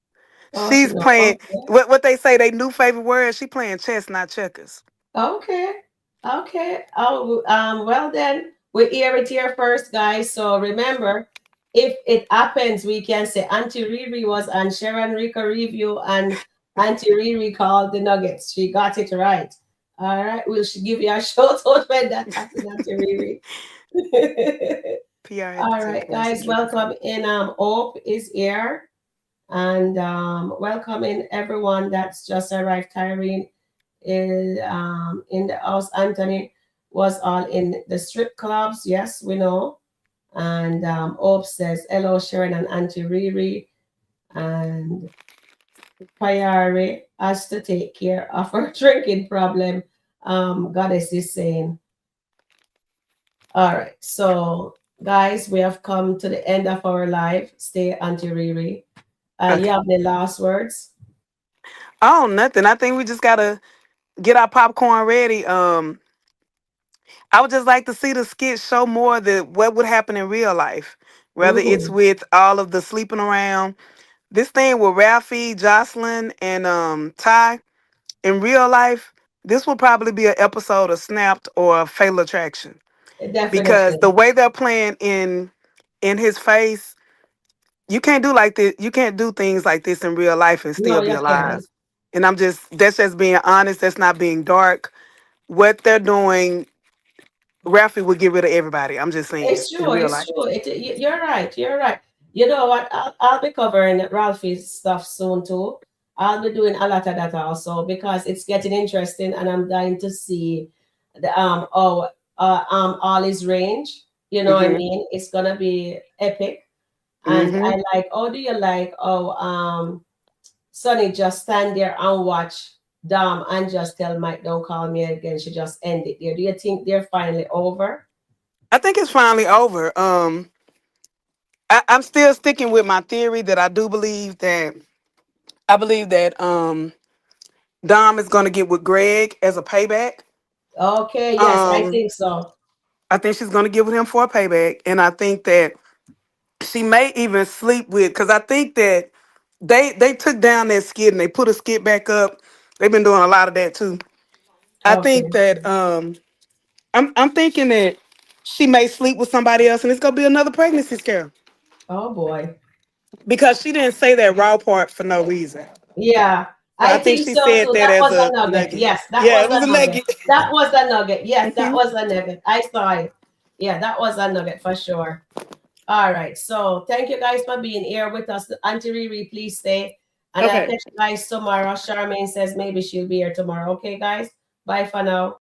[SPEAKER 1] Oh, she
[SPEAKER 5] She's
[SPEAKER 1] know.
[SPEAKER 5] playing
[SPEAKER 1] Okay.
[SPEAKER 5] what they say they new favorite word. She playing chess, not checkers.
[SPEAKER 1] Okay. Okay. Oh, well then, we hear it here first, guys. So remember, if it happens, we can say Auntie Riri was on Sharon Rico review and Auntie Riri called the Nuggets. She got it right. All right. We'll give you a shout out when that happened, Auntie Riri.
[SPEAKER 5] PR had to
[SPEAKER 1] All
[SPEAKER 5] take
[SPEAKER 1] right,
[SPEAKER 5] place and
[SPEAKER 1] guys.
[SPEAKER 5] keep it
[SPEAKER 1] Welcome
[SPEAKER 5] from.
[SPEAKER 1] in. Hope is here. And welcoming everyone that's just arrived. Tyrene is in the house. Anthony was all in the strip clubs. Yes, we know. And Hope says, hello, Sharon and Auntie Riri. And Payari has to take care of her drinking problem. Goddess is saying. All right. So, guys, we have come to the end of our live. Stay, Auntie Riri. You
[SPEAKER 5] Okay.
[SPEAKER 1] have the last words?
[SPEAKER 5] Oh, nothing. I think we just gotta get our popcorn ready. I would just like to see the skit show more that what would happen in real life, whether it's
[SPEAKER 1] Mm-hmm.
[SPEAKER 5] with all of the sleeping around. This thing with Ralphie, Jocelyn, and Ty in real life, this will probably be an episode of Snapped or Fatal Attraction, because the
[SPEAKER 1] Definitely.
[SPEAKER 5] way they're playing in his face, you can't do like this. You can't do things like this in real life and
[SPEAKER 1] No,
[SPEAKER 5] still be
[SPEAKER 1] you
[SPEAKER 5] alive.
[SPEAKER 1] can't.
[SPEAKER 5] And that's just being honest. That's not being dark. What they're doing, Ralphie would get rid of everybody. I'm just saying
[SPEAKER 1] It's
[SPEAKER 5] in
[SPEAKER 1] true.
[SPEAKER 5] real
[SPEAKER 1] It's
[SPEAKER 5] life.
[SPEAKER 1] true. You're right. You're right. You know what? I'll be covering Ralphie's stuff soon too. I'll be doing a lot of that also because it's getting interesting, and I'm dying to see the all his range. You know what I
[SPEAKER 5] Hmm.
[SPEAKER 1] mean? It's gonna be epic, and
[SPEAKER 5] Hmm.
[SPEAKER 1] I like. How do you like? Oh, Sonny just stand there and watch Dom and just tell Mike, don't call me again. She just end it there. Do you think they're finally over?
[SPEAKER 5] I think it's finally over. I'm still sticking with my theory that I believe that Dom is gonna get with Greg as a payback.
[SPEAKER 1] Okay, yes, I
[SPEAKER 5] Um,
[SPEAKER 1] think so.
[SPEAKER 5] I think she's gonna get with him for a payback, and I think that she may even sleep with, because I think that they took down that skit and they put a skit back up. They've been doing a lot of that too. I think
[SPEAKER 1] Okay.
[SPEAKER 5] that I'm thinking that she may sleep with somebody else, and it's gonna be another pregnancy scare,
[SPEAKER 1] Oh boy.
[SPEAKER 5] because she didn't say that raw part for no reason.
[SPEAKER 1] Yeah,
[SPEAKER 5] So I
[SPEAKER 1] I
[SPEAKER 5] think
[SPEAKER 1] think
[SPEAKER 5] she
[SPEAKER 1] so
[SPEAKER 5] said
[SPEAKER 1] too.
[SPEAKER 5] that
[SPEAKER 1] That
[SPEAKER 5] as
[SPEAKER 1] was a
[SPEAKER 5] a
[SPEAKER 1] nugget.
[SPEAKER 5] nugget.
[SPEAKER 1] Yes, that
[SPEAKER 5] Yeah,
[SPEAKER 1] was
[SPEAKER 5] it was
[SPEAKER 1] a
[SPEAKER 5] a
[SPEAKER 1] nugget.
[SPEAKER 5] nugget.
[SPEAKER 1] That was a nugget. Yes, that
[SPEAKER 5] Hmm.
[SPEAKER 1] was a nugget. I saw it. Yeah, that was a nugget for sure. All right. So thank you guys for being here with us. Auntie Riri, please stay. And I'll
[SPEAKER 5] Okay.
[SPEAKER 1] catch you guys tomorrow. Charmaine says maybe she'll be here tomorrow. Okay, guys? Bye for now.